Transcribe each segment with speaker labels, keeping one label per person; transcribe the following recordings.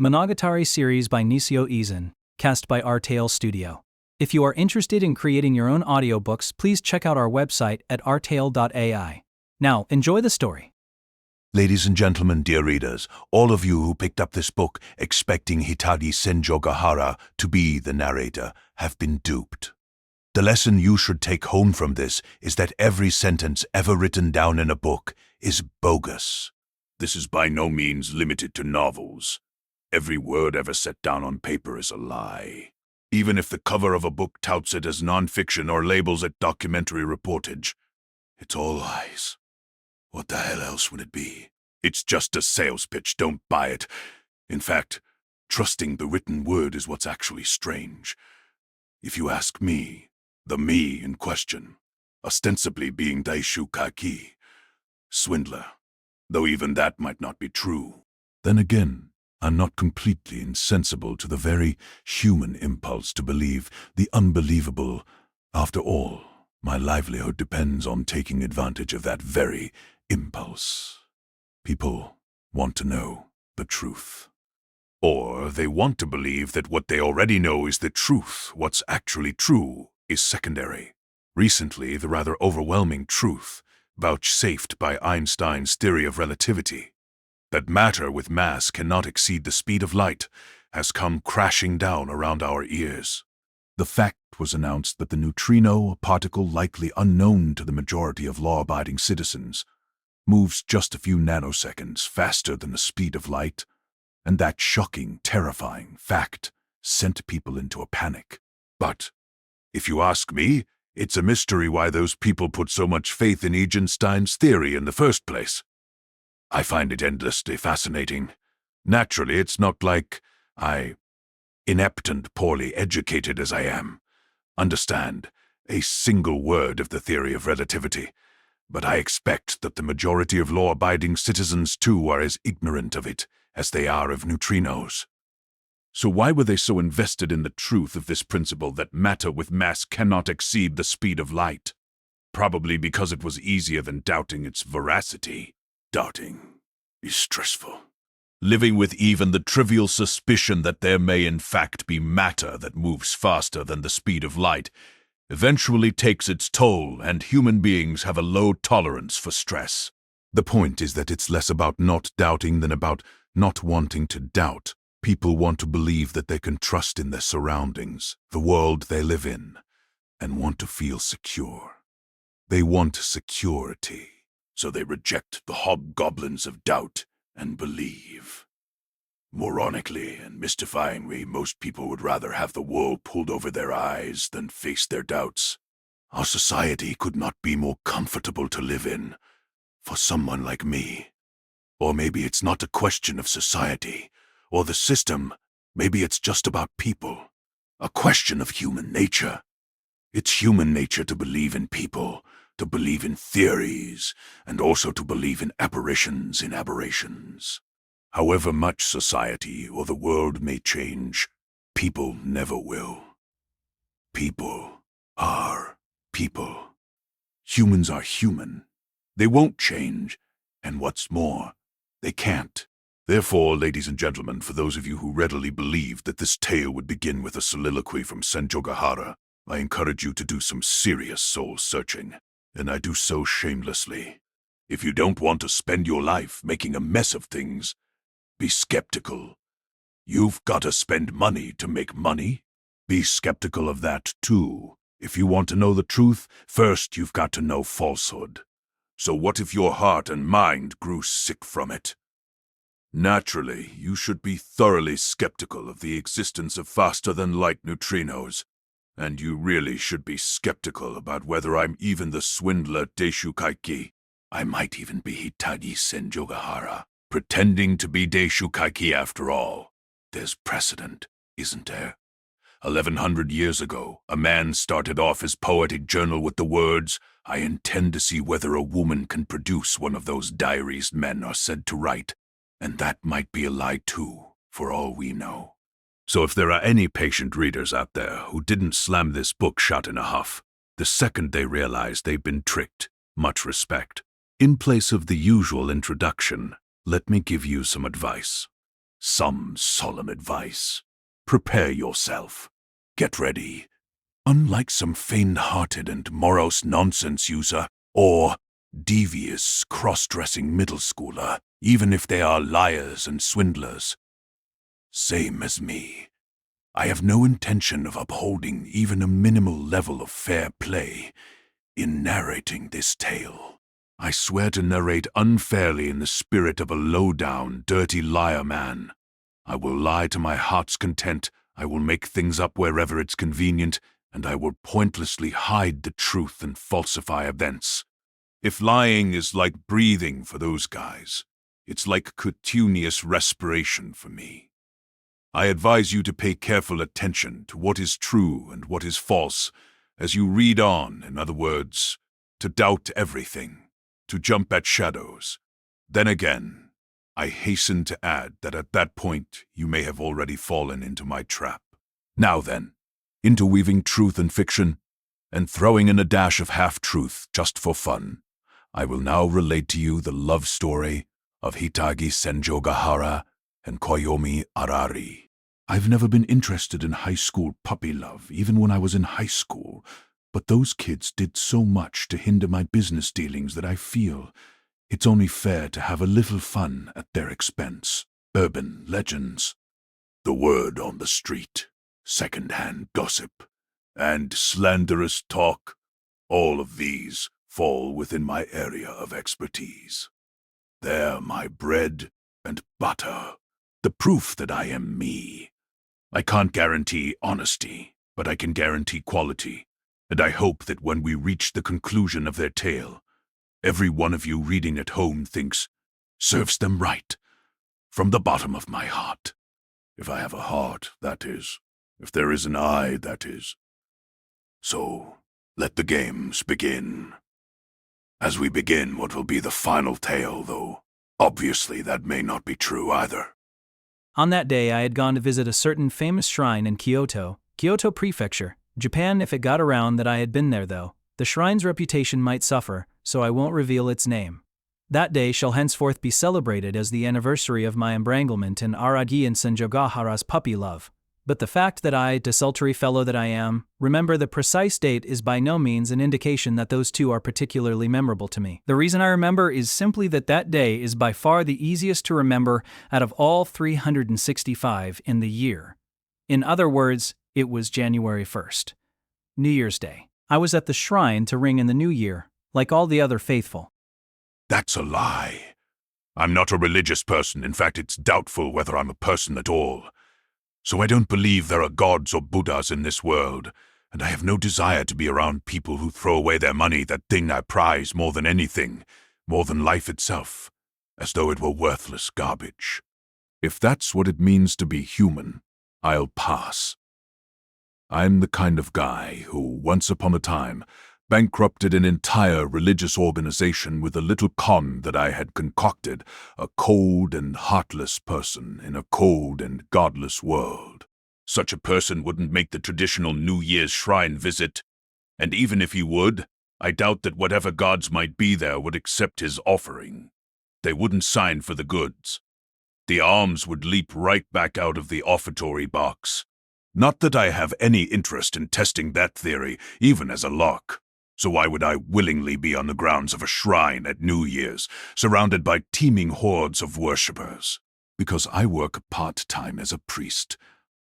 Speaker 1: Monogatari series by Nisio Izan, cast by Artale Studio. If you are interested in creating your own audiobooks, please check out our website at artale.ai. Now, enjoy the story.
Speaker 2: Ladies and gentlemen, dear readers, all of you who picked up this book expecting Hitagi Senjogahara to be the narrator have been duped. The lesson you should take home from this is that every sentence ever written down in a book is bogus. This is by no means limited to novels. Every word ever set down on paper is a lie. Even if the cover of a book touts it as non-fiction or labels it documentary reportage, it's all lies. What the hell else would it be? It's just a sales pitch, don't buy it. In fact, trusting the written word is what's actually strange. If you ask me, the me in question, ostensibly being Deishū Kaiki, swindler, though even that might not be true. Then again, I'm not completely insensible to the very human impulse to believe the unbelievable. After all, my livelihood depends on taking advantage of that very impulse. People want to know the truth. Or they want to believe that what they already know is the truth. What's actually true is secondary. Recently, the rather overwhelming truth, vouchsafed by Einstein's theory of relativity, that matter with mass cannot exceed the speed of light, has come crashing down around our ears. The fact was announced that the neutrino, a particle likely unknown to the majority of law-abiding citizens, moves just a few nanoseconds faster than the speed of light, and that shocking, terrifying fact sent people into a panic. But, if you ask me, it's a mystery why those people put so much faith in Einstein's theory in the first place. I find it endlessly fascinating. Naturally, it's not like I, inept and poorly educated as I am, understand a single word of the theory of relativity, but I expect that the majority of law-abiding citizens too are as ignorant of it as they are of neutrinos. So why were they so invested in the truth of this principle that matter with mass cannot exceed the speed of light? Probably because it was easier than doubting its veracity. Doubting is stressful. Living with even the trivial suspicion that there may in fact be matter that moves faster than the speed of light eventually takes its toll, and human beings have a low tolerance for stress. The point is that it's less about not doubting than about not wanting to doubt. People want to believe that they can trust in their surroundings, the world they live in, and want to feel secure. They want security. So they reject the hobgoblins of doubt and believe. Moronically and mystifyingly, most people would rather have the wool pulled over their eyes than face their doubts. Our society could not be more comfortable to live in for someone like me. Or maybe it's not a question of society or the system. Maybe it's just about people. A question of human nature. It's human nature to believe in people, to believe in theories, and also to believe in apparitions in aberrations. However much society or the world may change, people never will. People are people. Humans are human. They won't change, and what's more, they can't. Therefore, ladies and gentlemen, for those of you who readily believed that this tale would begin with a soliloquy from Senjogahara, I encourage you to do some serious soul-searching. And I do so shamelessly. If you don't want to spend your life making a mess of things, be skeptical. You've got to spend money to make money. Be skeptical of that too. If you want to know the truth, first you've got to know falsehood. So what if your heart and mind grew sick from it? Naturally, you should be thoroughly skeptical of the existence of faster-than-light neutrinos. And you really should be skeptical about whether I'm even the swindler Deishū Kaiki. I might even be Hitagi Senjogahara, pretending to be Deishū Kaiki after all. There's precedent, isn't there? 1100 years ago, a man started off his poetic journal with the words, "I intend to see whether a woman can produce one of those diaries men are said to write." And that might be a lie too, for all we know. So if there are any patient readers out there who didn't slam this book shut in a huff, the second they realize they've been tricked, much respect. In place of the usual introduction, let me give you some advice. Some solemn advice. Prepare yourself. Get ready. Unlike some faint-hearted and morose nonsense user, or devious cross-dressing middle schooler, even if they are liars and swindlers. Same as me. I have no intention of upholding even a minimal level of fair play in narrating this tale. I swear to narrate unfairly in the spirit of a low-down, dirty liar man. I will lie to my heart's content, I will make things up wherever it's convenient, and I will pointlessly hide the truth and falsify events. If lying is like breathing for those guys, it's like cutaneous respiration for me. I advise you to pay careful attention to what is true and what is false as you read on, in other words, to doubt everything, to jump at shadows. Then again, I hasten to add that at that point you may have already fallen into my trap. Now then, interweaving truth and fiction, and throwing in a dash of half-truth just for fun, I will now relate to you the love story of Hitagi Senjogahara and Koyomi Arari. I've never been interested in high school puppy love, even when I was in high school, but those kids did so much to hinder my business dealings that I feel it's only fair to have a little fun at their expense. Urban legends, the word on the street, second-hand gossip, and slanderous talk, all of these fall within my area of expertise. They're my bread and butter, the proof that I am me. I can't guarantee honesty, but I can guarantee quality, and I hope that when we reach the conclusion of their tale, every one of you reading at home thinks, serves them right, from the bottom of my heart. If I have a heart, that is. If there is an eye, that is. So, let the games begin. As we begin what will be the final tale, though, obviously that may not be true either.
Speaker 1: On that day I had gone to visit a certain famous shrine in Kyoto Prefecture, Japan. If it got around that I had been there though, the shrine's reputation might suffer, so I won't reveal its name. That day shall henceforth be celebrated as the anniversary of my embranglement in Araragi and Senjogahara's puppy love. But the fact that I, desultory fellow that I am, remember the precise date is by no means an indication that those two are particularly memorable to me. The reason I remember is simply that that day is by far the easiest to remember out of all 365 in the year. In other words, it was January 1st. New Year's Day. I was at the shrine to ring in the new year, like all the other faithful.
Speaker 2: That's a lie. I'm not a religious person. In fact, it's doubtful whether I'm a person at all. So I don't believe there are gods or Buddhas in this world, and I have no desire to be around people who throw away their money, that thing I prize more than anything, more than life itself, as though it were worthless garbage. If that's what it means to be human, I'll pass. I'm the kind of guy who, once upon a time, bankrupted an entire religious organization with a little con that I had concocted, a cold and heartless person in a cold and godless world. Such a person wouldn't make the traditional New Year's shrine visit, and even if he would, I doubt that whatever gods might be there would accept his offering. They wouldn't sign for the goods. The alms would leap right back out of the offertory box. Not that I have any interest in testing that theory, even as a lark. So why would I willingly be on the grounds of a shrine at New Year's, surrounded by teeming hordes of worshippers? Because I work part-time as a priest.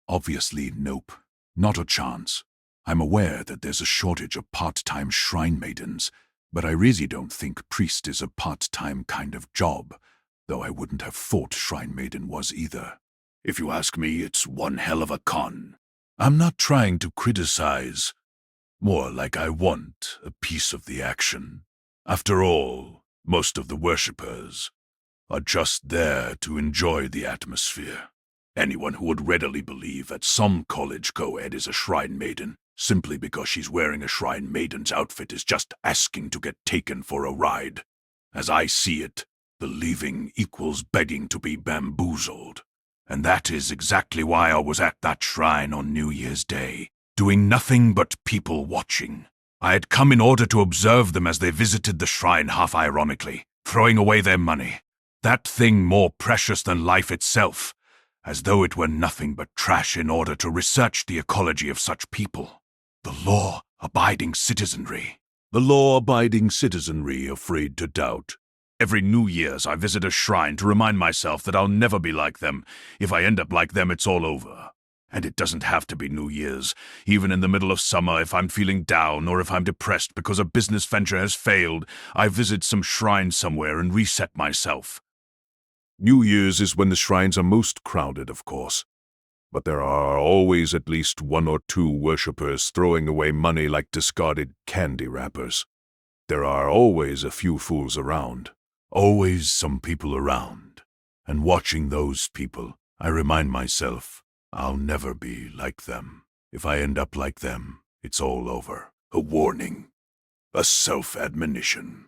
Speaker 2: Obviously, nope. Not a chance. I'm aware that there's a shortage of part-time shrine maidens, but I really don't think priest is a part-time kind of job, though I wouldn't have thought shrine maiden was either. If you ask me, it's one hell of a con. I'm not trying to criticize. More like I want a piece of the action. After all, most of the worshippers are just there to enjoy the atmosphere. Anyone who would readily believe that some college co-ed is a shrine maiden simply because she's wearing a shrine maiden's outfit is just asking to get taken for a ride. As I see it, believing equals begging to be bamboozled. And that is exactly why I was at that shrine on New Year's Day, doing nothing but people watching. I had come in order to observe them as they visited the shrine half-ironically, throwing away their money. That thing more precious than life itself. as though it were nothing but trash in order to research the ecology of such people. The law-abiding citizenry. The law-abiding citizenry afraid to doubt. Every New Year's I visit a shrine to remind myself that I'll never be like them. If I end up like them, it's all over. And it doesn't have to be New Year's. Even in the middle of summer, if I'm feeling down or if I'm depressed because a business venture has failed, I visit some shrine somewhere and reset myself. New Year's is when the shrines are most crowded, of course. But there are always at least one or two worshippers throwing away money like discarded candy wrappers. There are always a few fools around. Always some people around. And watching those people, I remind myself, I'll never be like them. If I end up like them, it's all over. A warning. A self-admonition.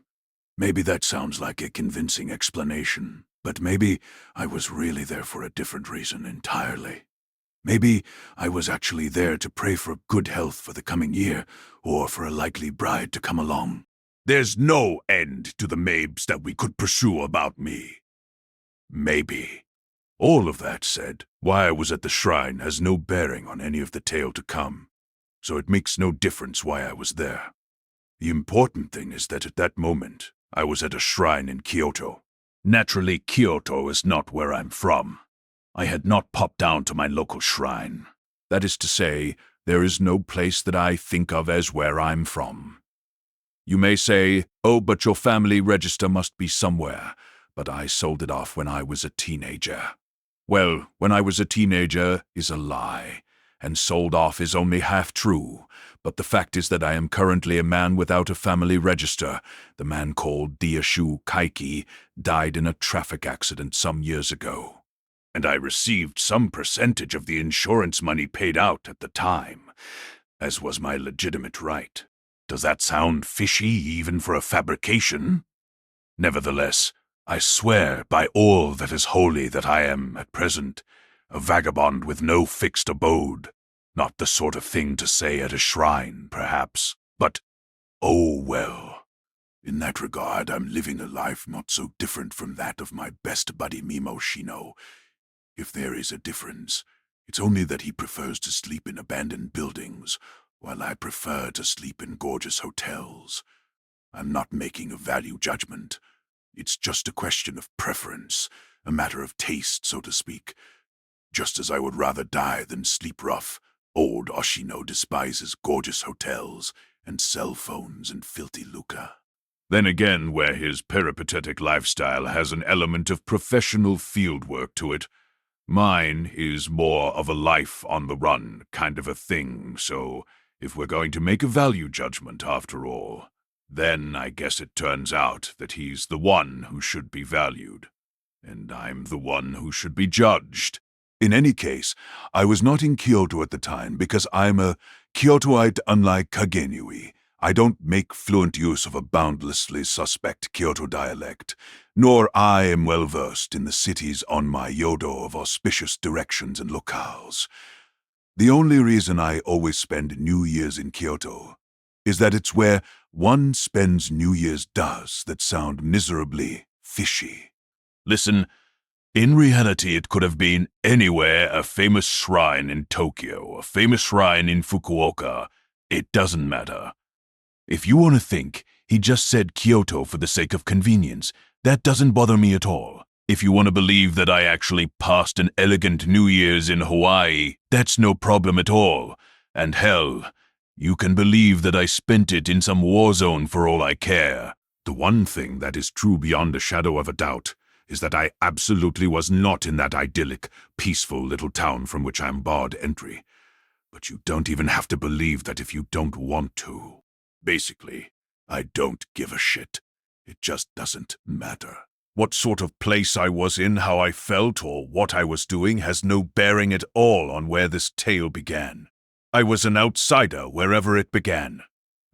Speaker 2: Maybe that sounds like a convincing explanation, but maybe I was really there for a different reason entirely. Maybe I was actually there to pray for good health for the coming year, or for a likely bride to come along. There's no end to the mabes that we could pursue about me. Maybe. All of that said, why I was at the shrine has no bearing on any of the tale to come, so it makes no difference why I was there. The important thing is that at that moment, I was at a shrine in Kyoto. Naturally, Kyoto is not where I'm from. I had not popped down to my local shrine. That is to say, there is no place that I think of as where I'm from. You may say, oh, but your family register must be somewhere, but I sold it off when I was a teenager. Well, when I was a teenager is a lie, and sold off is only half true, but the fact is that I am currently a man without a family register. The man called Deishū Kaiki died in a traffic accident some years ago, and I received some percentage of the insurance money paid out at the time, as was my legitimate right. Does that sound fishy even for a fabrication? Nevertheless, I swear by all that is holy that I am, at present, a vagabond with no fixed abode. Not the sort of thing to say at a shrine, perhaps, but, oh well. In that regard, I'm living a life not so different from that of my best buddy Mimo Shino. If there is a difference, it's only that he prefers to sleep in abandoned buildings, while I prefer to sleep in gorgeous hotels. I'm not making a value judgment. It's just a question of preference, a matter of taste, so to speak. Just as I would rather die than sleep rough, old Oshino despises gorgeous hotels and cell phones and filthy lucre. Then again, where his peripatetic lifestyle has an element of professional fieldwork to it, mine is more of a life on the run kind of a thing, so if we're going to make a value judgment after all, then I guess it turns out that he's the one who should be valued, and I'm the one who should be judged. In any case, I was not in Kyoto at the time because I'm a Kyotoite unlike Kagenui. I don't make fluent use of a boundlessly suspect Kyoto dialect, nor I am well versed in the cities on my yodo of auspicious directions and locales. The only reason I always spend New Year's in Kyoto is that it's where one spends New Year's does that sound miserably fishy. Listen, in reality it could have been anywhere, a famous shrine in Tokyo, a famous shrine in Fukuoka. It doesn't matter. If you want to think, he just said Kyoto for the sake of convenience. That doesn't bother me at all. If you want to believe that I actually passed an elegant New Year's in Hawaii, that's no problem at all. And hell, you can believe that I spent it in some war zone for all I care. The one thing that is true beyond a shadow of a doubt is that I absolutely was not in that idyllic, peaceful little town from which I'm barred entry. But you don't even have to believe that if you don't want to. Basically, I don't give a shit. It just doesn't matter. What sort of place I was in, how I felt, or what I was doing has no bearing at all on where this tale began. I was an outsider wherever it began,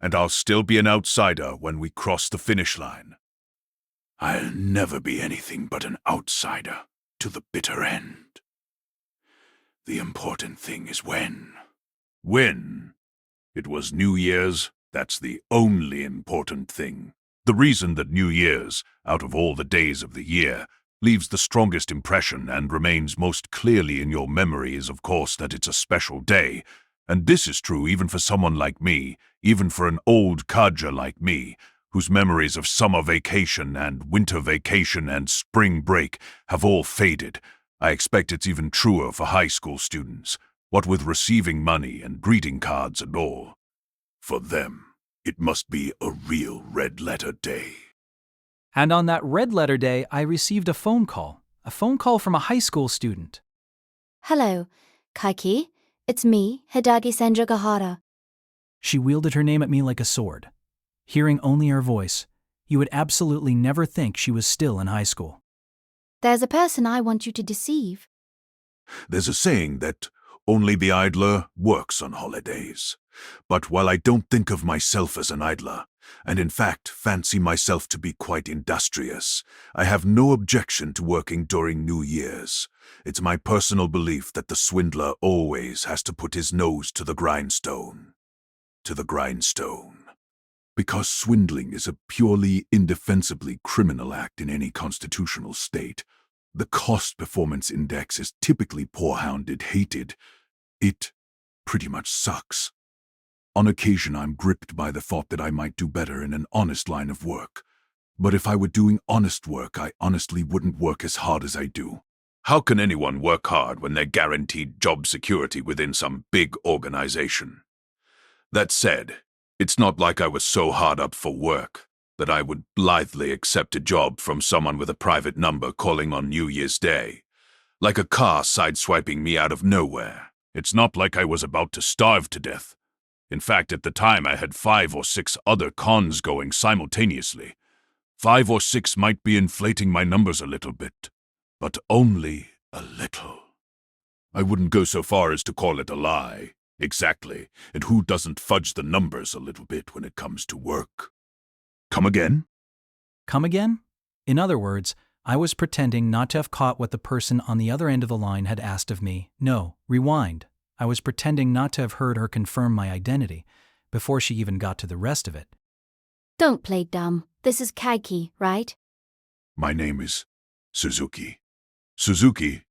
Speaker 2: and I'll still be an outsider when we cross the finish line. I'll never be anything but an outsider to the bitter end. The important thing is when. When? It was New Year's. That's the only important thing. The reason that New Year's, out of all the days of the year, leaves the strongest impression and remains most clearly in your memory is, of course, that it's a special day. And this is true even for someone like me, even for an old kaja like me, whose memories of summer vacation and winter vacation and spring break have all faded. I expect it's even truer for high school students, what with receiving money and greeting cards and all. For them, it must be a real red-letter day.
Speaker 1: And on that red letter day, I received a phone call from a high school student.
Speaker 3: Hello, Kaiki. It's me, Hitagi Senjogahara.
Speaker 1: She wielded her name at me like a sword. Hearing only her voice, you would absolutely never think she was still in high school.
Speaker 3: There's a person I want you to deceive.
Speaker 2: There's a saying that only the idler works on holidays. But while I don't think of myself as an idler, and in fact fancy myself to be quite industrious, I have no objection to working during New Year's. It's my personal belief that the swindler always has to put his nose to the grindstone. To the grindstone. Because swindling is a purely indefensibly criminal act in any constitutional state. The cost performance index is typically poor-hounded, hated. It pretty much sucks. On occasion, I'm gripped by the thought that I might do better in an honest line of work. But if I were doing honest work, I honestly wouldn't work as hard as I do. How can anyone work hard when they're guaranteed job security within some big organization? That said, it's not like I was so hard up for work that I would blithely accept a job from someone with a private number calling on New Year's Day. Like a car sideswiping me out of nowhere. It's not like I was about to starve to death. In fact, at the time I had 5 or 6 other cons going simultaneously. 5 or 6 might be inflating my numbers a little bit, but only a little. I wouldn't go so far as to call it a lie. Exactly, and who doesn't fudge the numbers a little bit when it comes to work? Come again?
Speaker 1: Come again? In other words, I was pretending not to have caught what the person on the other end of the line had asked of me. No, rewind. I was pretending not to have heard her confirm my identity before she even got to the rest of it.
Speaker 3: Don't play dumb. This is Kaiki, right?
Speaker 2: My name is Suzuki. Suzuki,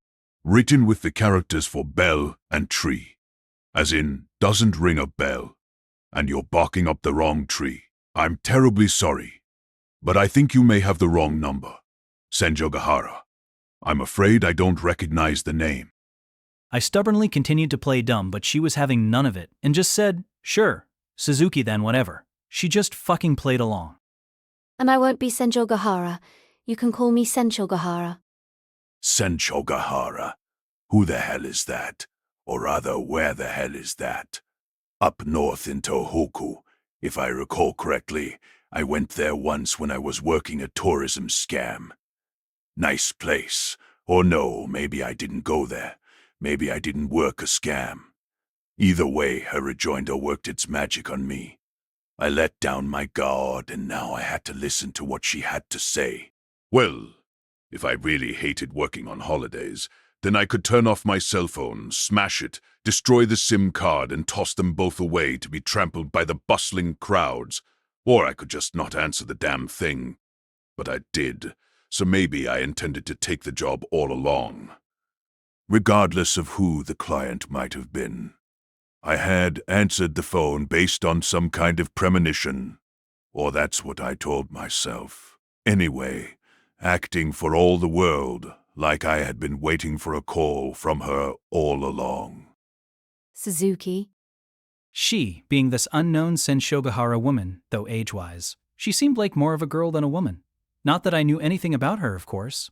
Speaker 2: written with the characters for bell and tree. As in, doesn't ring a bell, and you're barking up the wrong tree. I'm terribly sorry, but I think you may have the wrong number. Senjogahara. I'm afraid I don't recognize the name.
Speaker 1: I stubbornly continued to play dumb, but she was having none of it, and just said, sure, Suzuki then, whatever. She just fucking played along.
Speaker 3: And I won't be Senjogahara. You can call me Senshogahara.
Speaker 2: Senshogahara? Who the hell is that? Or rather, where the hell is that? Up north in Tohoku. If I recall correctly, I went there once when I was working a tourism scam. Nice place. Or no, maybe I didn't go there. Maybe I didn't work a scam. Either way, her rejoinder worked its magic on me. I let down my guard, and now I had to listen to what she had to say. Well, if I really hated working on holidays, then I could turn off my cell phone, smash it, destroy the SIM card, and toss them both away to be trampled by the bustling crowds. Or I could just not answer the damn thing. But I did, so maybe I intended to take the job all along. Regardless of who the client might have been, I had answered the phone based on some kind of premonition, or that's what I told myself. Anyway, acting for all the world like I had been waiting for a call from her all along.
Speaker 3: Suzuki.
Speaker 1: She, being this unknown Senshogahara woman, though age-wise, she seemed like more of a girl than a woman. Not that I knew anything about her, of course.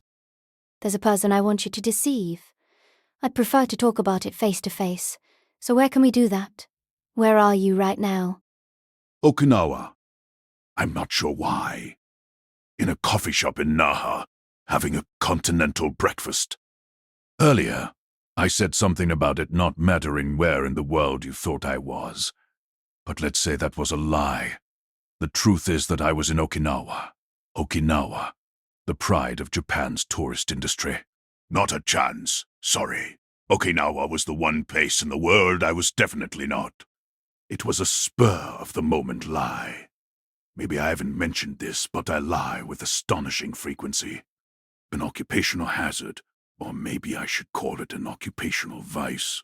Speaker 3: There's a person I want you to deceive. I'd prefer to talk about it face to face. So where can we do that? Where are you right now?
Speaker 2: Okinawa. I'm not sure why. In a coffee shop in Naha, having a continental breakfast. Earlier, I said something about it not mattering where in the world you thought I was. But let's say that was a lie. The truth is that I was in Okinawa. Okinawa, the pride of Japan's tourist industry. Not a chance, sorry. Okinawa was the one place in the world I was definitely not. It was a spur-of-the-moment lie. Maybe I haven't mentioned this, but I lie with astonishing frequency. An occupational hazard, or maybe I should call it an occupational vice.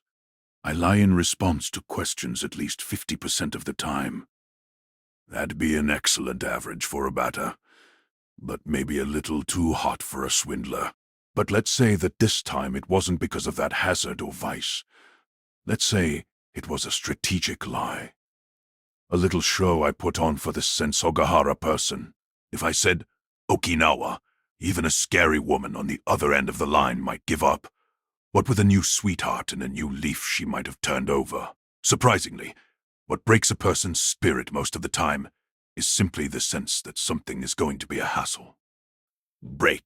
Speaker 2: I lie in response to questions at least 50% of the time. That'd be an excellent average for a batter, but maybe a little too hot for a swindler. But let's say that this time it wasn't because of that hazard or vice. Let's say it was a strategic lie. A little show I put on for this Sensogahara person. If I said Okinawa, even a scary woman on the other end of the line might give up. What with a new sweetheart and a new leaf she might have turned over. Surprisingly, what breaks a person's spirit most of the time is simply the sense that something is going to be a hassle. Break.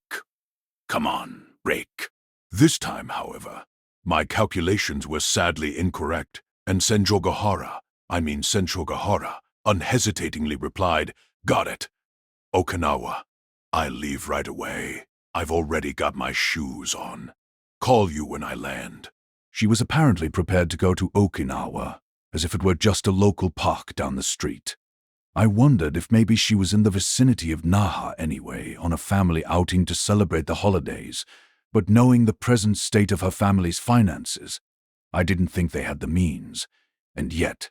Speaker 2: Come on, break. This time, however, my calculations were sadly incorrect, and Sensogahara, unhesitatingly replied, "Got it. Okinawa. I'll leave right away. I've already got my shoes on. Call you when I land." She was apparently prepared to go to Okinawa, as if it were just a local park down the street. I wondered if maybe she was in the vicinity of Naha anyway, on a family outing to celebrate the holidays, but knowing the present state of her family's finances, I didn't think they had the means. And yet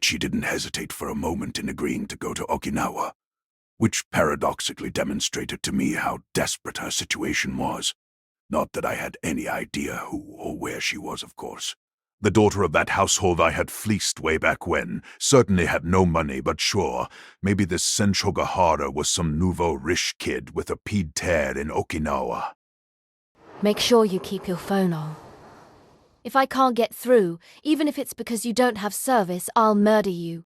Speaker 2: she didn't hesitate for a moment in agreeing to go to Okinawa, which paradoxically demonstrated to me how desperate her situation was. Not that I had any idea who or where she was, of course. The daughter of that household I had fleeced way back when certainly had no money, but sure, maybe this Sensogahara was some nouveau riche kid with a pied terre in Okinawa.
Speaker 3: Make sure you keep your phone on. If I can't get through, even if it's because you don't have service, I'll murder you.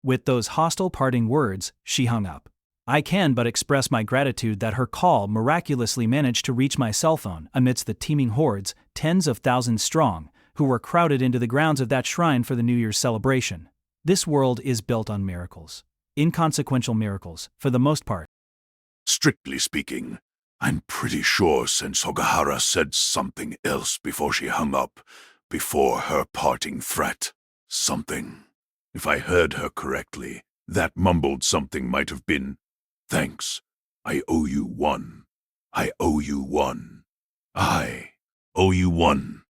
Speaker 1: With those hostile parting words, she hung up. I can but express my gratitude that her call miraculously managed to reach my cell phone amidst the teeming hordes, tens of thousands strong, who were crowded into the grounds of that shrine for the New Year's celebration. This world is built on miracles. Inconsequential miracles, for the most part.
Speaker 2: Strictly speaking, I'm pretty sure Sensogahara said something else before she hung up, before her parting threat. Something. If I heard her correctly, that mumbled something might have been, "Thanks. I owe you one. I owe you one. I owe you one."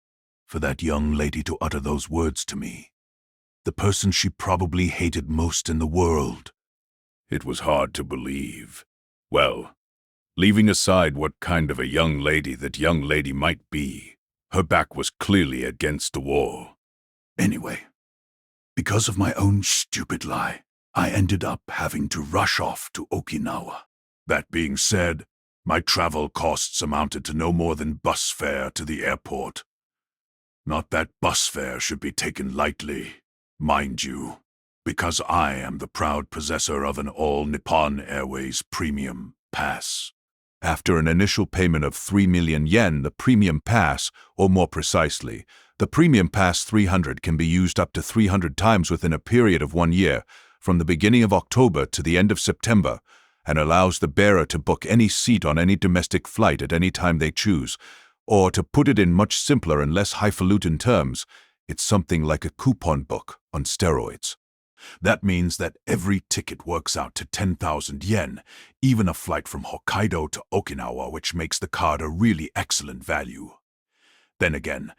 Speaker 2: For that young lady to utter those words to me, the person she probably hated most in the world. It was hard to believe. Well, leaving aside what kind of a young lady that young lady might be, her back was clearly against the wall. Anyway, because of my own stupid lie, I ended up having to rush off to Okinawa. That being said, my travel costs amounted to no more than bus fare to the airport. Not that bus fare should be taken lightly, mind you, because I am the proud possessor of an All Nippon Airways Premium Pass. After an initial payment of 3 million yen, the Premium Pass, or more precisely, the Premium Pass 300 can be used up to 300 times within a period of 1 year, from the beginning of October to the end of September, and allows the bearer to book any seat on any domestic flight at any time they choose. Or to put it in much simpler and less highfalutin terms, it's something like a coupon book on steroids. That means that every ticket works out to 10,000 yen, even a flight from Hokkaido to Okinawa, which makes the card a really excellent value. Then again,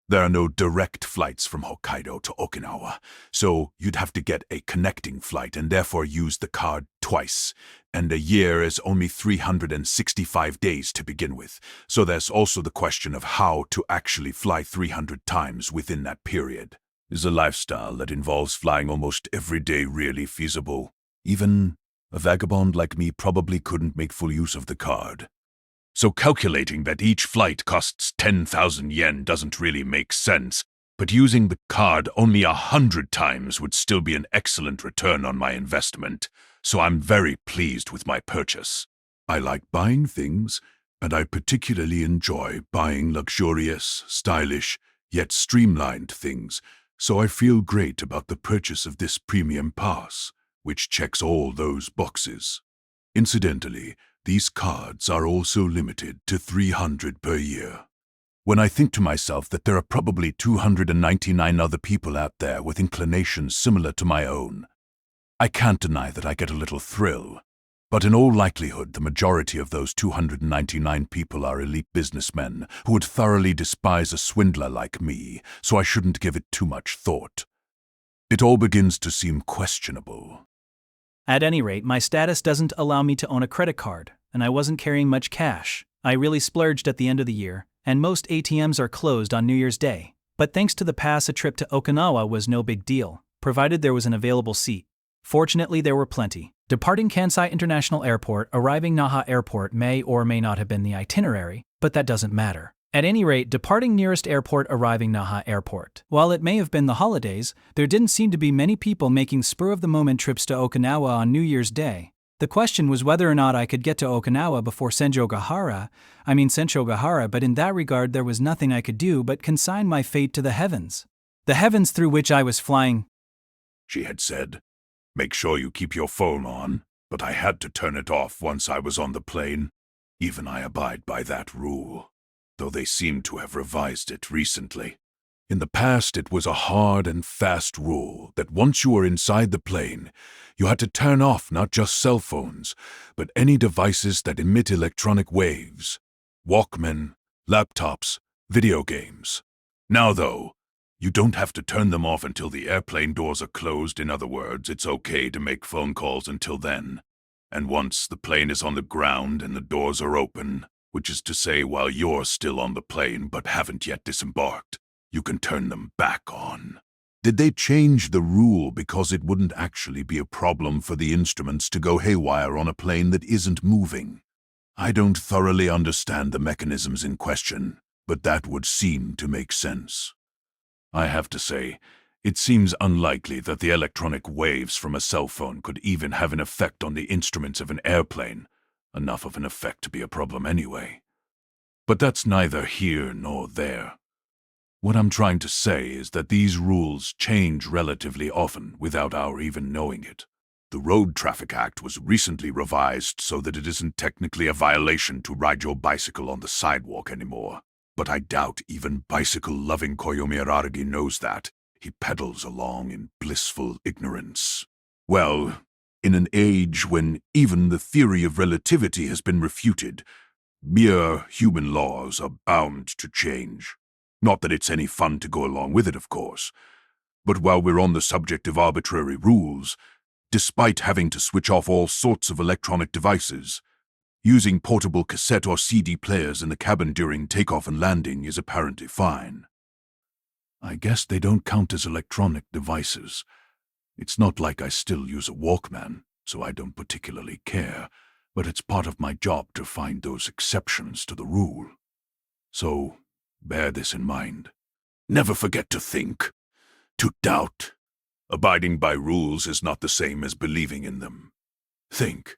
Speaker 2: there are no direct flights from Hokkaido to Okinawa, so you'd have to get a connecting flight and therefore use the card twice. And a year is only 365 days to begin with, so there's also the question of how to actually fly 300 times within that period. Is a lifestyle that involves flying almost every day really feasible? Even a vagabond like me probably couldn't make full use of the card. So calculating that each flight costs 10,000 yen doesn't really make sense, but using the card only 100 times would still be an excellent return on my investment, so I'm very pleased with my purchase. I like buying things, and I particularly enjoy buying luxurious, stylish, yet streamlined things, so I feel great about the purchase of this premium pass, which checks all those boxes. Incidentally, these cards are also limited to 300 per year. When I think to myself that there are probably 299 other people out there with inclinations similar to my own, I can't deny that I get a little thrill. But in all likelihood, the majority of those 299 people are elite businessmen who would thoroughly despise a swindler like me, so I shouldn't give it too much thought. It all begins to seem questionable.
Speaker 1: At any rate, my status doesn't allow me to own a credit card, and I wasn't carrying much cash. I really splurged at the end of the year, and most ATMs are closed on New Year's Day. But thanks to the pass, a trip to Okinawa was no big deal, provided there was an available seat. Fortunately, there were plenty. Departing Kansai International Airport, arriving Naha Airport may or may not have been the itinerary, but that doesn't matter. At any rate, departing nearest airport, arriving Naha Airport. While it may have been the holidays, there didn't seem to be many people making spur-of-the-moment trips to Okinawa on New Year's Day. The question was whether or not I could get to Okinawa before Senjogahara, but in that regard there was nothing I could do but consign my fate to the heavens. The heavens through which I was flying.
Speaker 2: She had said, "Make sure you keep your phone on," but I had to turn it off once I was on the plane. Even I abide by that rule, though they seem to have revised it recently. In the past, it was a hard and fast rule that once you were inside the plane, you had to turn off not just cell phones, but any devices that emit electronic waves. Walkmen, laptops, video games. Now, though, you don't have to turn them off until the airplane doors are closed. In other words, it's okay to make phone calls until then. And once the plane is on the ground and the doors are open, which is to say while you're still on the plane but haven't yet disembarked, you can turn them back on. Did they change the rule because it wouldn't actually be a problem for the instruments to go haywire on a plane that isn't moving? I don't thoroughly understand the mechanisms in question, but that would seem to make sense. I have to say, it seems unlikely that the electronic waves from a cell phone could even have an effect on the instruments of an airplane, enough of an effect to be a problem anyway. But that's neither here nor there. What I'm trying to say is that these rules change relatively often without our even knowing it. The Road Traffic Act was recently revised so that it isn't technically a violation to ride your bicycle on the sidewalk anymore. But I doubt even bicycle-loving Koimonogatari knows that. He pedals along in blissful ignorance. Well, in an age when even the theory of relativity has been refuted, mere human laws are bound to change. Not that it's any fun to go along with it, of course. But while we're on the subject of arbitrary rules, despite having to switch off all sorts of electronic devices, using portable cassette or CD players in the cabin during takeoff and landing is apparently fine. I guess they don't count as electronic devices. It's not like I still use a Walkman, so I don't particularly care, but it's part of my job to find those exceptions to the rule. So, bear this in mind. Never forget to think, to doubt. Abiding by rules is not the same as believing in them. Think.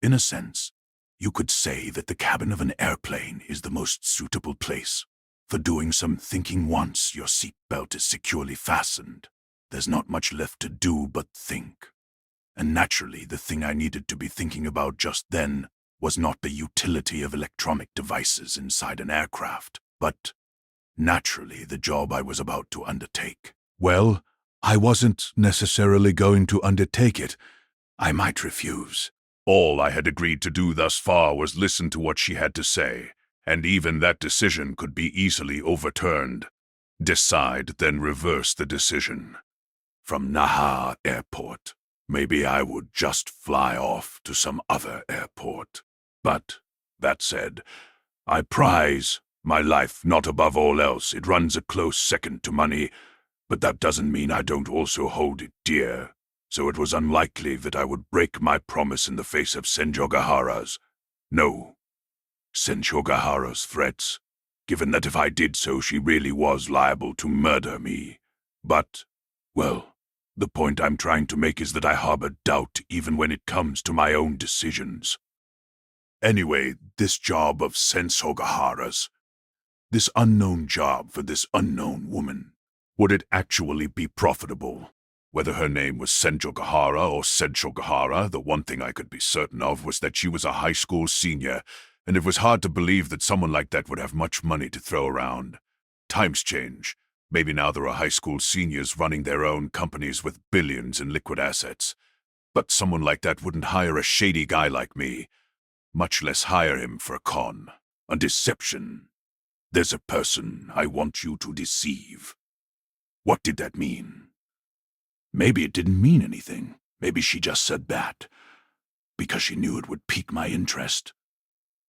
Speaker 2: In a sense, you could say that the cabin of an airplane is the most suitable place for doing some thinking once your seatbelt is securely fastened. There's not much left to do but think. And naturally, the thing I needed to be thinking about just then was not the utility of electronic devices inside an aircraft, but, naturally, the job I was about to undertake. Well, I wasn't necessarily going to undertake it. I might refuse. All I had agreed to do thus far was listen to what she had to say, and even that decision could be easily overturned. Decide, then reverse the decision. From Naha Airport, maybe I would just fly off to some other airport. But, that said, I prize my life not above all else. It runs a close second to money, but that doesn't mean I don't also hold it dear. So it was unlikely that I would break my promise in the face of Senjogahara's threats, given that if I did so she really was liable to murder me. But, well, the point I'm trying to make is that I harbor doubt even when it comes to my own decisions. Anyway, this job of Senjogahara's, this unknown job for this unknown woman, would it actually be profitable? Whether her name was Senjogahara or Senjogahara, the one thing I could be certain of was that she was a high school senior, and it was hard to believe that someone like that would have much money to throw around. Times change. Maybe now there are high school seniors running their own companies with billions in liquid assets. But someone like that wouldn't hire a shady guy like me, much less hire him for a con, a deception. There's a person I want you to deceive. What did that mean? Maybe it didn't mean anything. Maybe she just said that because she knew it would pique my interest.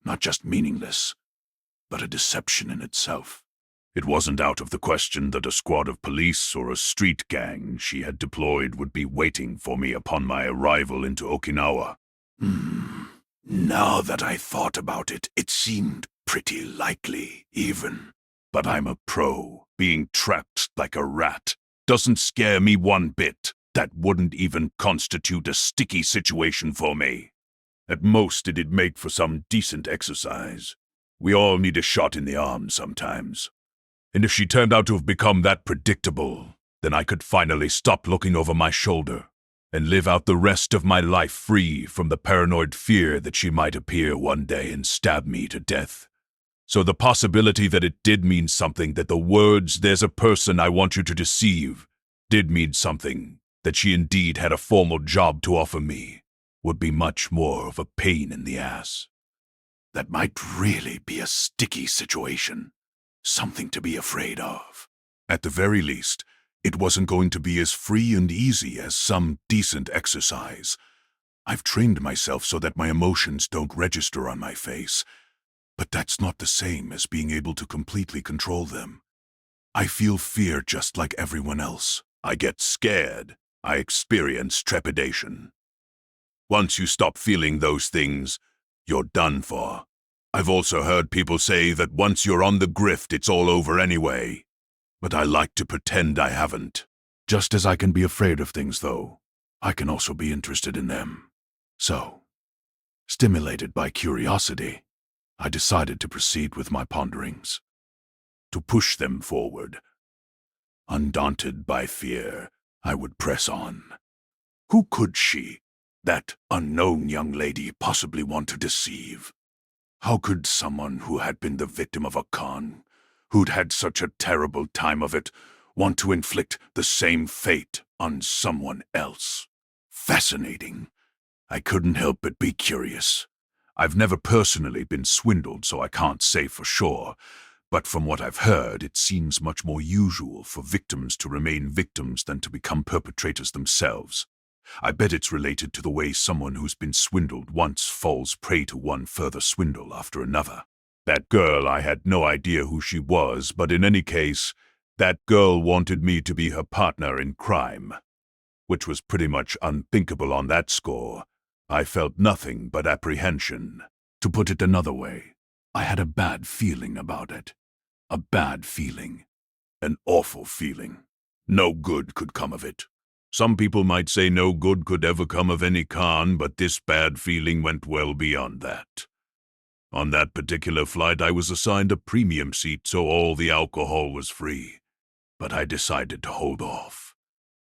Speaker 2: Not just meaningless, but a deception in itself. It wasn't out of the question that a squad of police or a street gang she had deployed would be waiting for me upon my arrival into Okinawa. Now that I thought about it, it seemed pretty likely, even. But I'm a pro. Being trapped like a rat doesn't scare me one bit. That wouldn't even constitute a sticky situation for me. At most, it'd make for some decent exercise. We all need a shot in the arm sometimes. And if she turned out to have become that predictable, then I could finally stop looking over my shoulder and live out the rest of my life free from the paranoid fear that she might appear one day and stab me to death. So the possibility that it did mean something, that the words, "There's a person I want you to deceive," did mean something, that she indeed had a formal job to offer me, would be much more of a pain in the ass. That might really be a sticky situation. Something to be afraid of. At the very least, it wasn't going to be as free and easy as some decent exercise. I've trained myself so that my emotions don't register on my face, but that's not the same as being able to completely control them. I feel fear just like everyone else. I get scared. I experience trepidation. Once you stop feeling those things, you're done for. I've also heard people say that once you're on the grift, it's all over anyway. But I like to pretend I haven't. Just as I can be afraid of things, though, I can also be interested in them. So, stimulated by curiosity, I decided to proceed with my ponderings. To push them forward. Undaunted by fear, I would press on. Who could she, that unknown young lady, possibly want to deceive? How could someone who had been the victim of a con, who'd had such a terrible time of it, want to inflict the same fate on someone else? Fascinating. I couldn't help but be curious. I've never personally been swindled, so I can't say for sure, but from what I've heard, it seems much more usual for victims to remain victims than to become perpetrators themselves. I bet it's related to the way someone who's been swindled once falls prey to one further swindle after another. That girl, I had no idea who she was, but in any case, that girl wanted me to be her partner in crime, which was pretty much unthinkable on that score. I felt nothing but apprehension. To put it another way, I had a bad feeling about it. A bad feeling. An awful feeling. No good could come of it. Some people might say no good could ever come of any con, but this bad feeling went well beyond that. On that particular flight, I was assigned a premium seat, so all the alcohol was free. But I decided to hold off.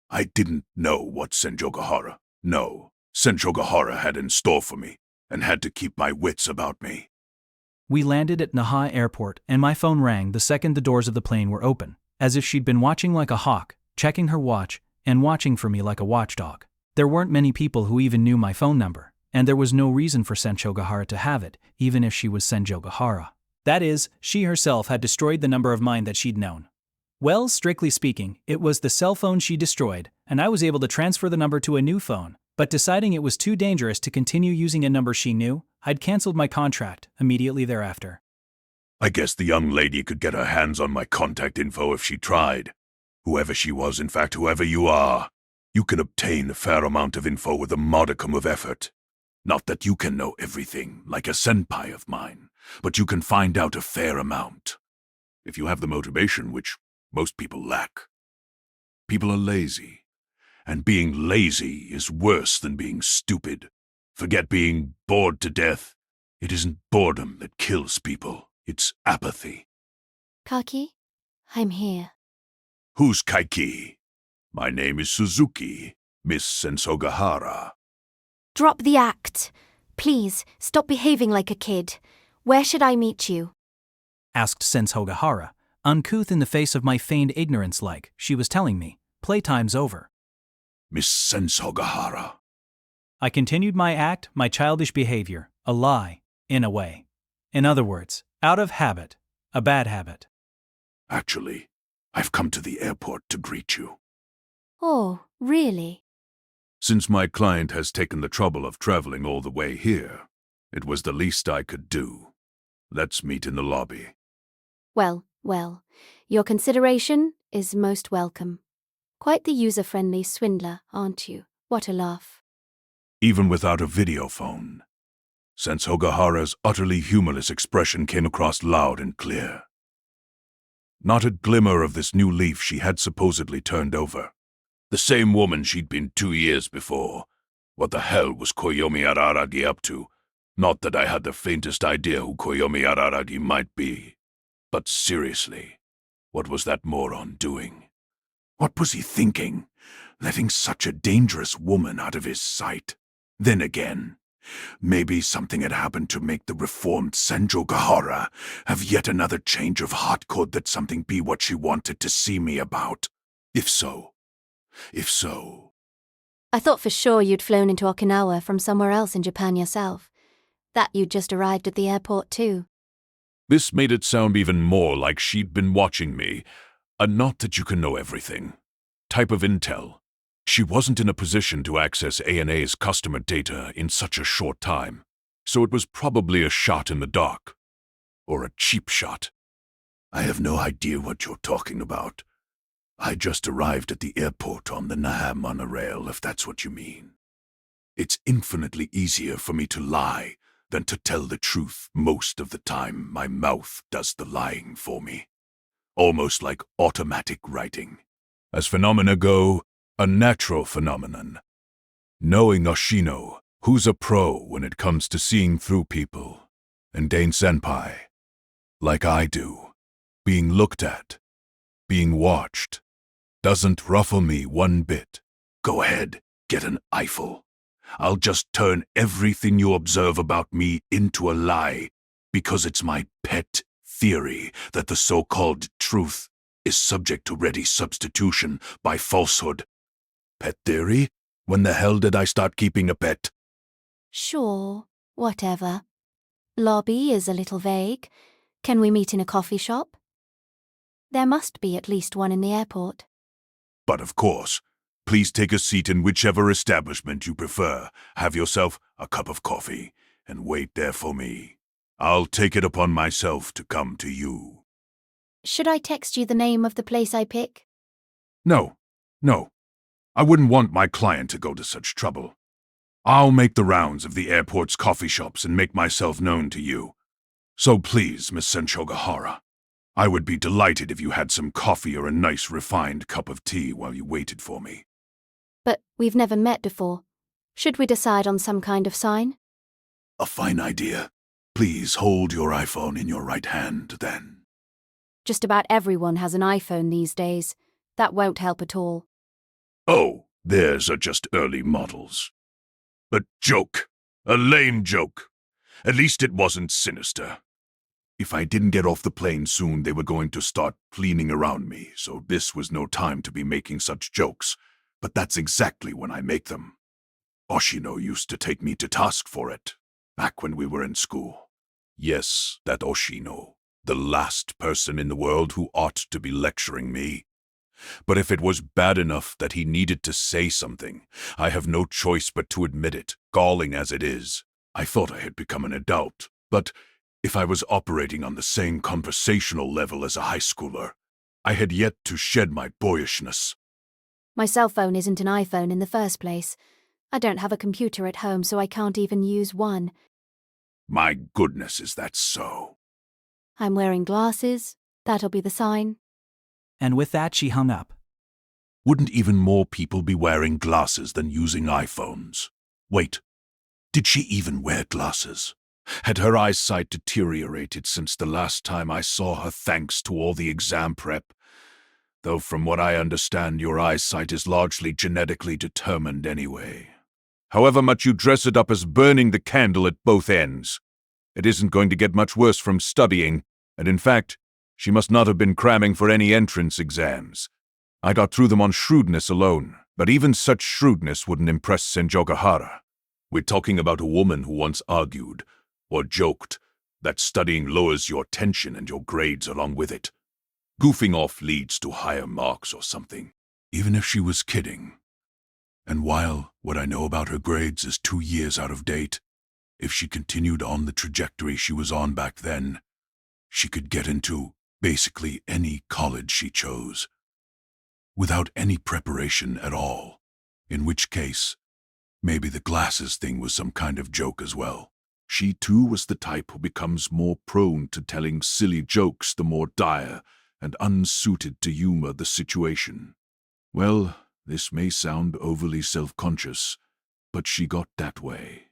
Speaker 2: I didn't know what Senjogahara had in store for me, and had to keep my wits about me.
Speaker 1: We landed at Naha Airport, and my phone rang the second the doors of the plane were open, as if she'd been watching like a hawk, checking her watch, and watching for me like a watchdog. There weren't many people who even knew my phone number, and there was no reason for Senjogahara to have it, even if she was Senjogahara. That is, she herself had destroyed the number of mine that she'd known. Well, strictly speaking, it was the cell phone she destroyed, and I was able to transfer the number to a new phone, but deciding it was too dangerous to continue using a number she knew, I'd canceled my contract immediately thereafter.
Speaker 2: I guess the young lady could get her hands on my contact info if she tried. Whoever she was, in fact, whoever you are, you can obtain a fair amount of info with a modicum of effort. Not that you can know everything, like a senpai of mine, but you can find out a fair amount. If you have the motivation, which most people lack. People are lazy, and being lazy is worse than being stupid. Forget being bored to death. It isn't boredom that kills people, it's apathy.
Speaker 3: Kaki, I'm here.
Speaker 2: Who's Kaiki? My name is Suzuki, Miss Senjogahara.
Speaker 3: Drop the act. Please, stop behaving like a kid. Where should I meet you?
Speaker 1: Asked Senjogahara, uncouth in the face of my feigned ignorance like she was telling me, playtime's over.
Speaker 2: Miss Senjogahara,
Speaker 1: I continued my act, my childish behavior, a lie, in a way. In other words, out of habit, a bad habit.
Speaker 2: Actually, I've come to the airport to greet you.
Speaker 3: Oh, really?
Speaker 2: Since my client has taken the trouble of traveling all the way here, it was the least I could do. Let's meet in the lobby.
Speaker 3: Well, your consideration is most welcome. Quite the user-friendly swindler, aren't you? What a laugh.
Speaker 2: Even without a video phone. Since Hogahara's utterly humorless expression came across loud and clear. Not a glimmer of this new leaf she had supposedly turned over. The same woman she'd been 2 years before. What the hell was Koyomi Araragi up to? Not that I had the faintest idea who Koyomi Araragi might be. But seriously, what was that moron doing? What was he thinking, letting such a dangerous woman out of his sight? Then again, maybe something had happened to make the reformed Senjo Gahara have yet another change of heart code that something be what she wanted to see me about. If so.
Speaker 3: I thought for sure you'd flown into Okinawa from somewhere else in Japan yourself. That you'd just arrived at the airport too.
Speaker 2: This made it sound even more like she'd been watching me. Not that you can know everything. Type of intel. She wasn't in a position to access ANA's customer data in such a short time, so it was probably a shot in the dark. Or a cheap shot. I have no idea what you're talking about. I just arrived at the airport on the Naha monorail, if that's what you mean. It's infinitely easier for me to lie than to tell the truth most of the time. My mouth does the lying for me. Almost like automatic writing. As phenomena go, a natural phenomenon. Knowing Oshino, who's a pro when it comes to seeing through people, and Dane Senpai, like I do, being looked at, being watched, doesn't ruffle me one bit. Go ahead, get an Eiffel. I'll just turn everything you observe about me into a lie, because it's my pet theory that the so-called truth is subject to ready substitution by falsehood. Pet theory? When the hell did I start keeping a pet?
Speaker 3: Sure, whatever. Lobby is a little vague. Can we meet in a coffee shop? There must be at least one in the airport.
Speaker 2: But of course, please take a seat in whichever establishment you prefer. Have yourself a cup of coffee and wait there for me. I'll take it upon myself to come to you.
Speaker 3: Should I text you the name of the place I pick?
Speaker 2: No. I wouldn't want my client to go to such trouble. I'll make the rounds of the airport's coffee shops and make myself known to you. So please, Miss Sencho Gahara, I would be delighted if you had some coffee or a nice refined cup of tea while you waited for me.
Speaker 3: But we've never met before. Should we decide on some kind of sign?
Speaker 2: A fine idea. Please hold your iPhone in your right hand, then.
Speaker 3: Just about everyone has an iPhone these days. That won't help at all.
Speaker 2: Oh, theirs are just early models. A joke. A lame joke. At least it wasn't sinister. If I didn't get off the plane soon, they were going to start cleaning around me, so this was no time to be making such jokes. But that's exactly when I make them. Oshino used to take me to task for it, back when we were in school. Yes, that Oshino, the last person in the world who ought to be lecturing me. But if it was bad enough that he needed to say something, I have no choice but to admit it, galling as it is. I thought I had become an adult, but if I was operating on the same conversational level as a high schooler, I had yet to shed my boyishness.
Speaker 3: My cell phone isn't an iPhone in the first place. I don't have a computer at home, so I can't even use one.
Speaker 2: My goodness, is that so?
Speaker 3: I'm wearing glasses. That'll be the sign.
Speaker 1: And with that she hung up.
Speaker 2: Wouldn't even more people be wearing glasses than using iPhones? Wait, did she even wear glasses? Had her eyesight deteriorated since the last time I saw her thanks to all the exam prep? Though from what I understand, your eyesight is largely genetically determined anyway. However much you dress it up as burning the candle at both ends, it isn't going to get much worse from studying, and in fact, she must not have been cramming for any entrance exams. I got through them on shrewdness alone, but even such shrewdness wouldn't impress Senjo Gahara. We're talking about a woman who once argued, or joked, that studying lowers your tension and your grades along with it. Goofing off leads to higher marks or something, even if she was kidding. And while what I know about her grades is 2 years out of date, if she continued on the trajectory she was on back then, she could get into basically any college she chose, without any preparation at all, in which case, maybe the glasses thing was some kind of joke as well. She too was the type who becomes more prone to telling silly jokes the more dire and unsuited to humor the situation. Well, this may sound overly self-conscious, but she got that way,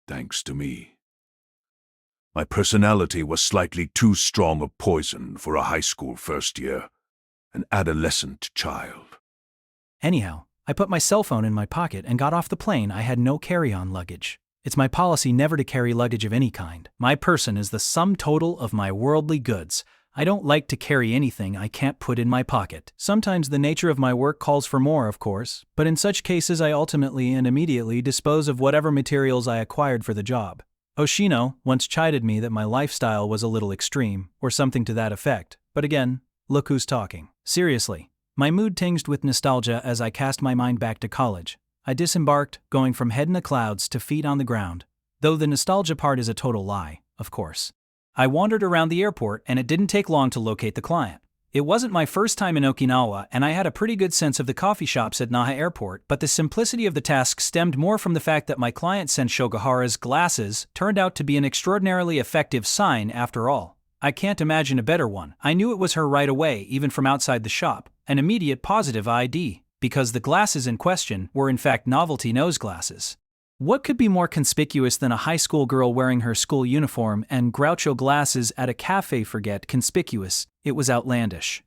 Speaker 2: thanks to me. My personality was slightly too strong a poison for a high school first year, an adolescent child.
Speaker 1: Anyhow, I put my cell phone in my pocket and got off the plane. I had no carry-on luggage. It's my policy never to carry luggage of any kind. My person is the sum total of my worldly goods. I don't like to carry anything I can't put in my pocket. Sometimes the nature of my work calls for more, of course, but in such cases I ultimately and immediately dispose of whatever materials I acquired for the job. Oshino once chided me that my lifestyle was a little extreme, or something to that effect, but again, look who's talking. Seriously, my mood tinged with nostalgia as I cast my mind back to college. I disembarked, going from head in the clouds to feet on the ground, though the nostalgia part is a total lie, of course. I wandered around the airport and it didn't take long to locate the client. It wasn't my first time in Okinawa and I had a pretty good sense of the coffee shops at Naha Airport, but the simplicity of the task stemmed more from the fact that my client Senshogahara's glasses turned out to be an extraordinarily effective sign after all. I can't imagine a better one. I knew it was her right away, even from outside the shop, an immediate positive ID, because the glasses in question were in fact novelty nose glasses. What could be more conspicuous than a high school girl wearing her school uniform and Groucho glasses at a cafe? Forget conspicuous, it was outlandish.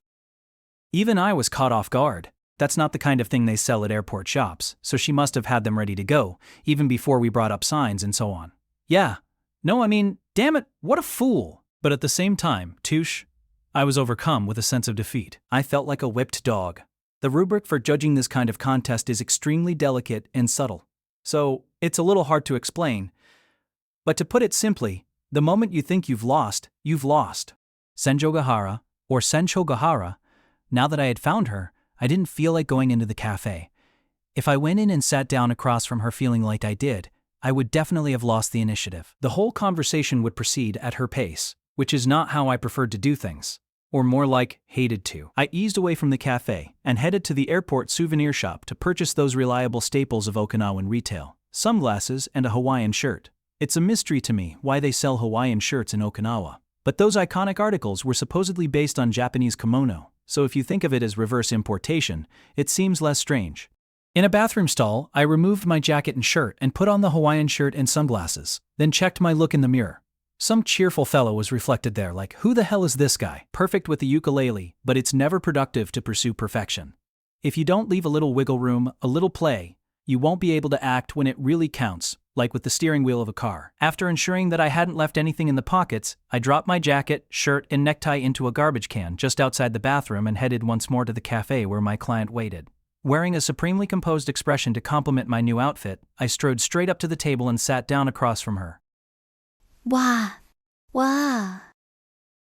Speaker 1: Even I was caught off guard. That's not the kind of thing they sell at airport shops, so she must have had them ready to go, even before we brought up signs and so on. Yeah. No, I mean, damn it, what a fool. But at the same time, touche, I was overcome with a sense of defeat. I felt like a whipped dog. The rubric for judging this kind of contest is extremely delicate and subtle. So, it's a little hard to explain. But to put it simply, the moment you think you've lost, you've lost. Senjogahara, or Senshogahara, now that I had found her, I didn't feel like going into the cafe. If I went in and sat down across from her feeling like I did, I would definitely have lost the initiative. The whole conversation would proceed at her pace, which is not how I preferred to do things. Or more like, hated to. I eased away from the cafe and headed to the airport souvenir shop to purchase those reliable staples of Okinawan retail, sunglasses and a Hawaiian shirt. It's a mystery to me why they sell Hawaiian shirts in Okinawa. But those iconic articles were supposedly based on Japanese kimono, so if you think of it as reverse importation, it seems less strange. In a bathroom stall, I removed my jacket and shirt and put on the Hawaiian shirt and sunglasses, then checked my look in the mirror. Some cheerful fellow was reflected there like, who the hell is this guy? Perfect with the ukulele, but it's never productive to pursue perfection. If you don't leave a little wiggle room, a little play, you won't be able to act when it really counts, like with the steering wheel of a car. After ensuring that I hadn't left anything in the pockets, I dropped my jacket, shirt, and necktie into a garbage can just outside the bathroom and headed once more to the cafe where my client waited. Wearing a supremely composed expression to complement my new outfit, I strode straight up to the table and sat down across from her.
Speaker 3: Wah.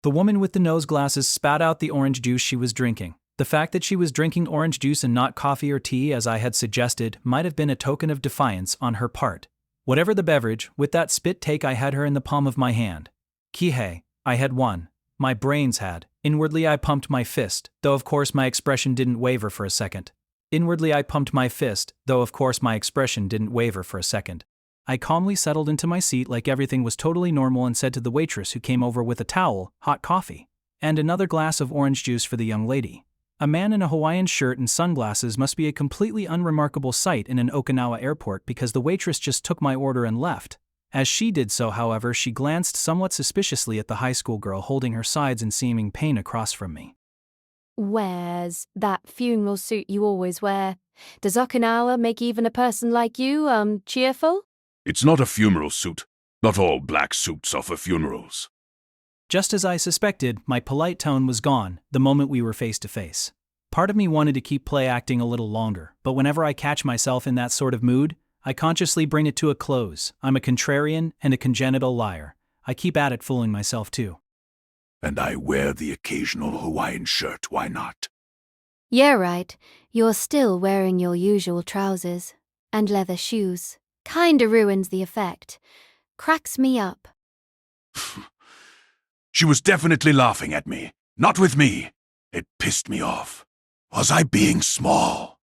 Speaker 1: The woman with the nose glasses spat out the orange juice she was drinking. The fact that she was drinking orange juice and not coffee or tea as I had suggested might have been a token of defiance on her part. Whatever the beverage, with that spit take I had her in the palm of my hand. Kihei, I had won. My brains had. Inwardly I pumped my fist, though of course my expression didn't waver for a second. I calmly settled into my seat like everything was totally normal and said to the waitress who came over with a towel, hot coffee, and another glass of orange juice for the young lady. A man in a Hawaiian shirt and sunglasses must be a completely unremarkable sight in an Okinawa airport because the waitress just took my order and left. As she did so, however, she glanced somewhat suspiciously at the high school girl holding her sides in seeming pain across from me.
Speaker 3: Where's that funeral suit you always wear? Does Okinawa make even a person like you, cheerful?
Speaker 2: It's not a funeral suit. Not all black suits are for funerals.
Speaker 1: Just as I suspected, my polite tone was gone the moment we were face to face. Part of me wanted to keep play acting a little longer, but whenever I catch myself in that sort of mood, I consciously bring it to a close. I'm a contrarian and a congenital liar. I keep at it fooling myself too.
Speaker 2: And I wear the occasional Hawaiian shirt, why not?
Speaker 3: Yeah, right. You're still wearing your usual trousers and leather shoes. Kinda ruins the effect. Cracks me up.
Speaker 2: She was definitely laughing at me. Not with me. It pissed me off. Was I being small?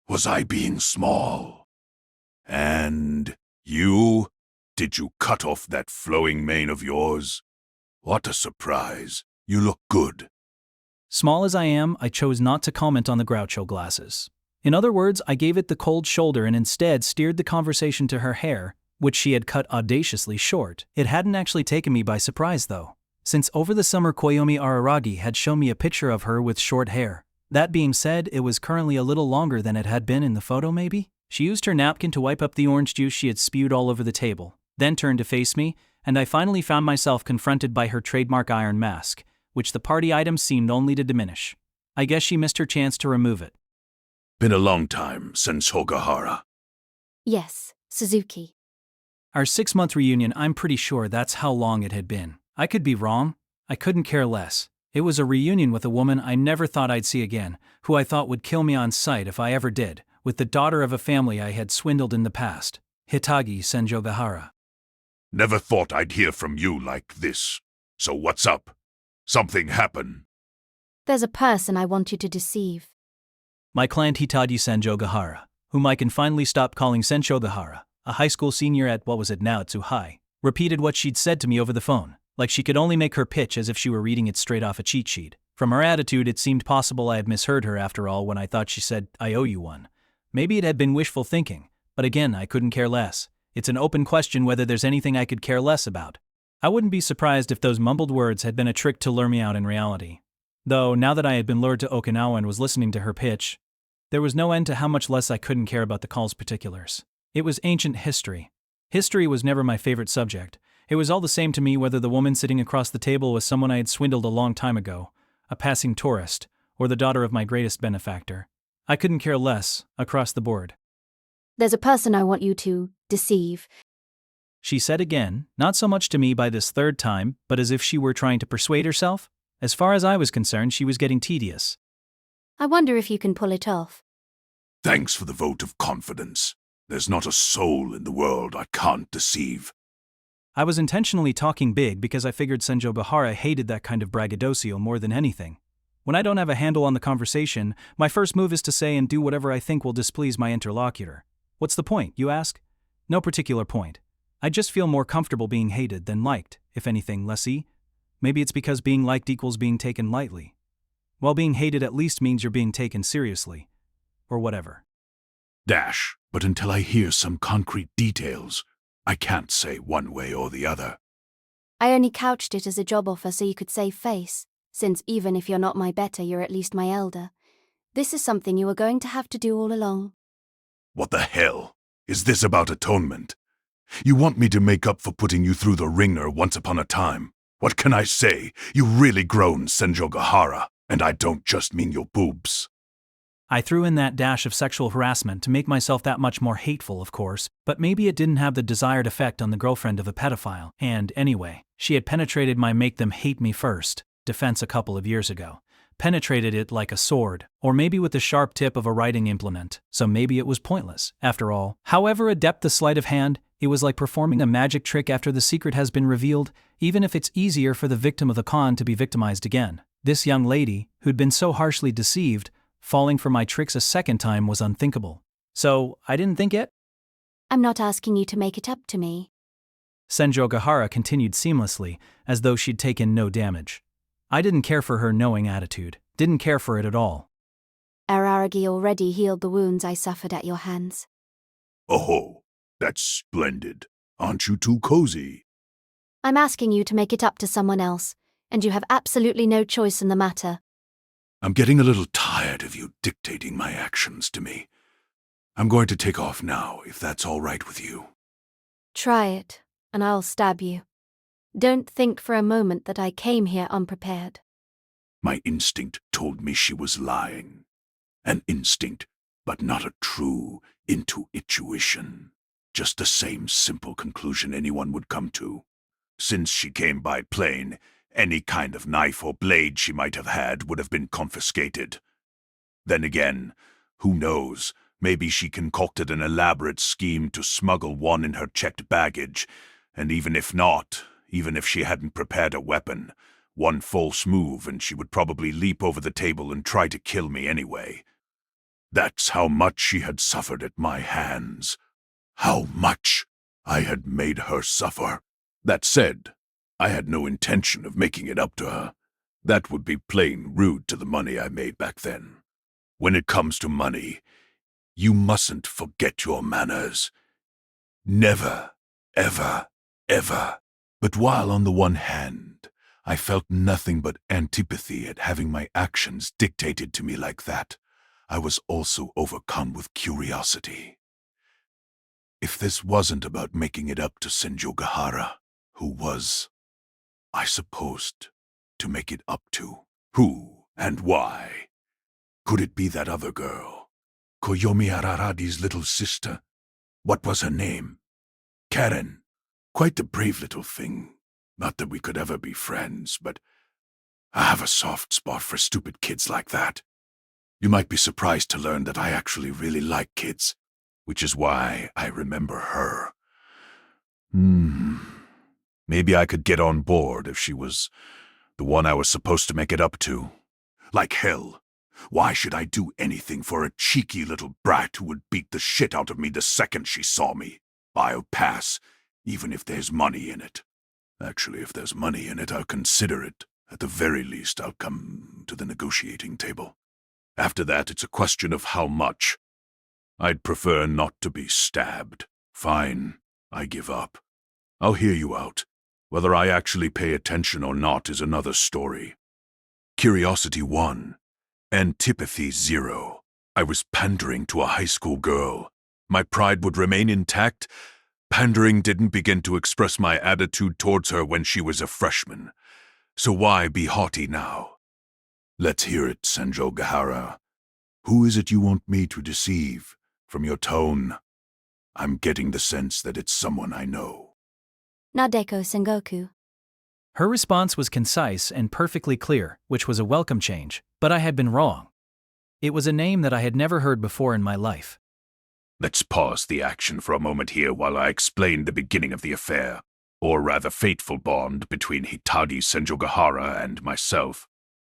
Speaker 2: Was I being small? And you? Did you cut off that flowing mane of yours? What a surprise. You look good.
Speaker 1: Small as I am, I chose not to comment on the Groucho glasses. In other words, I gave it the cold shoulder and instead steered the conversation to her hair, which she had cut audaciously short. It hadn't actually taken me by surprise though, since over the summer Koyomi Araragi had shown me a picture of her with short hair. That being said, it was currently a little longer than it had been in the photo maybe? She used her napkin to wipe up the orange juice she had spewed all over the table, then turned to face me, and I finally found myself confronted by her trademark iron mask, which the party item seemed only to diminish. I guess she missed her chance to remove it.
Speaker 2: Been a long time since Hogahara.
Speaker 3: Yes, Suzuki.
Speaker 1: Our 6-month reunion, I'm pretty sure that's how long it had been. I could be wrong. I couldn't care less. It was a reunion with a woman I never thought I'd see again, who I thought would kill me on sight if I ever did, with the daughter of a family I had swindled in the past, Hitagi Senjogahara.
Speaker 2: Never thought I'd hear from you like this. So what's up? Something happened.
Speaker 3: There's a person I want you to deceive.
Speaker 1: My client Hitagi Senjogahara, whom I can finally stop calling Senjogahara, a high school senior at what was it now, Tsuhai, repeated what she'd said to me over the phone, like she could only make her pitch as if she were reading it straight off a cheat sheet. From her attitude, it seemed possible I had misheard her after all when I thought she said, "I owe you one." Maybe it had been wishful thinking, but again, I couldn't care less. It's an open question whether there's anything I could care less about. I wouldn't be surprised if those mumbled words had been a trick to lure me out in reality. Though, now that I had been lured to Okinawa and was listening to her pitch, there was no end to how much less I couldn't care about the call's particulars. It was ancient history. History was never my favorite subject. It was all the same to me whether the woman sitting across the table was someone I had swindled a long time ago, a passing tourist, or the daughter of my greatest benefactor. I couldn't care less, across the board.
Speaker 3: There's a person I want you to deceive.
Speaker 1: She said again, not so much to me by this third time, but as if she were trying to persuade herself. As far as I was concerned, she was getting tedious.
Speaker 3: I wonder if you can pull it off.
Speaker 2: Thanks for the vote of confidence. There's not a soul in the world I can't deceive.
Speaker 1: I was intentionally talking big because I figured Senjogahara hated that kind of braggadocio more than anything. When I don't have a handle on the conversation, my first move is to say and do whatever I think will displease my interlocutor. What's the point, you ask? No particular point. I just feel more comfortable being hated than liked, if anything, lessee. Maybe it's because being liked equals being taken lightly. While being hated at least means you're being taken seriously. Or whatever.
Speaker 2: But until I hear some concrete details, I can't say one way or the other.
Speaker 3: I only couched it as a job offer so you could save face, since even if you're not my better, you're at least my elder. This is something you were going to have to do all along.
Speaker 2: What the hell? Is this about atonement? You want me to make up for putting you through the ringer once upon a time? What can I say? You really grown, Senjogahara, and I don't just mean your boobs.
Speaker 1: I threw in that dash of sexual harassment to make myself that much more hateful, of course, but maybe it didn't have the desired effect on the girlfriend of a pedophile, and, anyway, she had penetrated my make them hate me first defense a couple of years ago. Penetrated it like a sword, or maybe with the sharp tip of a writing implement, so maybe it was pointless, after all. However adept the sleight of hand, it was like performing a magic trick after the secret has been revealed, even if it's easier for the victim of the con to be victimized again. This young lady, who'd been so harshly deceived, falling for my tricks a second time was unthinkable. So, I didn't think it?
Speaker 3: I'm not asking you to make it up to me.
Speaker 1: Senjogahara continued seamlessly, as though she'd taken no damage. I didn't care for her knowing attitude, didn't care for it at all.
Speaker 3: Araragi already healed the wounds I suffered at your hands.
Speaker 2: Oh, that's splendid. Aren't you too cozy?
Speaker 3: I'm asking you to make it up to someone else, and you have absolutely no choice in the matter.
Speaker 2: I'm getting a little tired of you dictating my actions to me. I'm going to take off now, if that's all right with you.
Speaker 3: Try it, and I'll stab you. Don't think for a moment that I came here unprepared.
Speaker 2: My instinct told me she was lying. An instinct but not a true intuition. Just the same simple conclusion anyone would come to. Since she came by plane, any kind of knife or blade she might have had would have been confiscated. Then again, who knows, maybe she concocted an elaborate scheme to smuggle one in her checked baggage, and even if not, even if she hadn't prepared a weapon, one false move and she would probably leap over the table and try to kill me anyway. That's how much she had suffered at my hands. How much I had made her suffer. That said, I had no intention of making it up to her. That would be plain rude to the money I made back then. When it comes to money, you mustn't forget your manners. Never, ever, ever. But while on the one hand, I felt nothing but antipathy at having my actions dictated to me like that, I was also overcome with curiosity. If this wasn't about making it up to Senjogahara, who was I supposed to make it up to? Who and why? Could it be that other girl? Koyomi Araragi's little sister? What was her name? Karen. Quite a brave little thing. Not that we could ever be friends, but I have a soft spot for stupid kids like that. You might be surprised to learn that I actually really like kids, which is why I remember her. Maybe I could get on board if she was the one I was supposed to make it up to. Like hell. Why should I do anything for a cheeky little brat who would beat the shit out of me the second she saw me? I'll pass, even if there's money in it. Actually, if there's money in it, I'll consider it. At the very least, I'll come to the negotiating table. After that, it's a question of how much. I'd prefer not to be stabbed. Fine, I give up. I'll hear you out. Whether I actually pay attention or not is another story. Curiosity 1. Antipathy 0. I was pandering to a high school girl. My pride would remain intact. Pandering didn't begin to express my attitude towards her when she was a freshman. So why be haughty now? Let's hear it, Senjogahara. Who is it you want me to deceive? From your tone, I'm getting the sense that it's someone I know.
Speaker 3: Nadeko Sengoku.
Speaker 1: Her response was concise and perfectly clear, which was a welcome change, but I had been wrong. It was a name that I had never heard before in my life.
Speaker 2: Let's pause the action for a moment here while I explain the beginning of the affair, or rather fateful bond between Hitagi Senjogahara and myself.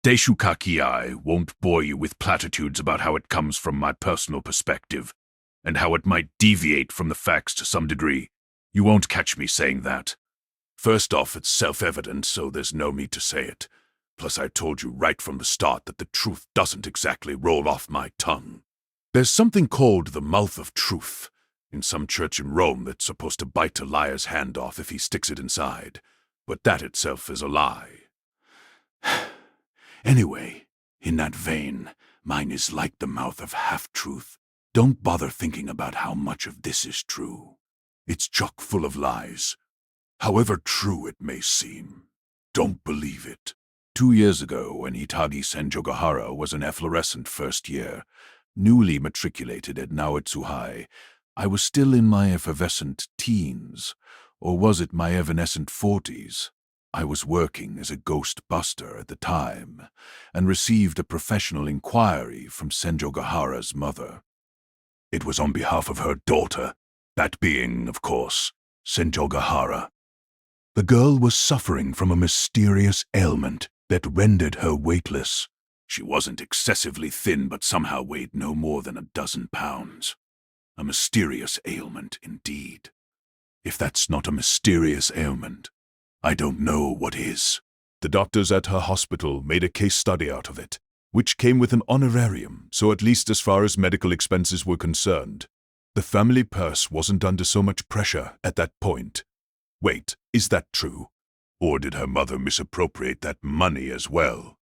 Speaker 2: Deishū Kakiai won't bore you with platitudes about how it comes from my personal perspective, and how it might deviate from the facts to some degree. You won't catch me saying that. First off, it's self-evident, so there's no need to say it. Plus, I told you right from the start that the truth doesn't exactly roll off my tongue. There's something called the mouth of truth in some church in Rome that's supposed to bite a liar's hand off if he sticks it inside, but that itself is a lie. Anyway, in that vein, mine is like the mouth of half-truth. Don't bother thinking about how much of this is true. It's chock full of lies. However true it may seem, don't believe it. 2 years ago, when Hitagi Senjogahara was an efflorescent first year, newly matriculated at Naoitsu High, I was still in my effervescent teens, or was it my evanescent 40s? I was working as a ghost buster at the time, and received a professional inquiry from Senjogahara's mother. It was on behalf of her daughter, that being, of course, Senjogahara. The girl was suffering from a mysterious ailment that rendered her weightless. She wasn't excessively thin, but somehow weighed no more than 12 pounds. A mysterious ailment, indeed. If that's not a mysterious ailment, I don't know what is. The doctors at her hospital made a case study out of it, which came with an honorarium, so at least as far as medical expenses were concerned, the family purse wasn't under so much pressure at that point. Wait, is that true? Or did her mother misappropriate that money as well?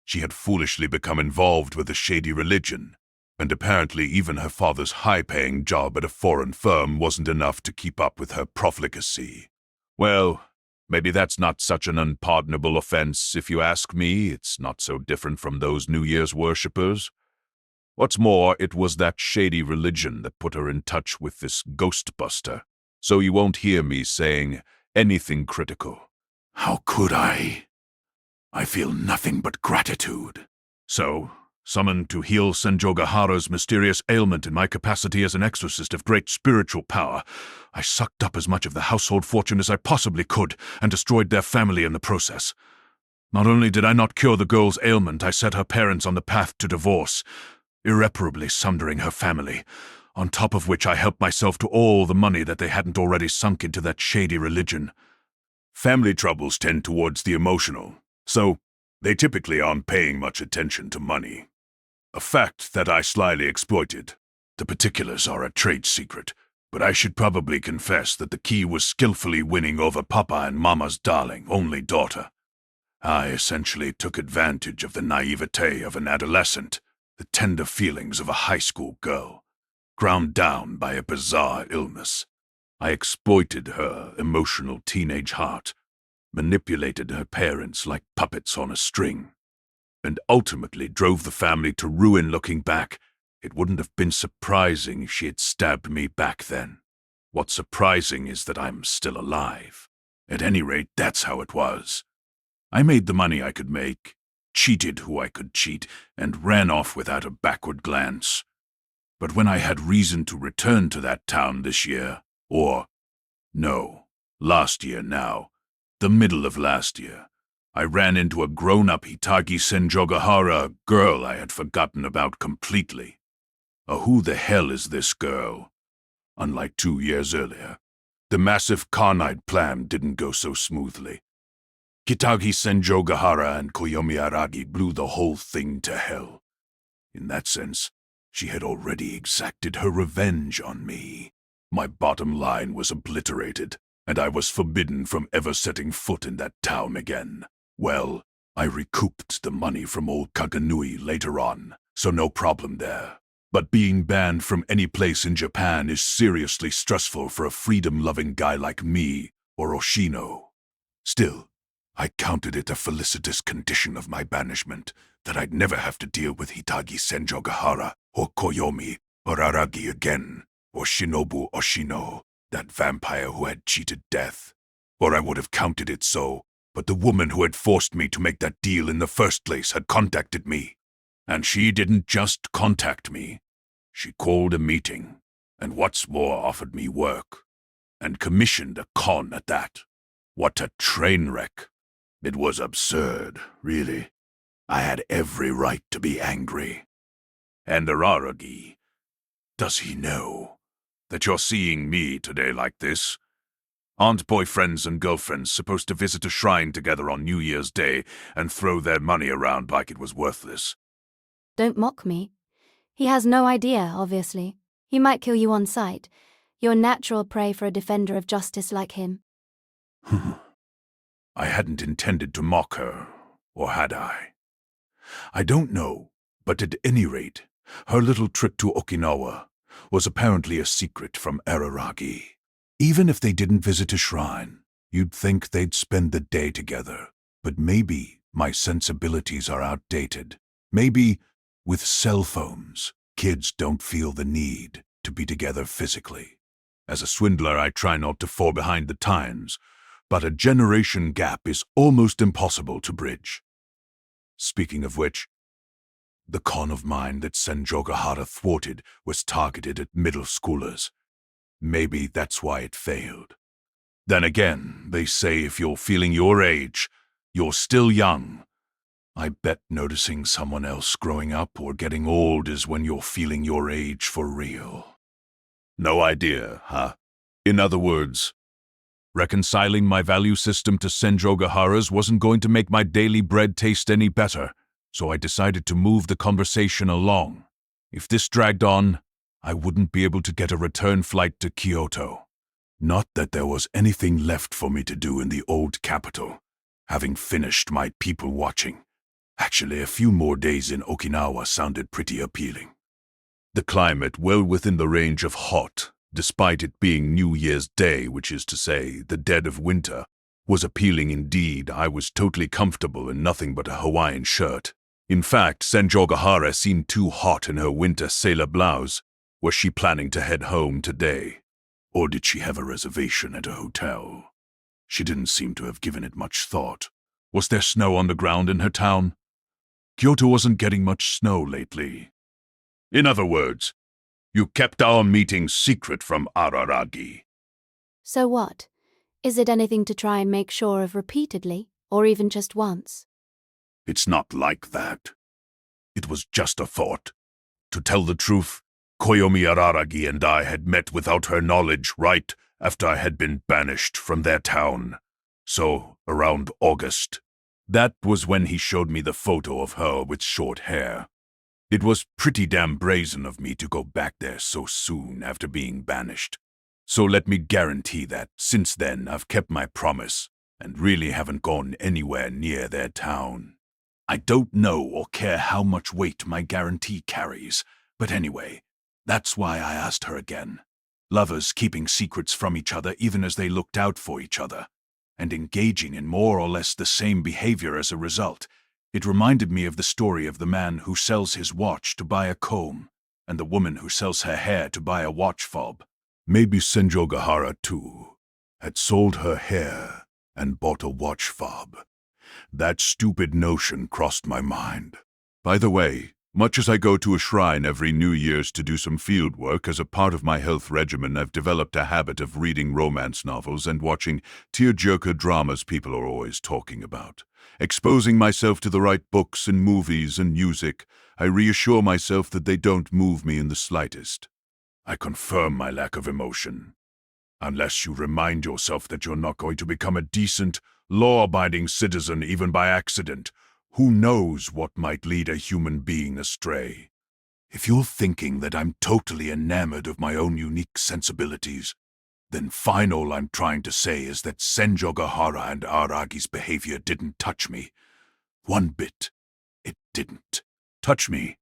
Speaker 2: She had foolishly become involved with a shady religion, and apparently even her father's high-paying job at a foreign firm wasn't enough to keep up with her profligacy. Well, maybe that's not such an unpardonable offense. If you ask me, it's not so different from those New Year's worshippers. What's more, it was that shady religion that put her in touch with this ghostbuster, so you won't hear me saying anything critical. How could I? I feel nothing but gratitude. So, summoned to heal Senjogahara's mysterious ailment in my capacity as an exorcist of great spiritual power, I sucked up as much of the household fortune as I possibly could and destroyed their family in the process. Not only did I not cure the girl's ailment, I set her parents on the path to divorce, irreparably sundering her family, on top of which I helped myself to all the money that they hadn't already sunk into that shady religion. Family troubles tend towards the emotional, so they typically aren't paying much attention to money. A fact that I slyly exploited. The particulars are a trade secret, but I should probably confess that the key was skillfully winning over Papa and Mama's darling, only daughter. I essentially took advantage of the naivete of an adolescent, the tender feelings of a high school girl, ground down by a bizarre illness. I exploited her emotional teenage heart, manipulated her parents like puppets on a string, and ultimately drove the family to ruin. Looking back, it wouldn't have been surprising if she had stabbed me back then. What's surprising is that I'm still alive. At any rate, that's how it was. I made the money I could make, cheated who I could cheat, and ran off without a backward glance. But when I had reason to return to that town this year, last year now, the middle of last year, I ran into a grown-up Hitagi Senjogahara, a girl I had forgotten about completely. Who the hell is this girl? Unlike 2 years earlier, the massive con I'd planned didn't go so smoothly. Hitagi Senjogahara and Koimonogatari blew the whole thing to hell. In that sense, she had already exacted her revenge on me. My bottom line was obliterated, and I was forbidden from ever setting foot in that town again. Well, I recouped the money from old Kaganui later on, so no problem there. But being banned from any place in Japan is seriously stressful for a freedom-loving guy like me or Oshino. Still, I counted it a felicitous condition of my banishment that I'd never have to deal with Hitagi Senjogahara or Koyomi or Araragi again, or Shinobu Oshino, that vampire who had cheated death. Or I would have counted it so, but the woman who had forced me to make that deal in the first place had contacted me. And she didn't just contact me. She called a meeting, and what's more, offered me work, and commissioned a con at that. What a train wreck. It was absurd, really. I had every right to be angry. And Araragi, does he know that you're seeing me today like this? Aren't boyfriends and girlfriends supposed to visit a shrine together on New Year's Day and throw their money around like it was worthless?
Speaker 3: Don't mock me. He has no idea, obviously. He might kill you on sight. You're natural prey for a defender of justice like him.
Speaker 2: I hadn't intended to mock her, or had I? I don't know, but at any rate, her little trip to Okinawa was apparently a secret from Araragi. Even if they didn't visit a shrine, you'd think they'd spend the day together. But maybe my sensibilities are outdated. Maybe with cell phones, kids don't feel the need to be together physically. As a swindler, I try not to fall behind the times, but a generation gap is almost impossible to bridge. Speaking of which, the con of mine that Senjogahara thwarted was targeted at middle schoolers. Maybe that's why it failed. Then again, they say if you're feeling your age, you're still young. I bet noticing someone else growing up or getting old is when you're feeling your age for real. No idea, huh? In other words, reconciling my value system to Senjogahara's wasn't going to make my daily bread taste any better, so I decided to move the conversation along. If this dragged on, I wouldn't be able to get a return flight to Kyoto. Not that there was anything left for me to do in the old capital, having finished my people watching. Actually, a few more days in Okinawa sounded pretty appealing. The climate well within the range of hot, despite it being New Year's Day, which is to say, the dead of winter, was appealing indeed. I was totally comfortable in nothing but a Hawaiian shirt, In fact, Senjogahara seemed too hot in her winter sailor blouse. Was she planning to head home today? Or did she have a reservation at a hotel? She didn't seem to have given it much thought. Was there snow on the ground in her town? Kyoto wasn't getting much snow lately. In other words, you kept our meeting secret from Araragi.
Speaker 3: So what? Is it anything to try and make sure of repeatedly, or even just once?
Speaker 2: It's not like that. It was just a thought. To tell the truth, Koyomi Araragi and I had met without her knowledge right after I had been banished from their town. So, around August. That was when he showed me the photo of her with short hair. It was pretty damn brazen of me to go back there so soon after being banished. So let me guarantee that since then I've kept my promise and really haven't gone anywhere near their town. I don't know or care how much weight my guarantee carries, but anyway, that's why I asked her again. Lovers keeping secrets from each other even as they looked out for each other, and engaging in more or less the same behavior as a result. It reminded me of the story of the man who sells his watch to buy a comb, and the woman who sells her hair to buy a watch fob. Maybe Senjogahara, too, had sold her hair and bought a watch fob. That stupid notion crossed my mind. By the way, much as I go to a shrine every New Year's to do some field work as a part of my health regimen, I've developed a habit of reading romance novels and watching tearjerker dramas people are always talking about. Exposing myself to the right books and movies and music, I reassure myself that they don't move me in the slightest. I confirm my lack of emotion. Unless you remind yourself that you're not going to become a decent, law-abiding citizen even by accident, who knows what might lead a human being astray? If you're thinking that I'm totally enamored of my own unique sensibilities, then fine, all I'm trying to say is that Senjogahara and Aragi's behavior didn't touch me. One bit. It didn't touch me.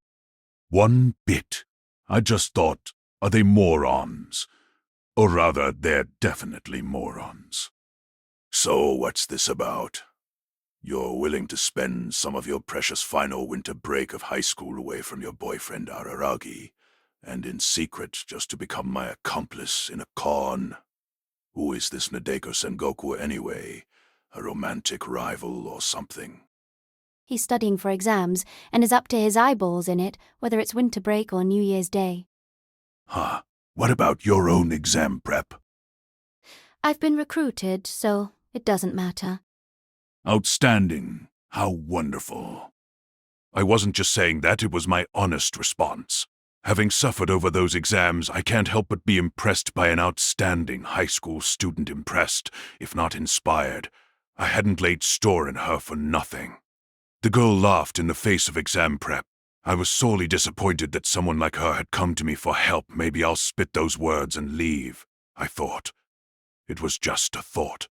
Speaker 2: One bit. I just thought, are they morons? Or rather, they're definitely morons. So what's this about? You're willing to spend some of your precious final winter break of high school away from your boyfriend Araragi, and in secret just to become my accomplice in a con. Who is this Nadeko Sengoku anyway? A romantic rival or something?
Speaker 3: He's studying for exams and is up to his eyeballs in it, whether it's winter break or New Year's Day.
Speaker 2: Huh. What about your own exam prep?
Speaker 3: I've been recruited, so it doesn't matter.
Speaker 2: Outstanding. How wonderful. I wasn't just saying that, it was my honest response. Having suffered over those exams, I can't help but be impressed by an outstanding high school student, impressed, if not inspired. I hadn't laid store in her for nothing. The girl laughed in the face of exam prep. I was sorely disappointed that someone like her had come to me for help. Maybe I'll spit those words and leave, I thought. It was just a thought.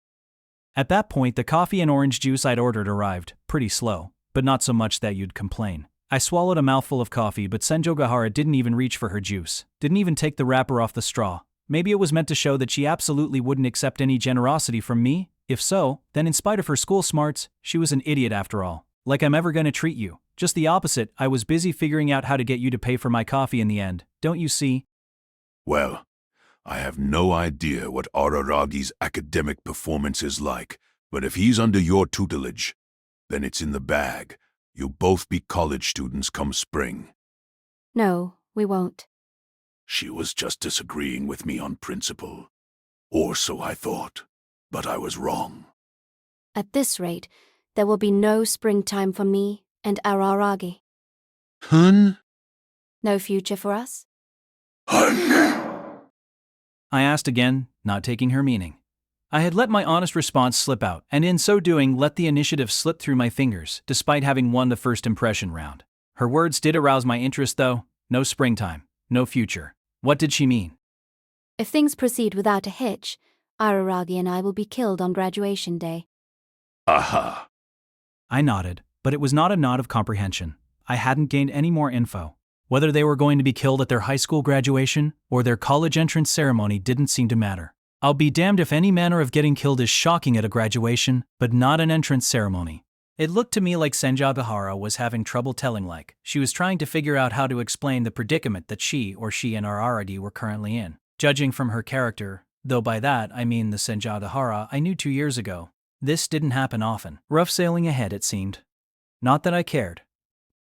Speaker 1: At that point, the coffee and orange juice I'd ordered arrived, pretty slow, but not so much that you'd complain. I swallowed a mouthful of coffee, but Senjogahara didn't even reach for her juice, didn't even take the wrapper off the straw. Maybe it was meant to show that she absolutely wouldn't accept any generosity from me. If so, then in spite of her school smarts, she was an idiot after all. Like I'm ever gonna treat you. Just the opposite, I was busy figuring out how to get you to pay for my coffee in the end, don't you see?
Speaker 2: Well, I have no idea what Araragi's academic performance is like, but if he's under your tutelage, then it's in the bag. You'll both be college students come spring.
Speaker 3: No, we won't.
Speaker 2: She was just disagreeing with me on principle. Or so I thought, but I was wrong.
Speaker 3: At this rate, there will be no springtime for me and Araragi.
Speaker 2: Hun?
Speaker 3: No future for us?
Speaker 2: Hun?
Speaker 1: I asked again, not taking her meaning. I had let my honest response slip out, and in so doing let the initiative slip through my fingers, despite having won the first impression round. Her words did arouse my interest though. No springtime, no future. What did she mean?
Speaker 3: If things proceed without a hitch, Araragi and I will be killed on graduation day.
Speaker 2: Aha.
Speaker 1: I nodded, but it was not a nod of comprehension. I hadn't gained any more info. Whether they were going to be killed at their high school graduation or their college entrance ceremony didn't seem to matter. I'll be damned if any manner of getting killed is shocking at a graduation, but not an entrance ceremony. It looked to me like Senjogahara was having trouble telling, like she was trying to figure out how to explain the predicament that she and Araragi were currently in. Judging from her character, though by that I mean the Senjogahara I knew 2 years ago, this didn't happen often. Rough sailing ahead, it seemed. Not that I cared.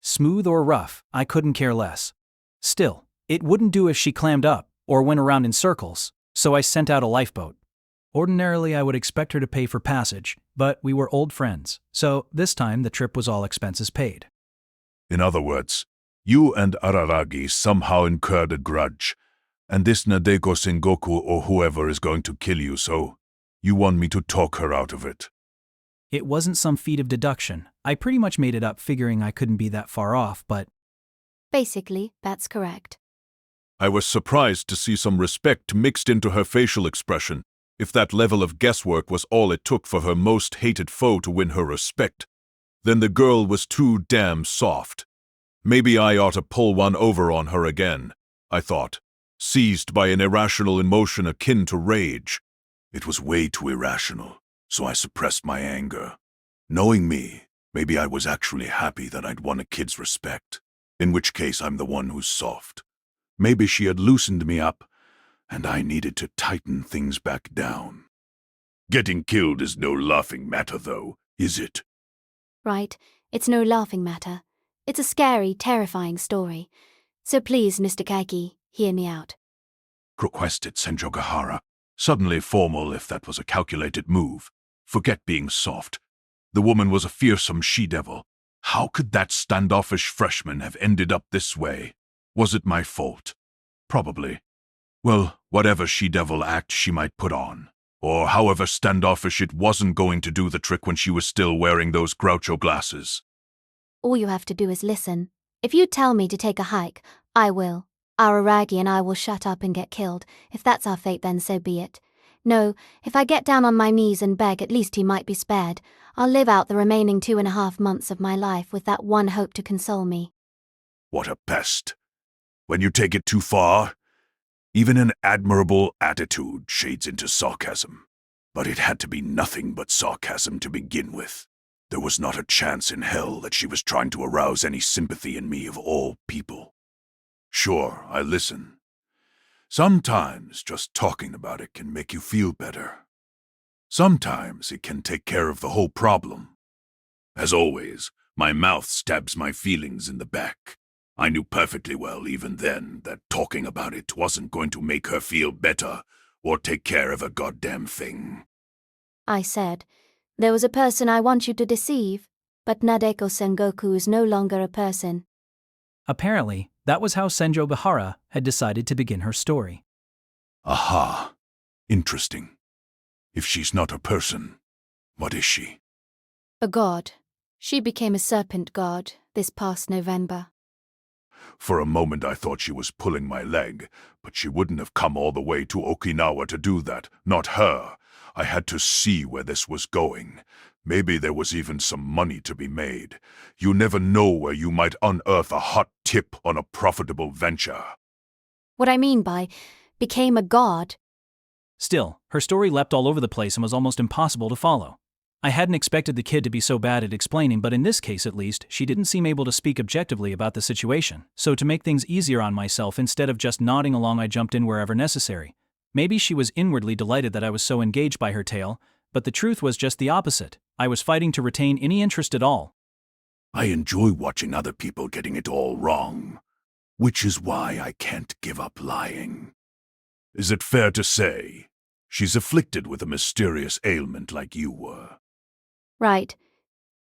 Speaker 1: Smooth or rough, I couldn't care less. Still, it wouldn't do if she clammed up, or went around in circles, so I sent out a lifeboat. Ordinarily I would expect her to pay for passage, but we were old friends, so this time the trip was all expenses paid.
Speaker 2: In other words, you and Araragi somehow incurred a grudge, and this Nadeko Sengoku or whoever is going to kill you, so you want me to talk her out of it.
Speaker 1: It wasn't some feat of deduction. I pretty much made it up figuring I couldn't be that far off, but…
Speaker 3: Basically, that's correct.
Speaker 2: I was surprised to see some respect mixed into her facial expression. If that level of guesswork was all it took for her most hated foe to win her respect, then the girl was too damn soft. Maybe I ought to pull one over on her again, I thought, seized by an irrational emotion akin to rage. It was way too irrational, so I suppressed my anger. Knowing me, maybe I was actually happy that I'd won a kid's respect, in which case I'm the one who's soft. Maybe she had loosened me up, and I needed to tighten things back down. Getting killed is no laughing matter, though, is it?
Speaker 3: Right, it's no laughing matter. It's a scary, terrifying story. So please, Mr. Kaiki, hear me out.
Speaker 2: Requested Senjogahara, suddenly formal if that was a calculated move. Forget being soft. The woman was a fearsome she-devil. How could that standoffish freshman have ended up this way? Was it my fault? Probably. Well, whatever she-devil act she might put on, or however standoffish, it wasn't going to do the trick when she was still wearing those Groucho glasses.
Speaker 3: All you have to do is listen. If you tell me to take a hike, I will. Araragi and I will shut up and get killed. If that's our fate, then so be it. No, if I get down on my knees and beg, at least he might be spared. I'll live out the remaining 2.5 months of my life with that one hope to console me.
Speaker 2: What a pest. When you take it too far, even an admirable attitude shades into sarcasm. But it had to be nothing but sarcasm to begin with. There was not a chance in hell that she was trying to arouse any sympathy in me of all people. Sure, I listen. Sometimes just talking about it can make you feel better. Sometimes it can take care of the whole problem. As always, my mouth stabs my feelings in the back. I knew perfectly well even then that talking about it wasn't going to make her feel better or take care of a goddamn thing.
Speaker 3: I said, there was a person I want you to deceive, but Nadeko Sengoku is no longer a person.
Speaker 1: Apparently, that was how Senjogahara had decided to begin her story.
Speaker 2: Aha. Interesting. If she's not a person, what is she?
Speaker 3: A god. She became a serpent god this past November.
Speaker 2: For a moment I thought she was pulling my leg, but she wouldn't have come all the way to Okinawa to do that, not her. I had to see where this was going. Maybe there was even some money to be made. You never know where you might unearth a hot tip on a profitable venture.
Speaker 3: What I mean by became a god.
Speaker 1: Still, her story leapt all over the place and was almost impossible to follow. I hadn't expected the kid to be so bad at explaining, but in this case at least, she didn't seem able to speak objectively about the situation. So to make things easier on myself, instead of just nodding along, I jumped in wherever necessary. Maybe she was inwardly delighted that I was so engaged by her tale, but the truth was just the opposite. I was fighting to retain any interest at all.
Speaker 2: I enjoy watching other people getting it all wrong, which is why I can't give up lying. Is it fair to say she's afflicted with a mysterious ailment like you were?
Speaker 3: Right.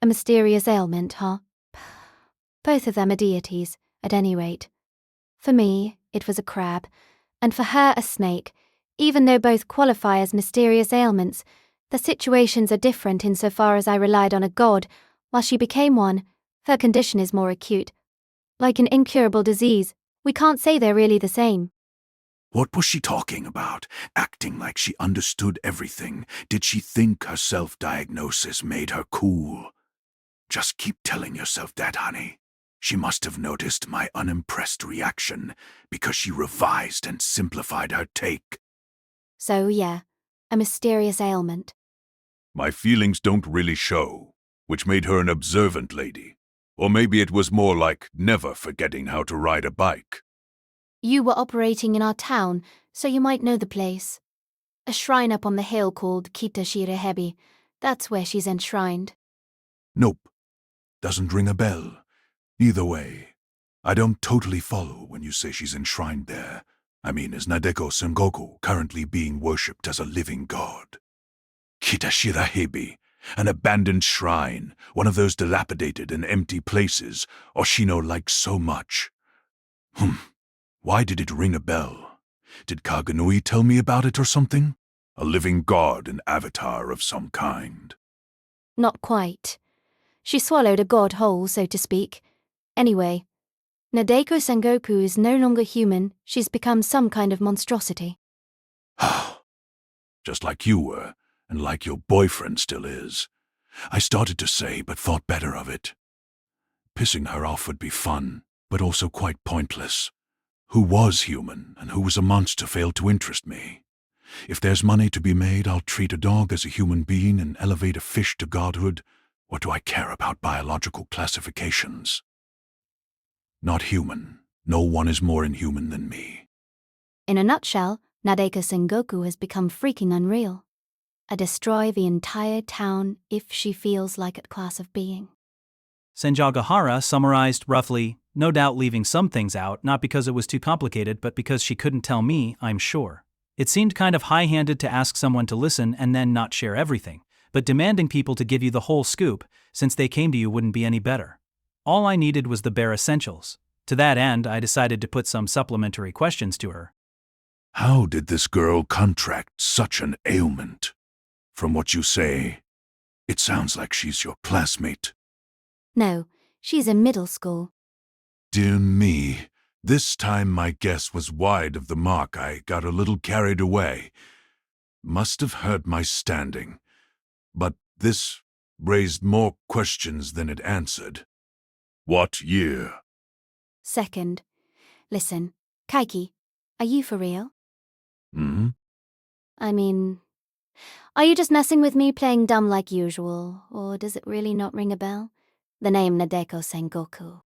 Speaker 3: A mysterious ailment, huh? Both of them are deities, at any rate. For me, it was a crab, and for her a snake. Even though both qualify as mysterious ailments, the situations are different insofar as I relied on a god, while she became one. Her condition is more acute. Like an incurable disease, we can't say they're really the same.
Speaker 2: What was she talking about? Acting like she understood everything. Did she think her self-diagnosis made her cool? Just keep telling yourself that, honey. She must have noticed my unimpressed reaction because she revised and simplified her take.
Speaker 3: So yeah, a mysterious ailment.
Speaker 2: My feelings don't really show. which made her an observant lady. Or maybe it was more like never forgetting how to ride a bike.
Speaker 3: You were operating in our town, so you might know the place. A shrine up on the hill called Kitashire-hebi. That's where she's enshrined.
Speaker 2: Nope. Doesn't ring a bell. Either way, I don't totally follow when you say she's enshrined there. I mean, is Nadeko Sengoku currently being worshipped as a living god? Kitashire-hebi, an abandoned shrine, one of those dilapidated and empty places Oshino likes so much. Why did it ring a bell? Did Kaganui tell me about it or something? A living god and avatar of some kind.
Speaker 3: Not quite. She swallowed a god whole, so to speak. Anyway, Nadeko Sengoku is no longer human. She's become some kind of monstrosity.
Speaker 2: Just like you were, and like your boyfriend still is. I started to say, but thought better of it. Pissing her off would be fun, but also quite pointless. Who was human and who was a monster failed to interest me. If there's money to be made, I'll treat a dog as a human being and elevate a fish to godhood. What do I care about biological classifications? Not human. No one is more inhuman than me.
Speaker 3: In a nutshell, Nadeko Sengoku has become freaking unreal. A destroy the entire town if she feels like it class of being.
Speaker 1: Senjogahara summarized roughly, no doubt leaving some things out, not because it was too complicated, but because she couldn't tell me, I'm sure. It seemed kind of high-handed to ask someone to listen and then not share everything, but demanding people to give you the whole scoop, since they came to you, wouldn't be any better. All I needed was the bare essentials. To that end, I decided to put some supplementary questions to her.
Speaker 2: How did this girl contract such an ailment? From what you say, it sounds like she's your classmate.
Speaker 3: No, she's in middle school.
Speaker 2: Dear me, this time my guess was wide of the mark. I got a little carried away. Must have hurt my standing. But this raised more questions than it answered. What year?
Speaker 3: Second. Listen, Kaiki, are you for real?
Speaker 2: Hmm?
Speaker 3: I mean, are you just messing with me playing dumb like usual, or does it really not ring a bell? The name Nadeko Sengoku.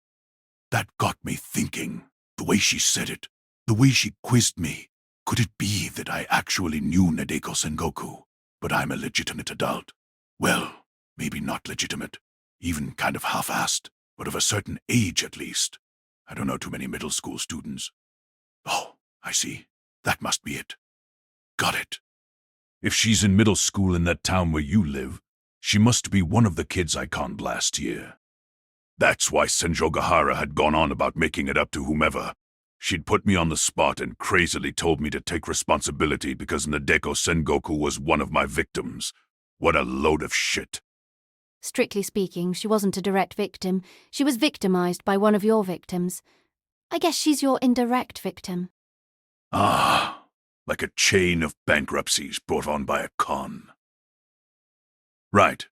Speaker 2: That got me thinking. The way she said it, the way she quizzed me. Could it be that I actually knew Nadeko Sengoku, but I'm a legitimate adult? Well, maybe not legitimate, even kind of half-assed, but of a certain age at least. I don't know too many middle school students. Oh, I see. That must be it. Got it. If she's in middle school in that town where you live, she must be one of the kids I conned last year. That's why Senjogahara had gone on about making it up to whomever. She'd put me on the spot and crazily told me to take responsibility because Nadeko Sengoku was one of my victims. What a load of shit.
Speaker 3: Strictly speaking, she wasn't a direct victim. She was victimized by one of your victims. I guess she's your indirect victim.
Speaker 2: Ah, like a chain of bankruptcies brought on by a con. Right.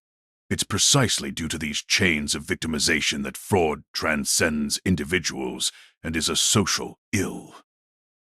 Speaker 2: It's precisely due to these chains of victimization that fraud transcends individuals and is a social ill.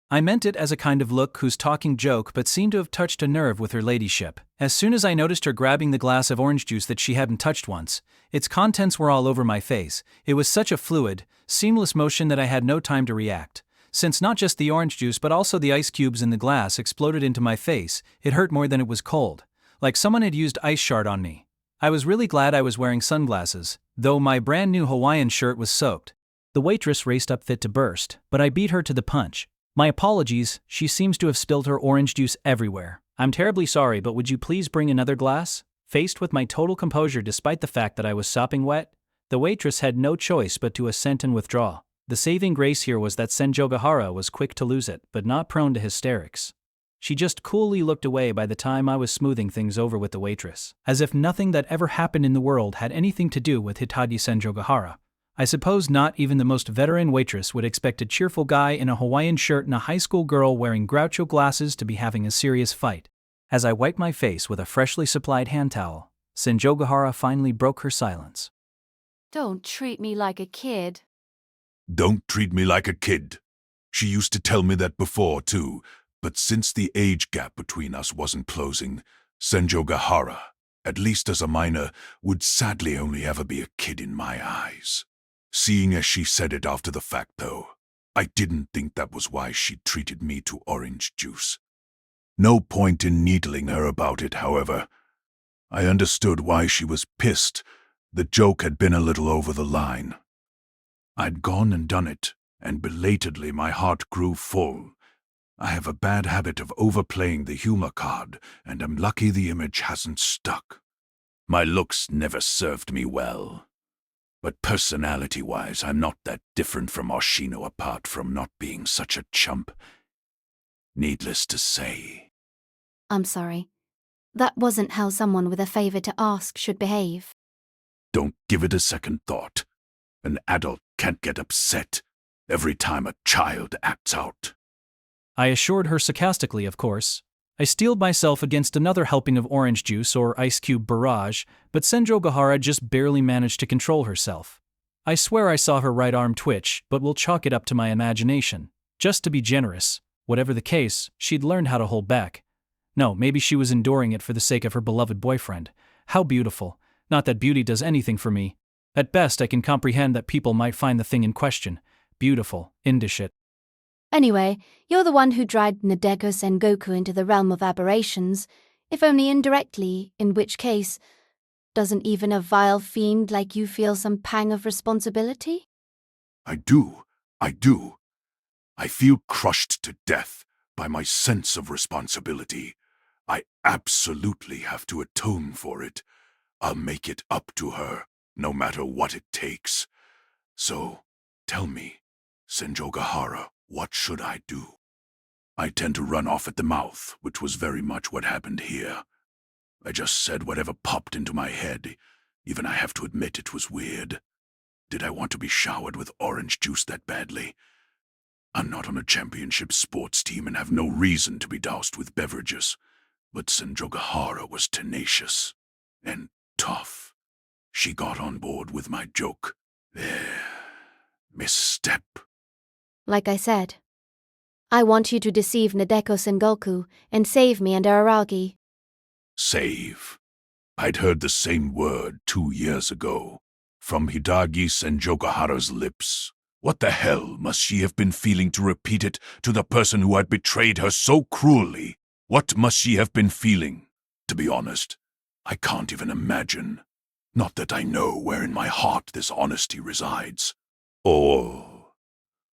Speaker 1: I meant it as a kind of look whose talking joke but seemed to have touched a nerve with her ladyship. As soon as I noticed her grabbing the glass of orange juice that she hadn't touched once, its contents were all over my face. It was such a fluid, seamless motion that I had no time to react. Since not just the orange juice but also the ice cubes in the glass exploded into my face, it hurt more than it was cold. Like someone had used ice shard on me. I was really glad I was wearing sunglasses, though my brand new Hawaiian shirt was soaked. The waitress raced up fit to burst, but I beat her to the punch. My apologies, she seems to have spilled her orange juice everywhere. I'm terribly sorry, but would you please bring another glass? Faced with my total composure despite the fact that I was sopping wet, the waitress had no choice but to assent and withdraw. The saving grace here was that Senjogahara was quick to lose it, but not prone to hysterics. She just coolly looked away by the time I was smoothing things over with the waitress, as if nothing that ever happened in the world had anything to do with Hitagi Senjogahara. I suppose not even the most veteran waitress would expect a cheerful guy in a Hawaiian shirt and a high school girl wearing Groucho glasses to be having a serious fight. As I wiped my face with a freshly supplied hand towel, Senjogahara finally broke her silence.
Speaker 3: Don't treat me like a kid.
Speaker 2: Don't treat me like a kid. She used to tell me that before, too, but since the age gap between us wasn't closing, Senjogahara, at least as a minor, would sadly only ever be a kid in my eyes. Seeing as she said it after the fact, though, I didn't think that was why she treated me to orange juice. No point in needling her about it, however. I understood why she was pissed. The joke had been a little over the line. I'd gone and done it, and belatedly my heart grew full. I have a bad habit of overplaying the humor card, and I'm lucky the image hasn't stuck. My looks never served me well. But personality-wise, I'm not that different from Oshino apart from not being such a chump. Needless to say.
Speaker 3: I'm sorry. That wasn't how someone with a favor to ask should behave.
Speaker 2: Don't give it a second thought. An adult can't get upset every time a child acts out.
Speaker 1: I assured her sarcastically, of course. I steeled myself against another helping of orange juice or ice cube barrage, but Senjogahara just barely managed to control herself. I swear I saw her right arm twitch, but we'll chalk it up to my imagination. Just to be generous. Whatever the case, she'd learned how to hold back. No, maybe she was enduring it for the sake of her beloved boyfriend. How beautiful. Not that beauty does anything for me. At best, I can comprehend that people might find the thing in question beautiful, indishit.
Speaker 3: Anyway, you're the one who dragged Nadeko Sengoku into the realm of aberrations, if only indirectly, in which case, doesn't even a vile fiend like you feel some pang of responsibility?
Speaker 2: I do. I feel crushed to death by my sense of responsibility. I absolutely have to atone for it. I'll make it up to her, no matter what it takes. So, tell me, Senjogahara, what should I do? I tend to run off at the mouth, which was very much what happened here. I just said whatever popped into my head. Even I have to admit it was weird. Did I want to be showered with orange juice that badly? I'm not on a championship sports team and have no reason to be doused with beverages. But Senjogahara was tenacious and tough. She got on board with my joke. There. Misstep.
Speaker 3: Like I said, I want you to deceive Nadeko Sengoku and save me and Araragi.
Speaker 2: Save. I'd heard the same word 2 years ago, from Hitagi Senjogahara's lips. What the hell must she have been feeling to repeat it to the person who had betrayed her so cruelly? What must she have been feeling? To be honest, I can't even imagine. Not that I know where in my heart this honesty resides. Or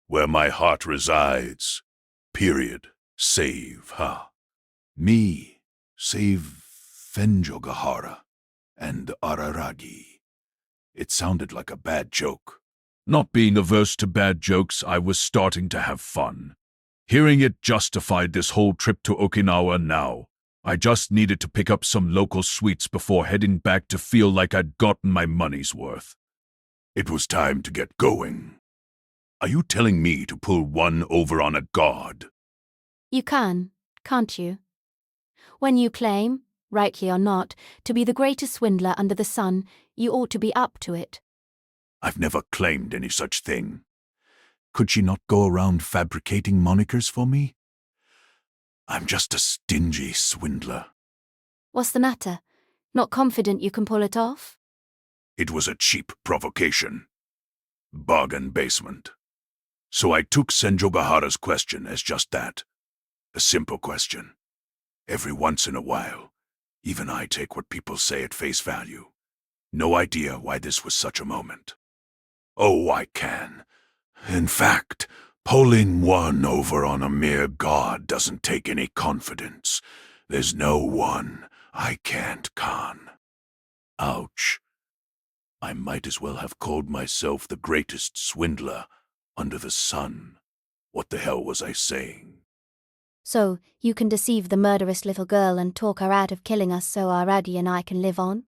Speaker 2: where my heart resides. Period. Save, huh? Me. Save Senjogahara and Araragi. It sounded like a bad joke. Not being averse to bad jokes, I was starting to have fun. Hearing it justified this whole trip to Okinawa now. I just needed to pick up some local sweets before heading back to feel like I'd gotten my money's worth. It was time to get going. Are you telling me to pull one over on a god?
Speaker 3: You can, can't you? When you claim, rightly or not, to be the greatest swindler under the sun, you ought to be up to it.
Speaker 2: I've never claimed any such thing. Could she not go around fabricating monikers for me? I'm just a stingy swindler.
Speaker 3: What's the matter? Not confident you can pull it off?
Speaker 2: It was a cheap provocation. Bargain basement. So I took Senjogahara's question as just that. A simple question. Every once in a while, even I take what people say at face value. No idea why this was such a moment. Oh, I can. In fact, pulling one over on a mere god doesn't take any confidence. There's no one I can't con. Ouch. I might as well have called myself the greatest swindler under the sun. What the hell was I saying?
Speaker 3: So, you can deceive the murderous little girl and talk her out of killing us so Araragi and I can live on?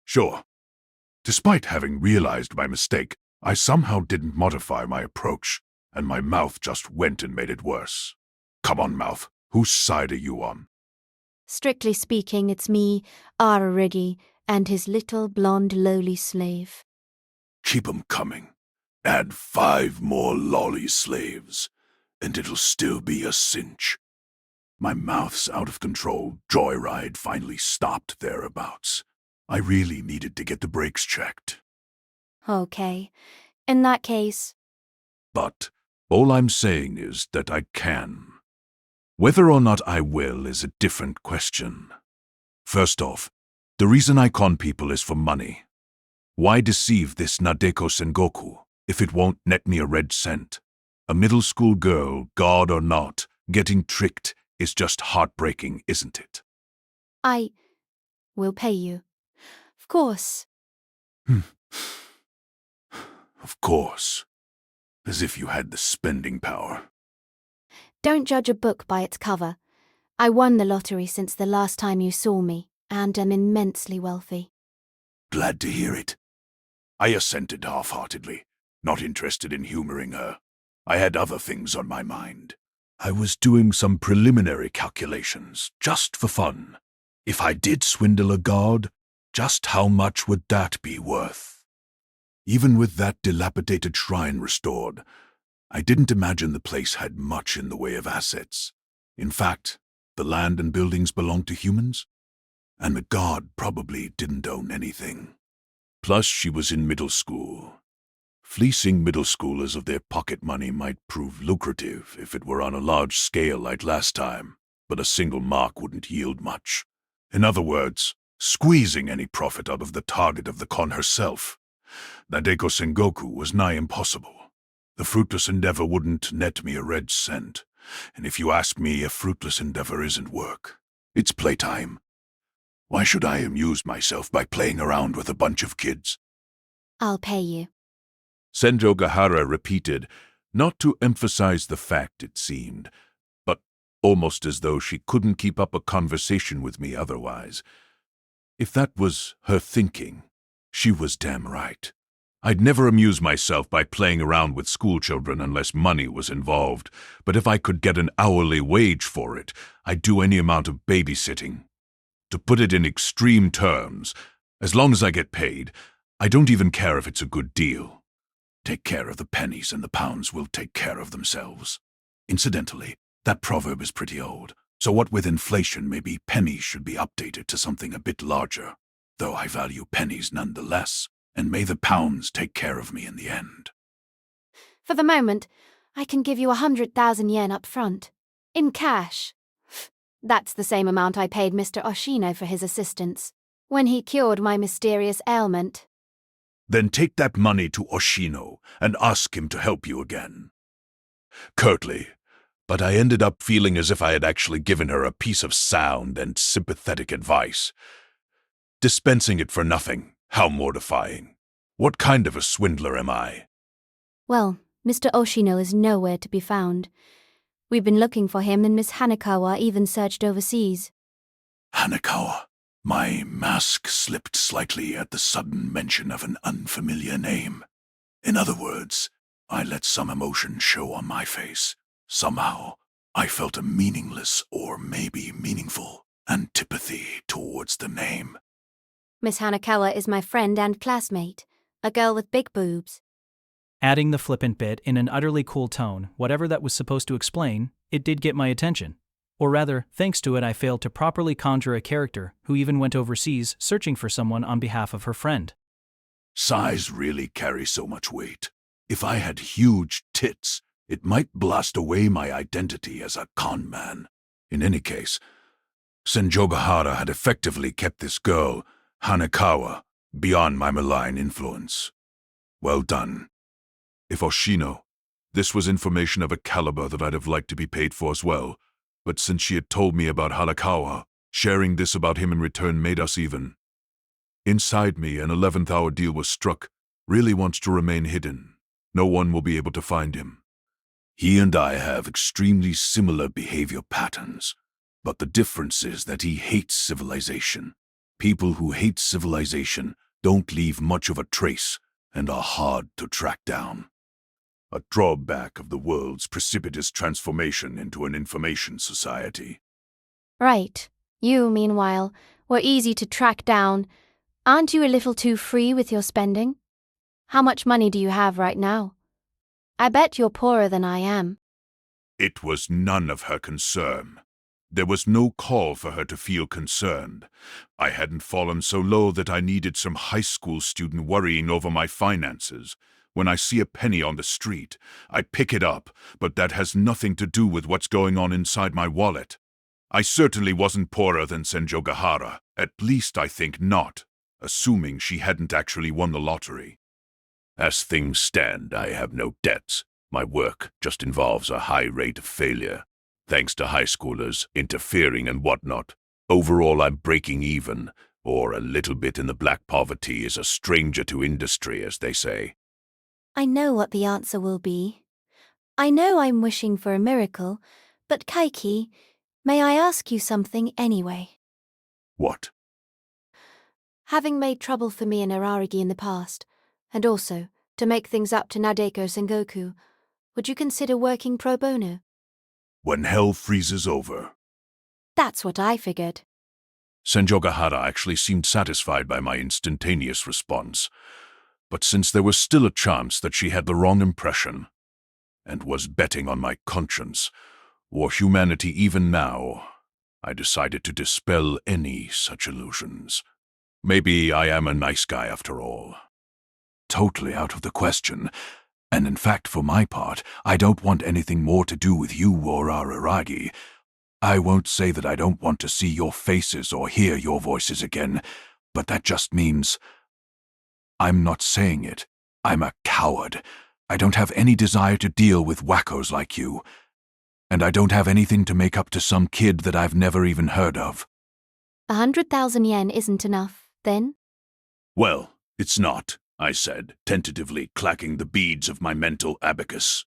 Speaker 2: Sure. Despite having realized my mistake, I somehow didn't modify my approach, and my mouth just went and made it worse. Come on, mouth. Whose side are you on?
Speaker 3: Strictly speaking, it's me, Araragi, and his little blonde lowly slave.
Speaker 2: Keep 'em coming. Add 5 more lolly slaves, and it'll still be a cinch. My mouth's out of control joyride finally stopped thereabouts. I really needed to get the brakes checked.
Speaker 3: Okay. In that case,
Speaker 2: But all I'm saying is that I can. Whether or not I will is a different question. First off, the reason I con people is for money. Why deceive this Nadeko Sengoku if it won't net me a red cent? A middle school girl, god or not, getting tricked is just heartbreaking, isn't it?
Speaker 3: I will pay you. Of course.
Speaker 2: Of course. As if you had the spending power.
Speaker 3: Don't judge a book by its cover. I won the lottery since the last time you saw me, and am immensely wealthy.
Speaker 2: Glad to hear it. I assented half-heartedly, not interested in humoring her. I had other things on my mind. I was doing some preliminary calculations, just for fun. If I did swindle a god, just how much would that be worth? Even with that dilapidated shrine restored, I didn't imagine the place had much in the way of assets. In fact, the land and buildings belonged to humans, and the god probably didn't own anything. Plus, she was in middle school. Fleecing middle schoolers of their pocket money might prove lucrative if it were on a large scale like last time, but a single mark wouldn't yield much. In other words, squeezing any profit out of the target of the con herself, Nadeko Sengoku, was nigh impossible. The fruitless endeavor wouldn't net me a red cent, and if you ask me, a fruitless endeavor isn't work. It's playtime. Why should I amuse myself by playing around with a bunch of kids?
Speaker 3: I'll pay you.
Speaker 2: Senjo Gahara repeated, not to emphasize the fact, it seemed, but almost as though she couldn't keep up a conversation with me otherwise. If that was her thinking, she was damn right. I'd never amuse myself by playing around with schoolchildren unless money was involved, but if I could get an hourly wage for it, I'd do any amount of babysitting. To put it in extreme terms, as long as I get paid, I don't even care if it's a good deal. Take care of the pennies and the pounds will take care of themselves. Incidentally, that proverb is pretty old, so what with inflation, maybe pennies should be updated to something a bit larger, though I value pennies nonetheless, and may the pounds take care of me in the end.
Speaker 3: For the moment, I can give you 100,000 yen up front. In cash. That's the same amount I paid Mr. Oshino for his assistance, when he cured my mysterious ailment.
Speaker 2: Then take that money to Oshino and ask him to help you again. Curtly, but I ended up feeling as if I had actually given her a piece of sound and sympathetic advice. Dispensing it for nothing, how mortifying. What kind of a swindler am I?
Speaker 3: Well, Mr. Oshino is nowhere to be found. We've been looking for him, and Miss Hanekawa even searched overseas.
Speaker 2: Hanekawa. My mask slipped slightly at the sudden mention of an unfamiliar name. In other words, I let some emotion show on my face. Somehow, I felt a meaningless, or maybe meaningful, antipathy towards the name.
Speaker 3: Miss Hanekawa is my friend and classmate, a girl with big boobs.
Speaker 1: Adding the flippant bit in an utterly cool tone, whatever that was supposed to explain, it did get my attention. Or rather, thanks to it, I failed to properly conjure a character who even went overseas searching for someone on behalf of her friend.
Speaker 2: Size really carries so much weight. If I had huge tits, it might blast away my identity as a con man. In any case, Senjo Gahara had effectively kept this girl, Hanekawa, beyond my malign influence. Well done. If Oshino, this was information of a caliber that I'd have liked to be paid for as well, but since she had told me about Hanekawa, sharing this about him in return made us even. Inside me, an 11th hour deal was struck, really wants to remain hidden. No one will be able to find him. He and I have extremely similar behavior patterns, but the difference is that he hates civilization. People who hate civilization don't leave much of a trace and are hard to track down. A drawback of the world's precipitous transformation into an information society.
Speaker 3: Right. You, meanwhile, were easy to track down. Aren't you a little too free with your spending? How much money do you have right now? I bet you're poorer than I am.
Speaker 2: It was none of her concern. There was no call for her to feel concerned. I hadn't fallen so low that I needed some high school student worrying over my finances. When I see a penny on the street, I pick it up, but that has nothing to do with what's going on inside my wallet. I certainly wasn't poorer than Senjogahara, at least I think not, assuming she hadn't actually won the lottery. As things stand, I have no debts. My work just involves a high rate of failure, thanks to high schoolers interfering and whatnot. Overall, I'm breaking even, or a little bit in the black poverty is a stranger to industry, as they say.
Speaker 3: I know what the answer will be. I know I'm wishing for a miracle, but Kaiki, may I ask you something anyway?
Speaker 2: What?
Speaker 3: Having made trouble for me and Araragi in the past, and also to make things up to Nadeko Sengoku, would you consider working pro bono?
Speaker 2: When hell freezes over.
Speaker 3: That's what I figured.
Speaker 2: Senjogahara actually seemed satisfied by my instantaneous response, but since there was still a chance that she had the wrong impression, and was betting on my conscience, or humanity even now, I decided to dispel any such illusions. Maybe I am a nice guy after all. Totally out of the question, and in fact, for my part, I don't want anything more to do with you or Araragi. I won't say that I don't want to see your faces or hear your voices again, but that just means I'm not saying it. I'm a coward. I don't have any desire to deal with wackos like you. And I don't have anything to make up to some kid that I've never even heard of.
Speaker 3: 100,000 yen isn't enough, then?
Speaker 2: Well, it's not, I said, tentatively clacking the beads of my mental abacus.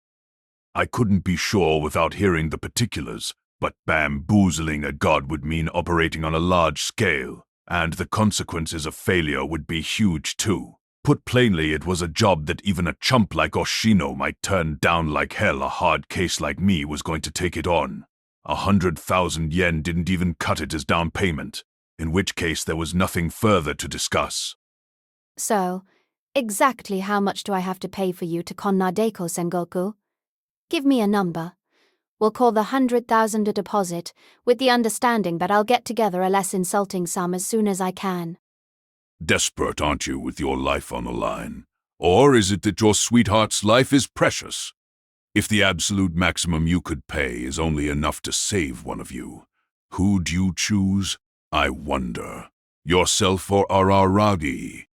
Speaker 2: I couldn't be sure without hearing the particulars, but bamboozling a god would mean operating on a large scale, and the consequences of failure would be huge too. Put plainly, it was a job that even a chump like Oshino might turn down like hell. A hard case like me was going to take it on. 100,000 yen didn't even cut it as down payment, in which case there was nothing further to discuss.
Speaker 3: So, exactly how much do I have to pay for you to con Nadeko Sengoku? Give me a number. We'll call the 100,000 a deposit, with the understanding that I'll get together a less insulting sum as soon as I can.
Speaker 2: Desperate, aren't you, with your life on the line? Or is it that your sweetheart's life is precious? If the absolute maximum you could pay is only enough to save one of you, who'd you choose? I wonder. Yourself or Araragi?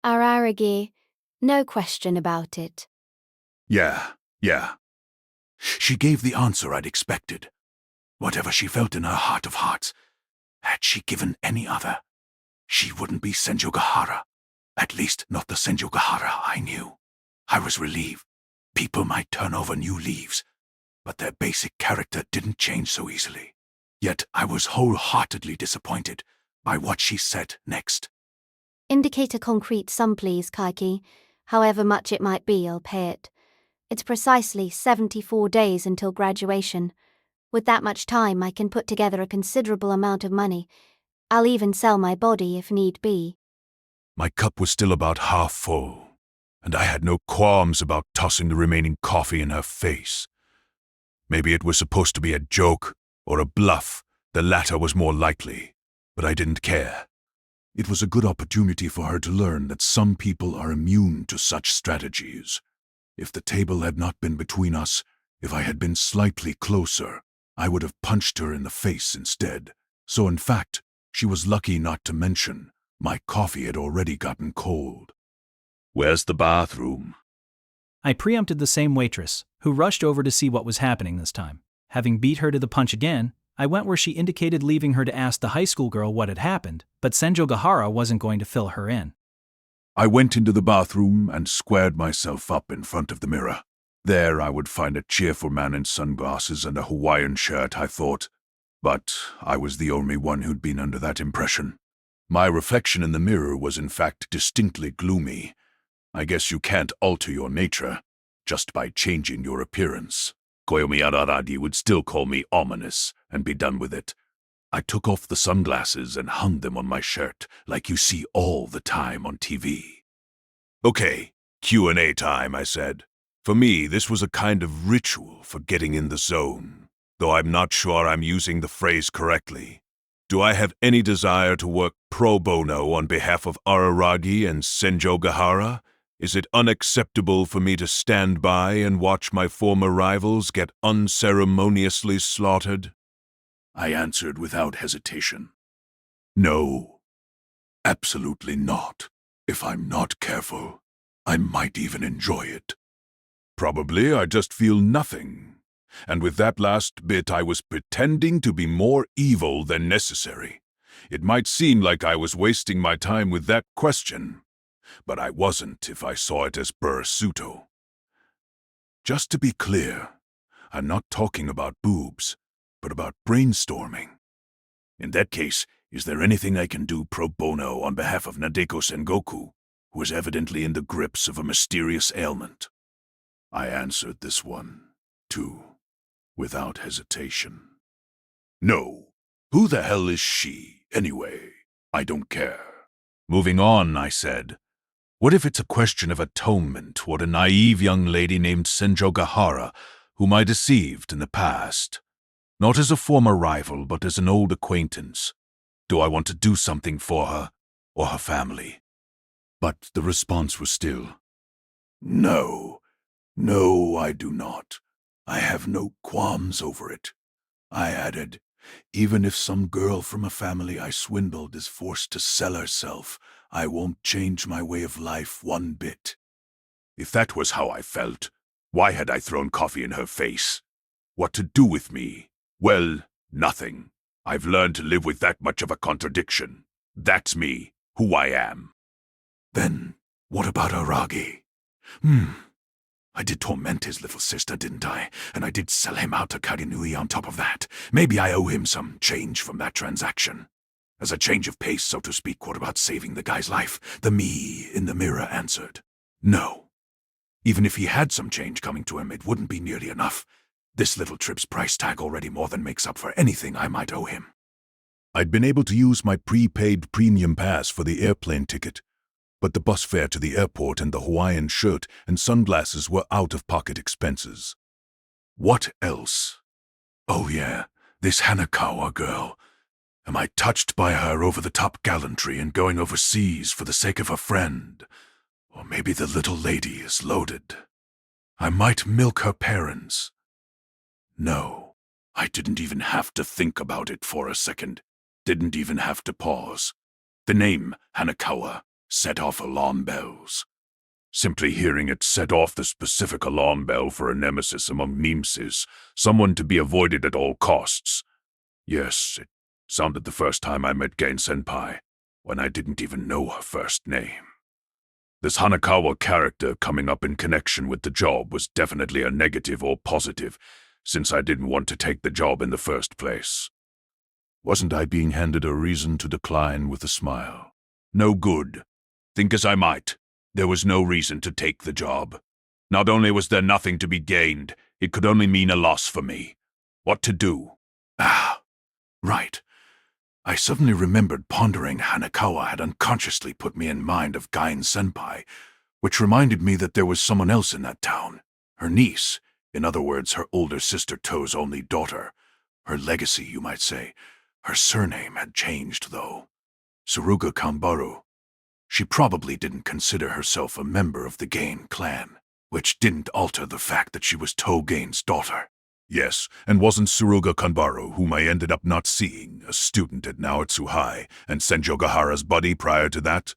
Speaker 3: Araragi, no question about it.
Speaker 2: Yeah. She gave the answer I'd expected. Whatever she felt in her heart of hearts, had she given any other, she wouldn't be Senjogahara. At least not the Senjogahara I knew. I was relieved. People might turn over new leaves, but their basic character didn't change so easily. Yet I was wholeheartedly disappointed by what she said next.
Speaker 3: Indicate a concrete sum, please, Kaiki. However much it might be, I'll pay it. It's precisely 74 days until graduation. With that much time, I can put together a considerable amount of money. I'll even sell my body if need be.
Speaker 2: My cup was still about half full, and I had no qualms about tossing the remaining coffee in her face. Maybe it was supposed to be a joke or a bluff. The latter was more likely, but I didn't care. It was a good opportunity for her to learn that some people are immune to such strategies. If the table had not been between us, if I had been slightly closer, I would have punched her in the face instead. So in fact, she was lucky not to mention my coffee had already gotten cold. Where's the bathroom?
Speaker 1: I preempted the same waitress, who rushed over to see what was happening this time. Having beat her to the punch again, I went where she indicated, leaving her to ask the high school girl what had happened, but Senjogahara wasn't going to fill her in.
Speaker 2: I went into the bathroom and squared myself up in front of the mirror. There I would find a cheerful man in sunglasses and a Hawaiian shirt, I thought. But I was the only one who'd been under that impression. My reflection in the mirror was in fact distinctly gloomy. I guess you can't alter your nature just by changing your appearance. Koyomi Araragi would still call me ominous and be done with it. I took off the sunglasses and hung them on my shirt like you see all the time on TV. Okay, Q&A time, I said. For me, this was a kind of ritual for getting in the zone. though I'm not sure I'm using the phrase correctly. Do I have any desire to work pro bono on behalf of Araragi and Senjogahara? Is it unacceptable for me to stand by and watch my former rivals get unceremoniously slaughtered? I answered without hesitation. No, absolutely not. If I'm not careful, I might even enjoy it. Probably I just feel nothing. And with that last bit, I was pretending to be more evil than necessary. It might seem like I was wasting my time with that question, but I wasn't if I saw it as bursuto. Just to be clear, I'm not talking about boobs, but about brainstorming. In that case, is there anything I can do pro bono on behalf of Nadeko Sengoku, who is evidently in the grips of a mysterious ailment? I answered this one, too, without hesitation. No. Who the hell is she, anyway? I don't care. Moving on, I said. What if it's a question of atonement toward a naive young lady named Senjogahara, whom I deceived in the past? Not as a former rival, but as an old acquaintance. Do I want to do something for her, or her family? But the response was still, No, I do not. I have no qualms over it. I added, even if some girl from a family I swindled is forced to sell herself, I won't change my way of life one bit. If that was how I felt, why had I thrown coffee in her face? What to do with me? Well, nothing. I've learned to live with that much of a contradiction. That's me, who I am. Then, what about Aragi? I did torment his little sister, didn't I? And I did sell him out to Karinui on top of that. Maybe I owe him some change from that transaction. As a change of pace, so to speak, what about saving the guy's life? The me in the mirror answered, No. Even if he had some change coming to him, it wouldn't be nearly enough. This little trip's price tag already more than makes up for anything I might owe him. I'd been able to use my prepaid premium pass for the airplane ticket, but the bus fare to the airport and the Hawaiian shirt and sunglasses were out-of-pocket expenses. What else? Oh yeah, this Hanakawa girl. Am I touched by her over-the-top gallantry and going overseas for the sake of a friend? Or maybe the little lady is loaded. I might milk her parents. No, I didn't even have to think about it for a second. Didn't even have to pause. The name, Hanakawa, set off alarm bells. Simply hearing it set off the specific alarm bell for a nemesis among nemesis, someone to be avoided at all costs. Yes, it sounded the first time I met Gain-senpai, when I didn't even know her first name. This Hanakawa character coming up in connection with the job was definitely a negative or positive, since I didn't want to take the job in the first place. Wasn't I being handed a reason to decline with a smile? No good. Think as I might, there was no reason to take the job. Not only was there nothing to be gained, it could only mean a loss for me. What to do? Right. I suddenly remembered pondering Hanakawa had unconsciously put me in mind of Gain-senpai, which reminded me that there was someone else in that town. Her niece, in other words, her older sister To's only daughter. Her legacy, you might say. Her surname had changed, though. Suruga Kanbaru. She probably didn't consider herself a member of the Gain clan, which didn't alter the fact that she was To Gain's daughter. Yes, and wasn't Suruga Kanbaru, whom I ended up not seeing, a student at Naotsu High, and Senjogahara's buddy prior to that?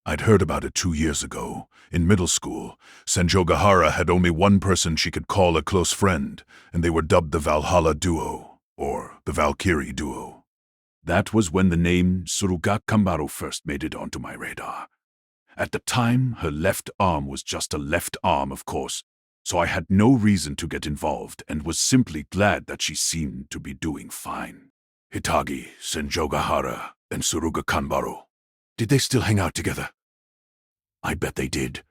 Speaker 2: I'd heard about it 2 years ago. In middle school, Senjogahara had only one person she could call a close friend, and they were dubbed the Valhalla Duo, or the Valkyrie Duo. That was when the name Suruga Kanbaru first made it onto my radar. At the time, her left arm was just a left arm, of course, so I had no reason to get involved and was simply glad that she seemed to be doing fine. Hitagi, Senjogahara, and Suruga Kanbaru. Did they still hang out together? I bet they did.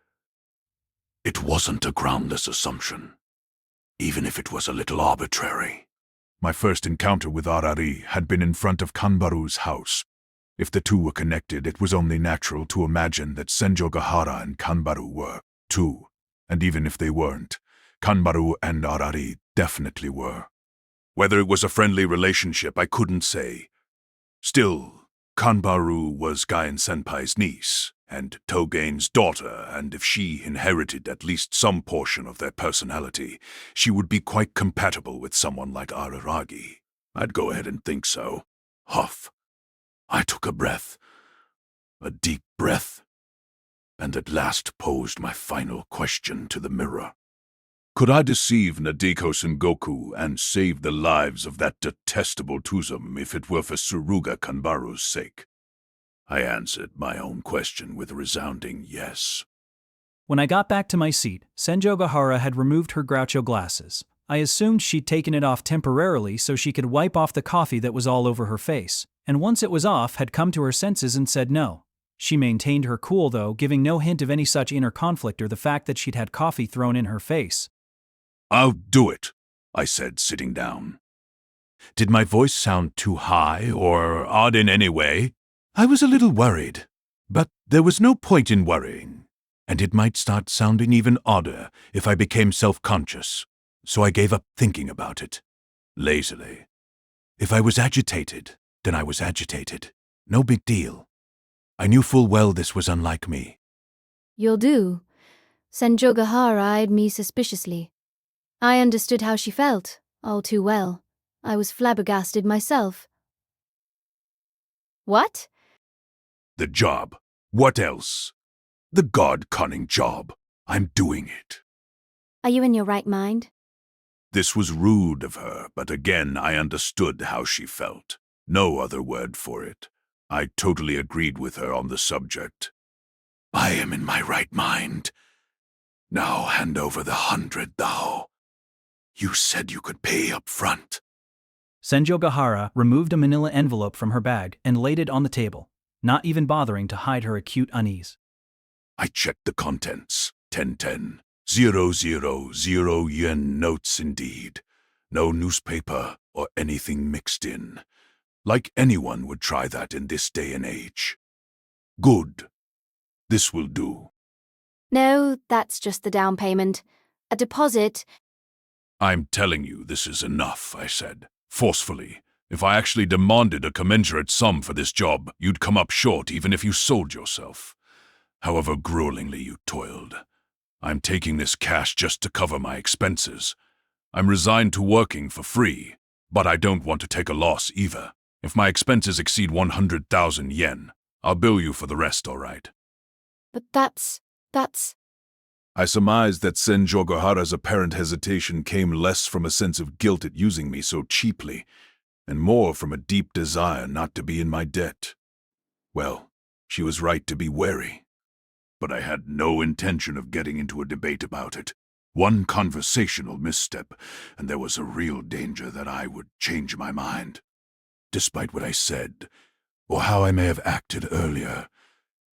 Speaker 2: It wasn't a groundless assumption, even if it was a little arbitrary. My first encounter with Arari had been in front of Kanbaru's house. If the two were connected, it was only natural to imagine that Senjogahara and Kanbaru were, too. And even if they weren't, Kanbaru and Arari definitely were. Whether it was a friendly relationship, I couldn't say. Still, Kanbaru was Gaien-senpai's niece, and Togain's daughter, and if she inherited at least some portion of their personality, she would be quite compatible with someone like Araragi. I'd go ahead and think so. Huff. I took a breath. A deep breath. And at last posed my final question to the mirror. Could I deceive Nadeko Sengoku and save the lives of that detestable Tuzum if it were for Suruga Kanbaru's sake? I answered my own question with a resounding yes.
Speaker 1: When I got back to my seat, Senjogahara had removed her Groucho glasses. I assumed she'd taken it off temporarily so she could wipe off the coffee that was all over her face, and once it was off had come to her senses and said no. She maintained her cool though, giving no hint of any such inner conflict or the fact that she'd had coffee thrown in her face.
Speaker 2: I'll do it, I said, sitting down. Did my voice sound too high or odd in any way? I was a little worried, but there was no point in worrying, and it might start sounding even odder if I became self-conscious, so I gave up thinking about it, lazily. If I was agitated, then I was agitated. No big deal. I knew full well this was unlike me.
Speaker 3: You'll do. Senjogahara eyed me suspiciously. I understood how she felt, all too well. I was flabbergasted myself. What?
Speaker 2: The job. What else? The god-cunning job. I'm doing it.
Speaker 3: Are you in your right mind?
Speaker 2: This was rude of her, but again I understood how she felt. No other word for it. I totally agreed with her on the subject. I am in my right mind. Now hand over the 100, thou. You said you could pay up front.
Speaker 1: Senjogahara removed a manila envelope from her bag and laid it on the table, not even bothering to hide her acute unease.
Speaker 2: I checked the contents. 1010. 000 yen notes indeed. No newspaper or anything mixed in. Like anyone would try that in this day and age. Good. This will do.
Speaker 3: No, that's just the down payment. A deposit.
Speaker 2: I'm telling you this is enough, I said, forcefully. If I actually demanded a commensurate sum for this job, you'd come up short even if you sold yourself. However gruelingly you toiled. I'm taking this cash just to cover my expenses. I'm resigned to working for free, but I don't want to take a loss either. If my expenses exceed 100,000 yen, I'll bill you for the rest, all right?
Speaker 3: But that's...
Speaker 2: I surmised that Senjogahara's apparent hesitation came less from a sense of guilt at using me so cheaply, and more from a deep desire not to be in my debt. Well, she was right to be wary. But I had no intention of getting into a debate about it. One conversational misstep, and there was a real danger that I would change my mind. Despite what I said, or how I may have acted earlier,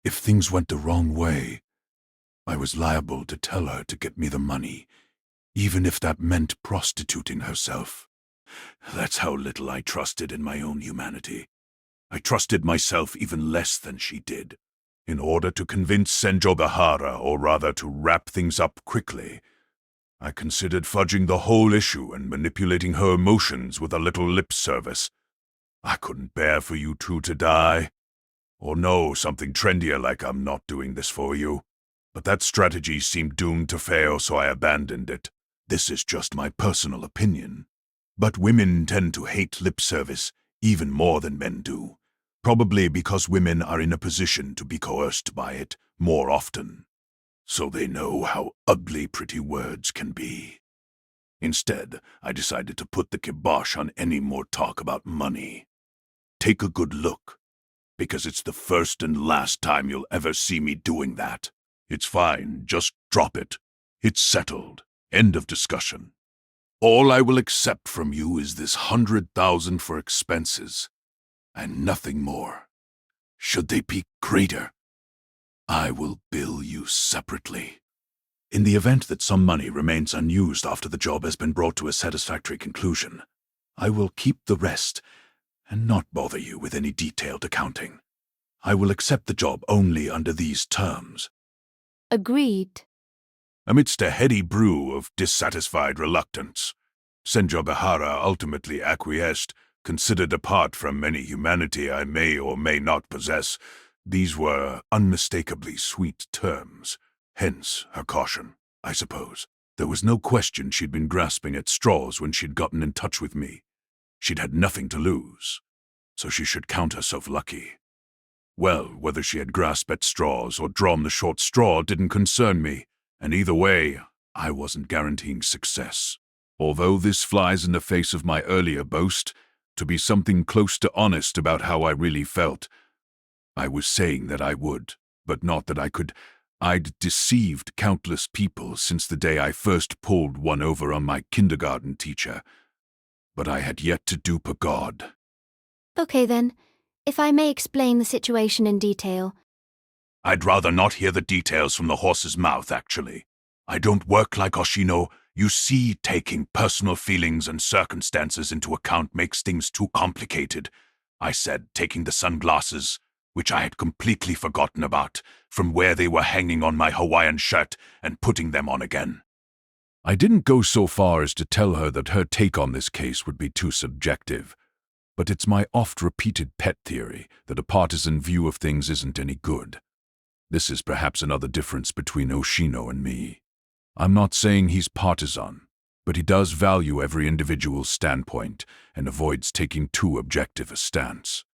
Speaker 2: if things went the wrong way, I was liable to tell her to get me the money, even if that meant prostituting herself. That's how little I trusted in my own humanity. I trusted myself even less than she did. In order to convince Senjogahara, or rather to wrap things up quickly, I considered fudging the whole issue and manipulating her emotions with a little lip service. I couldn't bear for you two to die. Or no, something trendier like I'm not doing this for you. But that strategy seemed doomed to fail, so I abandoned it. This is just my personal opinion. But women tend to hate lip service even more than men do, probably because women are in a position to be coerced by it more often. So they know how ugly pretty words can be. Instead, I decided to put the kibosh on any more talk about money. Take a good look, because it's the first and last time you'll ever see me doing that. It's fine, just drop it. It's settled. End of discussion. All I will accept from you is this 100,000 for expenses, and nothing more. Should they be greater, I will bill you separately. In the event that some money remains unused after the job has been brought to a satisfactory conclusion, I will keep the rest and not bother you with any detailed accounting. I will accept the job only under these terms.
Speaker 3: Agreed.
Speaker 2: Amidst a heady brew of dissatisfied reluctance, Senjogahara ultimately acquiesced, considered apart from any humanity I may or may not possess. These were unmistakably sweet terms, hence her caution, I suppose. There was no question she'd been grasping at straws when she'd gotten in touch with me. She'd had nothing to lose, so she should count herself lucky. Well, whether she had grasped at straws or drawn the short straw didn't concern me, and either way, I wasn't guaranteeing success. Although this flies in the face of my earlier boast, to be something close to honest about how I really felt, I was saying that I would, but not that I could. I'd deceived countless people since the day I first pulled one over on my kindergarten teacher, but I had yet to dupe a god.
Speaker 3: Okay then, if I may explain the situation in detail.
Speaker 2: I'd rather not hear the details from the horse's mouth, actually. I don't work like Oshino. You see, taking personal feelings and circumstances into account makes things too complicated. I said, taking the sunglasses, which I had completely forgotten about, from where they were hanging on my Hawaiian shirt and putting them on again. I didn't go so far as to tell her that her take on this case would be too subjective, but it's my oft-repeated pet theory that a partisan view of things isn't any good. This is perhaps another difference between Oshino and me. I'm not saying he's partisan, but he does value every individual's standpoint and avoids taking too objective a stance.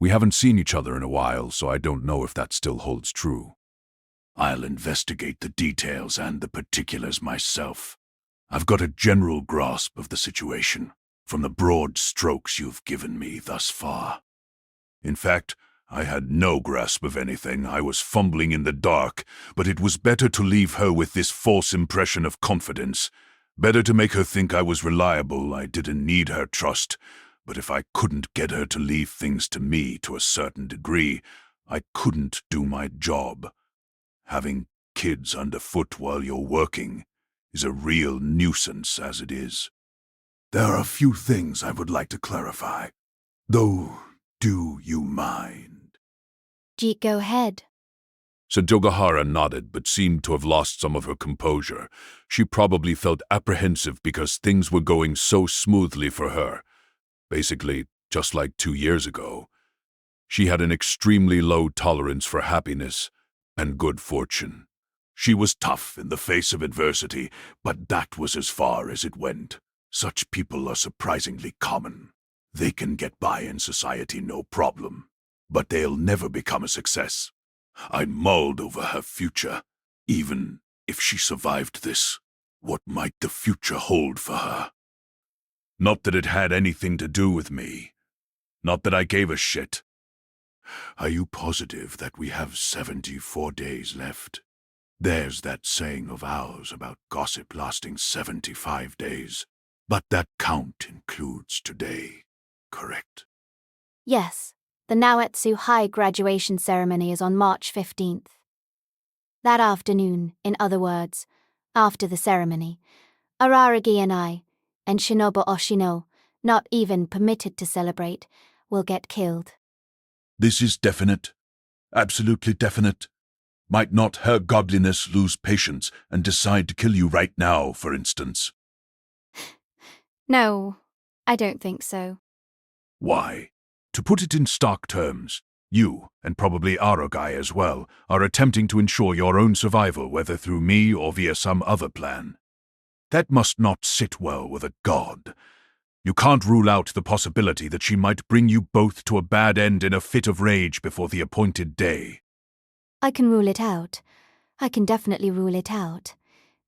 Speaker 2: We haven't seen each other in a while, so I don't know if that still holds true. I'll investigate the details and the particulars myself. I've got a general grasp of the situation, from the broad strokes you've given me thus far. In fact, I had no grasp of anything. I was fumbling in the dark, but it was better to leave her with this false impression of confidence. Better to make her think I was reliable. I didn't need her trust, but if I couldn't get her to leave things to me to a certain degree, I couldn't do my job. Having kids underfoot while you're working is a real nuisance as it is. There are a few things I would like to clarify, though do you mind?
Speaker 3: Jeet, go ahead.
Speaker 2: Senjogahara nodded but seemed to have lost some of her composure. She probably felt apprehensive because things were going so smoothly for her. Basically, just like 2 years ago. She had an extremely low tolerance for happiness and good fortune. She was tough in the face of adversity, but that was as far as it went. Such people are surprisingly common. They can get by in society no problem, but they'll never become a success. I mulled over her future. Even if she survived this, what might the future hold for her? Not that it had anything to do with me. Not that I gave a shit. Are you positive that we have 74 days left? There's that saying of ours about gossip lasting 75 days. But that count includes today, correct?
Speaker 3: Yes, the Naoetsu High graduation ceremony is on March 15th. That afternoon, in other words, after the ceremony, Araragi and I, and Shinobu Oshino, not even permitted to celebrate, will get killed.
Speaker 2: This is definite. Absolutely definite. Might not her godliness lose patience and decide to kill you right now, for instance?
Speaker 3: No, I don't think so.
Speaker 2: Why? To put it in stark terms, you, and probably Araragi as well, are attempting to ensure your own survival, whether through me or via some other plan. That must not sit well with a god. You can't rule out the possibility that she might bring you both to a bad end in a fit of rage before the appointed day.
Speaker 3: I can rule it out. I can definitely rule it out.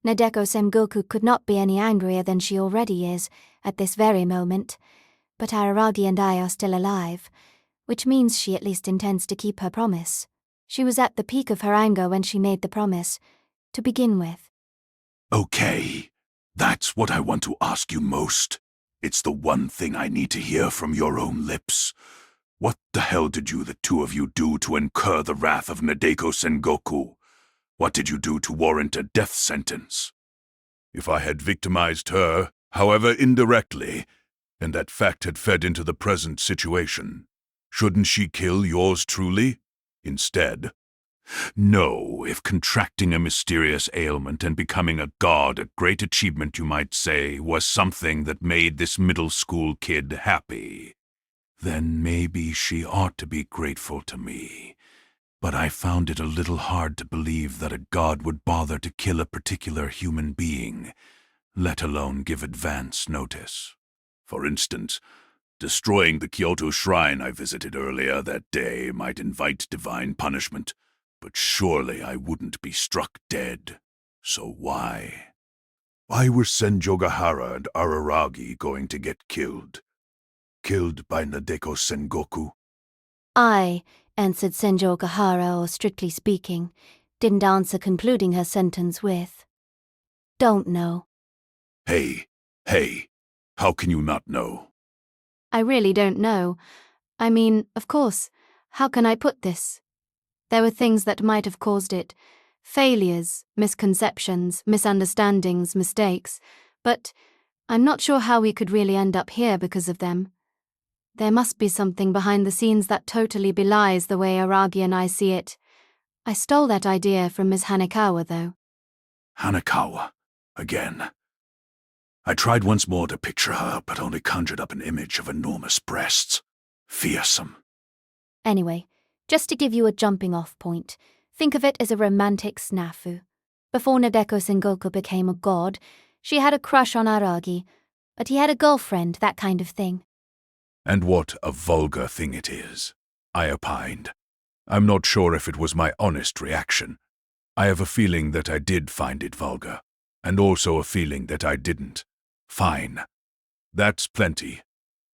Speaker 3: Nadeko Sengoku could not be any angrier than she already is, at this very moment. But Araragi and I are still alive, which means she at least intends to keep her promise. She was at the peak of her anger when she made the promise, to begin with.
Speaker 2: Okay, that's what I want to ask you most. It's the one thing I need to hear from your own lips. What the hell did you, the two of you, do to incur the wrath of Nadeko Sengoku? What did you do to warrant a death sentence? If I had victimized her, however indirectly, and that fact had fed into the present situation, shouldn't she kill yours truly? Instead, No, if contracting a mysterious ailment and becoming a god, a great achievement you might say, was something that made this middle school kid happy, then maybe she ought to be grateful to me. But I found it a little hard to believe that a god would bother to kill a particular human being, let alone give advance notice. For instance, destroying the Kyoto shrine I visited earlier that day might invite divine punishment, but surely I wouldn't be struck dead. So why? Why were Senjogahara and Araragi going to get killed? Killed by Nadeko Sengoku?
Speaker 3: I, answered Senjogahara, or strictly speaking, didn't answer, concluding her sentence with, "Don't know."
Speaker 2: Hey, how can you not know?
Speaker 3: I really don't know. I mean, of course, how can I put this? There were things that might have caused it. Failures, misconceptions, misunderstandings, mistakes. But I'm not sure how we could really end up here because of them. There must be something behind the scenes that totally belies the way Aragi and I see it. I stole that idea from Ms. Hanekawa, though.
Speaker 2: Hanekawa, again. I tried once more to picture her, but only conjured up an image of enormous breasts. Fearsome.
Speaker 3: Anyway, just to give you a jumping-off point, think of it as a romantic snafu. Before Nadeko Sengoku became a god, she had a crush on Aragi, but he had a girlfriend, that kind of thing.
Speaker 2: And what a vulgar thing it is, I opined. I'm not sure if it was my honest reaction. I have a feeling that I did find it vulgar, and also a feeling that I didn't. Fine. That's plenty.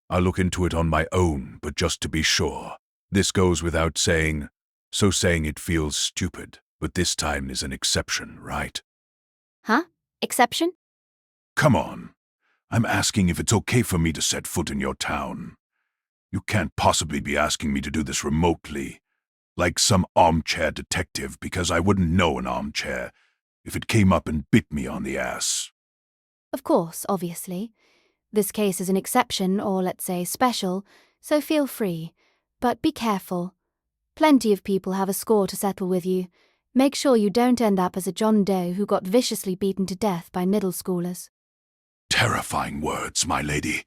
Speaker 2: I'll look into it on my own, but just to be sure. This goes without saying, so saying it feels stupid, but this time is an exception, right?
Speaker 3: Huh? Exception?
Speaker 2: Come on. I'm asking if it's okay for me to set foot in your town. You can't possibly be asking me to do this remotely, like some armchair detective, because I wouldn't know an armchair if it came up and bit me on the ass.
Speaker 3: Of course, obviously. This case is an exception, or let's say special, so feel free. But be careful. Plenty of people have a score to settle with you. Make sure you don't end up as a John Doe who got viciously beaten to death by middle schoolers.
Speaker 2: Terrifying words, my lady.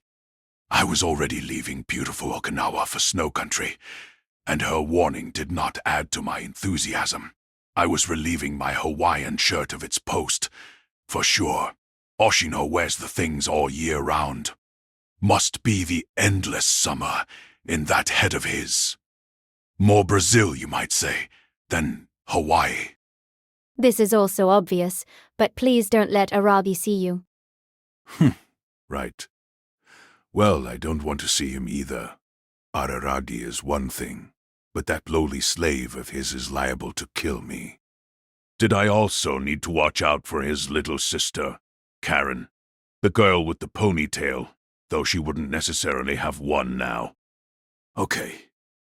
Speaker 2: I was already leaving beautiful Okinawa for snow country, and her warning did not add to my enthusiasm. I was relieving my Hawaiian shirt of its post. For sure, Oshino wears the things all year round. Must be the endless summer in that head of his. More Brazil, you might say, than Hawaii.
Speaker 3: This is also obvious, but please don't let Aragi see you.
Speaker 2: Right. Well, I don't want to see him either. Araragi is one thing, but that lowly slave of his is liable to kill me. Did I also need to watch out for his little sister, Karen, the girl with the ponytail, though she wouldn't necessarily have one now? Okay,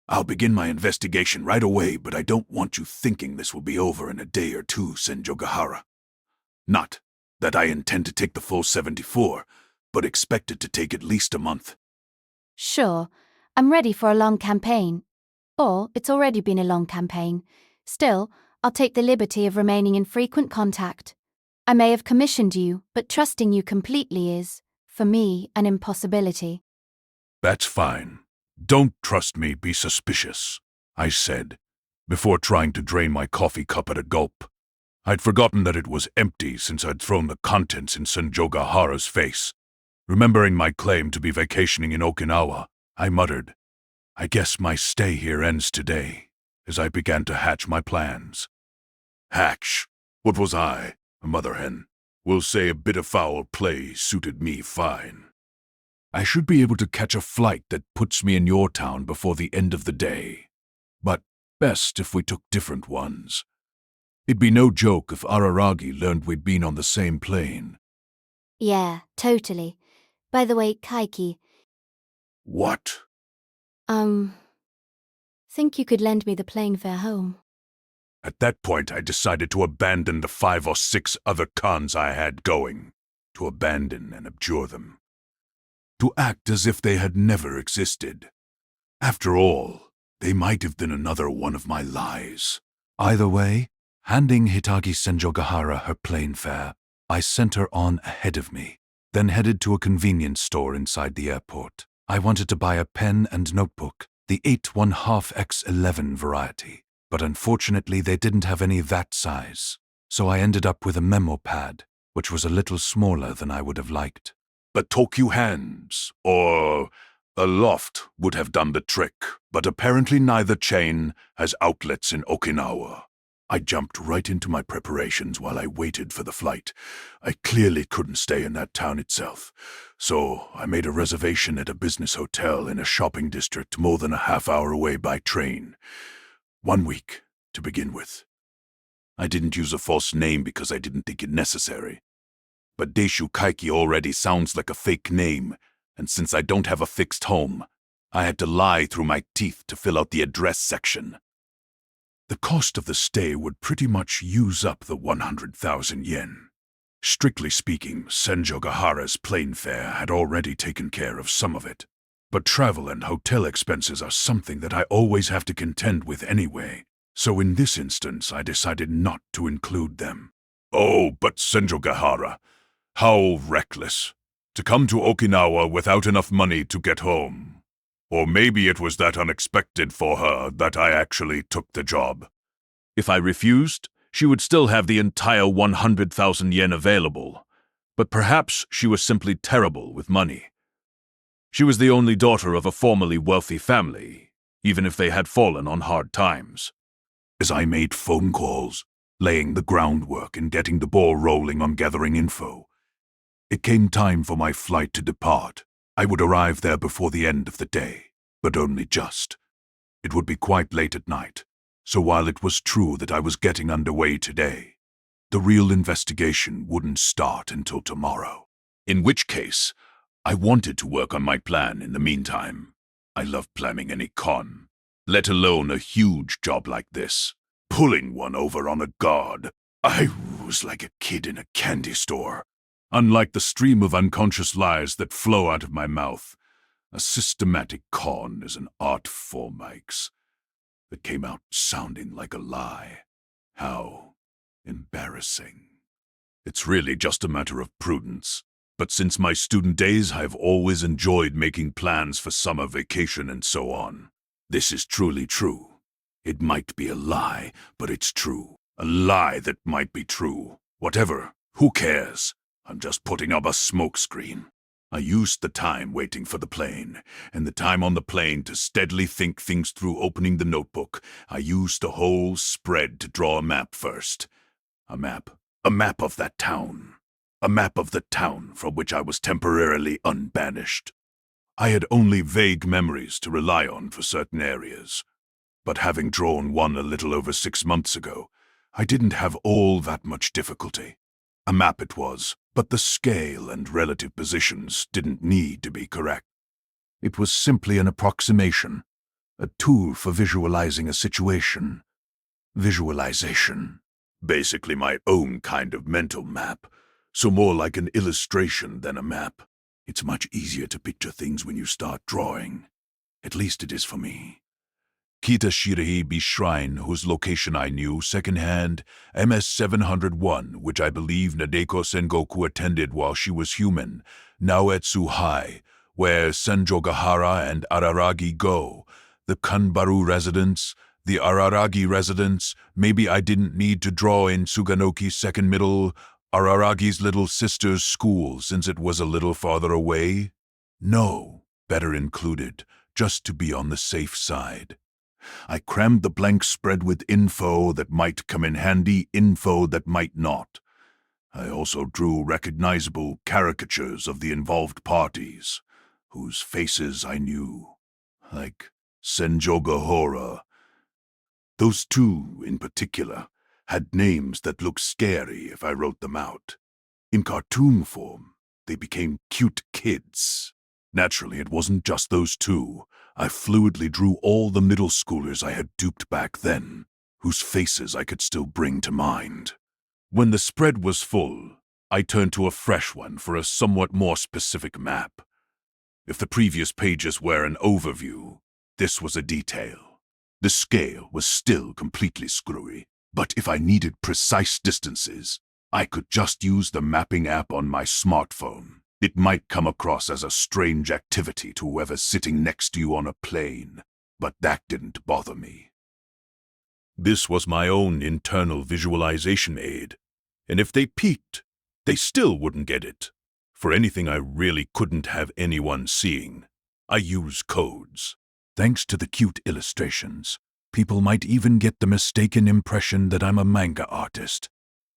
Speaker 2: I'll begin my investigation right away, but I don't want you thinking this will be over in a day or two, Senjogahara. Not that I intend to take the full 74, but expect it to take at least a month.
Speaker 3: Sure, I'm ready for a long campaign. Or it's already been a long campaign. Still, I'll take the liberty of remaining in frequent contact. I may have commissioned you, but trusting you completely is, for me, an impossibility.
Speaker 2: That's fine. Don't trust me, be suspicious, I said, before trying to drain my coffee cup at a gulp. I'd forgotten that it was empty since I'd thrown the contents in Senjogahara's face. Remembering my claim to be vacationing in Okinawa, I muttered, I guess my stay here ends today, as I began to hatch my plans. Hatch? What was I, a mother hen? We'll say a bit of foul play suited me fine. I should be able to catch a flight that puts me in your town before the end of the day. But best if we took different ones. It'd be no joke if Araragi learned we'd been on the same plane.
Speaker 3: Yeah, totally. By the way, Kaiki.
Speaker 2: What?
Speaker 3: Think you could lend me the plane fare home?
Speaker 2: At that point, I decided to abandon the 5 or 6 other cons I had going. To abandon and abjure them. To act as if they had never existed. After all, they might have been another one of my lies. Either way, handing Hitagi Senjogahara her plane fare, I sent her on ahead of me, then headed to a convenience store inside the airport. I wanted to buy a pen and notebook, the 8½ x11 variety, but unfortunately they didn't have any that size, so I ended up with a memo pad, which was a little smaller than I would have liked.
Speaker 4: A Tokyu Hands or a Loft would have done the trick, but apparently neither chain has outlets in Okinawa. I jumped right into my preparations while I waited for the flight. I clearly couldn't stay in that town itself, so I made a reservation at a business hotel in a shopping district more than a half-hour away by train. 1 week, to begin with. I didn't use a false name because I didn't think it necessary. But Deishū Kaiki already sounds like a fake name, and since I don't have a fixed home, I had to lie through my teeth to fill out the address section. The cost of the stay would pretty much use up the 100,000 yen. Strictly speaking, Senjogahara's plane fare had already taken care of some of it, but travel and hotel expenses are something that I always have to contend with anyway, so in this instance I decided not to include them. Oh, but Senjogahara, how reckless. To come to Okinawa without enough money to get home. Or maybe it was that unexpected for her that I actually took the job. If I refused, she would still have the entire 100,000 yen available, but perhaps she was simply terrible with money. She was the only daughter of a formerly wealthy family, even if they had fallen on hard times. As I made phone calls, laying the groundwork and getting the ball rolling on gathering info, it came time for my flight to depart. I would arrive there before the end of the day, but only just. It would be quite late at night, so while it was true that I was getting underway today, the real investigation wouldn't start until tomorrow. In which case, I wanted to work on my plan in the meantime. I love planning any con, let alone a huge job like this. Pulling one over on a guard. I was like a kid in a candy store. Unlike the stream of unconscious lies that flow out of my mouth, a systematic con is an art form, Mikes, that came out sounding like a lie. How embarrassing. It's really just a matter of prudence. But since my student days, I've always enjoyed making plans for summer vacation and so on. This is truly true. It might be a lie, but it's true. A lie that might be true. Whatever. Who cares? I'm just putting up a smokescreen. I used the time waiting for the plane, and the time on the plane to steadily think things through opening the notebook. I used the whole spread to draw a map first. A map of that town. A map of the town from which I was temporarily unbanished. I had only vague memories to rely on for certain areas, but having drawn one a little over 6 months ago, I didn't have all that much difficulty. A map it was, but the scale and relative positions didn't need to be correct. It was simply an approximation, a tool for visualizing a situation. Visualization. Basically my own kind of mental map, so more like an illustration than a map. It's much easier to picture things when you start drawing. At least it is for me. Kita Shirahibi Shrine, whose location I knew secondhand, MS 701, which I believe Nadeko Sengoku attended while she was human, Naoetsu High, where Senjogahara and Araragi go, the Kanbaru residence, the Araragi residence. Maybe I didn't need to draw in Suganoki's second middle, Araragi's little sister's school, since it was a little farther away. No, better included, just to be on the safe side. I crammed the blank spread with info that might come in handy, info that might not. I also drew recognizable caricatures of the involved parties, whose faces I knew, like Senjogahara. Those two, in particular, had names that looked scary if I wrote them out. In cartoon form, they became cute kids. Naturally, it wasn't just those two. I fluidly drew all the middle schoolers I had duped back then, whose faces I could still bring to mind. When the spread was full, I turned to a fresh one for a somewhat more specific map. If the previous pages were an overview, this was a detail. The scale was still completely screwy, but if I needed precise distances, I could just use the mapping app on my smartphone. It might come across as a strange activity to whoever's sitting next to you on a plane, but that didn't bother me. This was my own internal visualization aid, and if they peeked, they still wouldn't get it. For anything I really couldn't have anyone seeing, I use codes. Thanks to the cute illustrations, people might even get the mistaken impression that I'm a manga artist.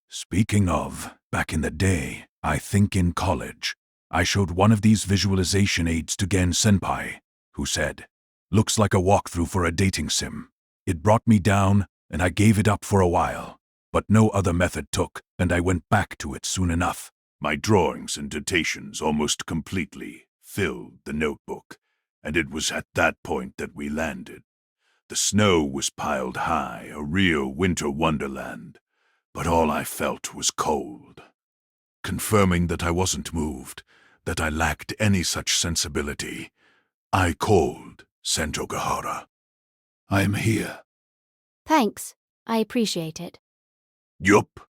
Speaker 4: Speaking of, back in the day, I think in college, I showed one of these visualization aids to Gen-senpai, who said, "Looks like a walkthrough for a dating sim." It brought me down, and I gave it up for a while, but no other method took, and I went back to it soon enough. My drawings and notations almost completely filled the notebook, and it was at that point that we landed. The snow was piled high, a real winter wonderland, but all I felt was cold. Confirming that I wasn't moved, that I lacked any such sensibility, I called Senjogahara. "I am here."
Speaker 3: Thanks. I appreciate it.
Speaker 4: Yup.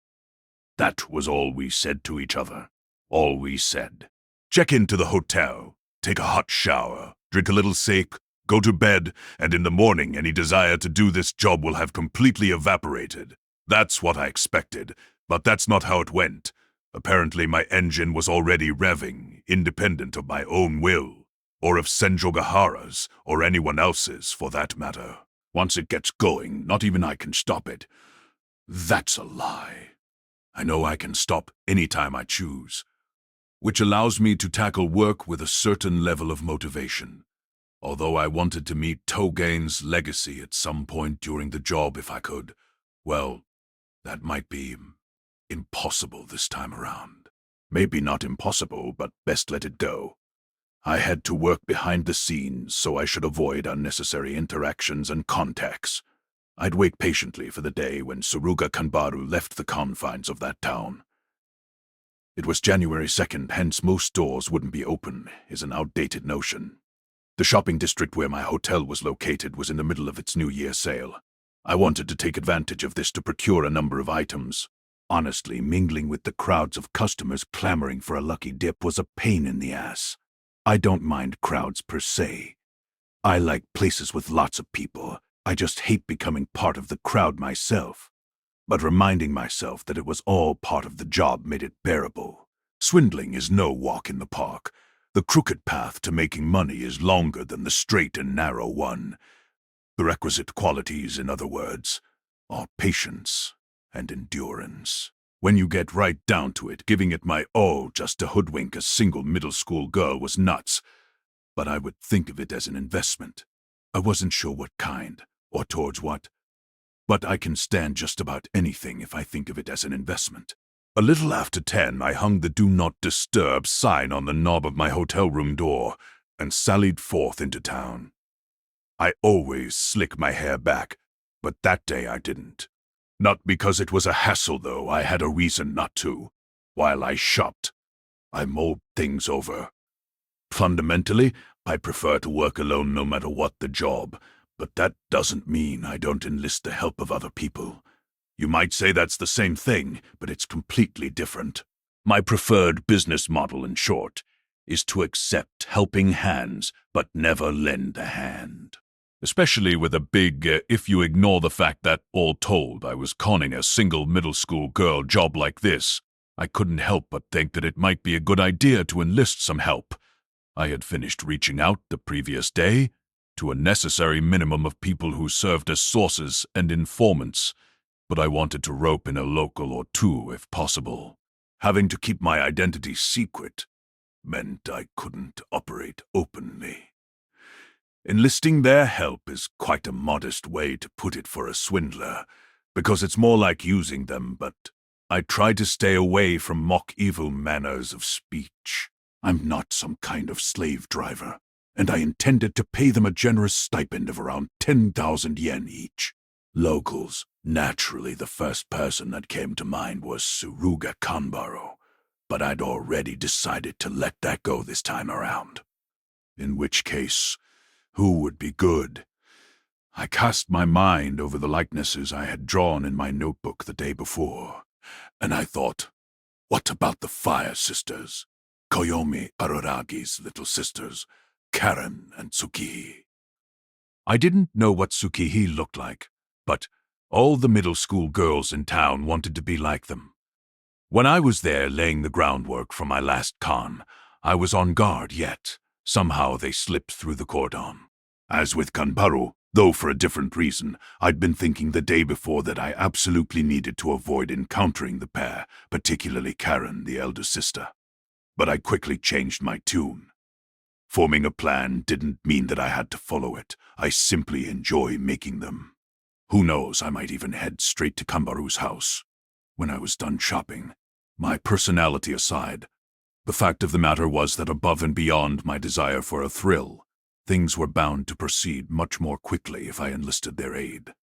Speaker 4: That was all we said to each other. All we said. Check into the hotel, take a hot shower, drink a little sake, go to bed, and in the morning any desire to do this job will have completely evaporated. That's what I expected, but that's not how it went. Apparently my engine was already revving, independent of my own will, or of Senjogahara's, or anyone else's for that matter. Once it gets going, not even I can stop it. That's a lie. I know I can stop anytime I choose, which allows me to tackle work with a certain level of motivation. Although I wanted to meet Togain's legacy at some point during the job if I could, well, that might be impossible this time around. Maybe not impossible, but best let it go. I had to work behind the scenes, so I should avoid unnecessary interactions and contacts. I'd wait patiently for the day when Suruga Kanbaru left the confines of that town. It was January 2nd, hence most stores wouldn't be open, is an outdated notion. The shopping district where my hotel was located was in the middle of its New Year sale. I wanted to take advantage of this to procure a number of items. Honestly, mingling with the crowds of customers clamoring for a lucky dip was a pain in the ass. I don't mind crowds per se. I like places with lots of people. I just hate becoming part of the crowd myself. But reminding myself that it was all part of the job made it bearable. Swindling is no walk in the park. The crooked path to making money is longer than the straight and narrow one. The requisite qualities, in other words, are patience and endurance. When you get right down to it, giving it my all just to hoodwink a single middle school girl was nuts. But I would think of it as an investment. I wasn't sure what kind, or towards what. But I can stand just about anything if I think of it as an investment. A little after 10, I hung the "Do Not Disturb" sign on the knob of my hotel room door and sallied forth into town. I always slick my hair back, but that day I didn't. Not because it was a hassle, though. I had a reason not to. While I shopped, I mulled things over. Fundamentally, I prefer to work alone no matter what the job, but that doesn't mean I don't enlist the help of other people. You might say that's the same thing, but it's completely different. My preferred business model, in short, is to accept helping hands but never lend a hand. Especially with a big, if you ignore the fact that, all told, I was conning a single middle school girl job like this, I couldn't help but think that it might be a good idea to enlist some help. I had finished reaching out the previous day to a necessary minimum of people who served as sources and informants, but I wanted to rope in a local or two if possible. Having to keep my identity secret meant I couldn't operate openly. Enlisting their help is quite a modest way to put it for a swindler, because it's more like using them, but I try to stay away from mock evil manners of speech. I'm not some kind of slave driver, and I intended to pay them a generous stipend of around 10,000 yen each. Locals, naturally the first person that came to mind was Suruga Kanbaru, but I'd already decided to let that go this time around. In which case, who would be good? I cast my mind over the likenesses I had drawn in my notebook the day before, and I thought, what about the Fire Sisters? Koyomi Araragi's little sisters, Karen and Tsukihi. I didn't know what Tsukihi looked like, but all the middle school girls in town wanted to be like them. When I was there laying the groundwork for my last con, I was on guard yet. Somehow they slipped through the cordon. As with Kanbaru, though for a different reason, I'd been thinking the day before that I absolutely needed to avoid encountering the pair, particularly Karen, the elder sister. But I quickly changed my tune. Forming a plan didn't mean that I had to follow it. I simply enjoy making them. Who knows, I might even head straight to Kanbaru's house. When I was done shopping, my personality aside, the fact of the matter was that above and beyond my desire for a thrill, things were bound to proceed much more quickly if I enlisted their aid.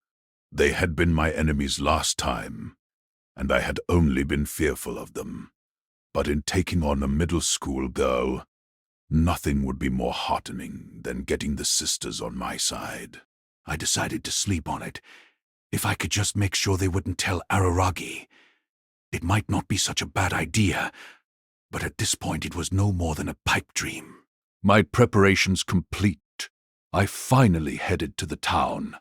Speaker 4: They had been my enemies last time, and I had only been fearful of them. But in taking on a middle school girl, nothing would be more heartening than getting the sisters on my side. I decided to sleep on it. If I could just make sure they wouldn't tell Araragi. It might not be such a bad idea, but at this point it was no more than a pipe dream. My preparations complete, I finally headed to the town.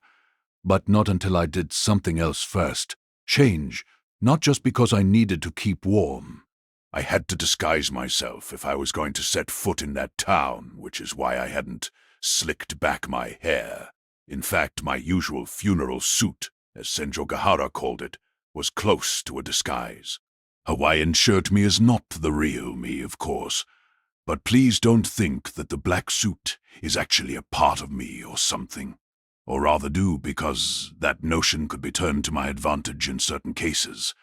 Speaker 4: But not until I did something else first. Change, not just because I needed to keep warm. I had to disguise myself if I was going to set foot in that town, which is why I hadn't slicked back my hair. In fact, my usual funeral suit, as Senjo Gahara called it, was close to a disguise. Hawaiian shirt me is not the real me, of course, but please don't think that the black suit is actually a part of me or something. Or rather do, because that notion could be turned to my advantage in certain cases.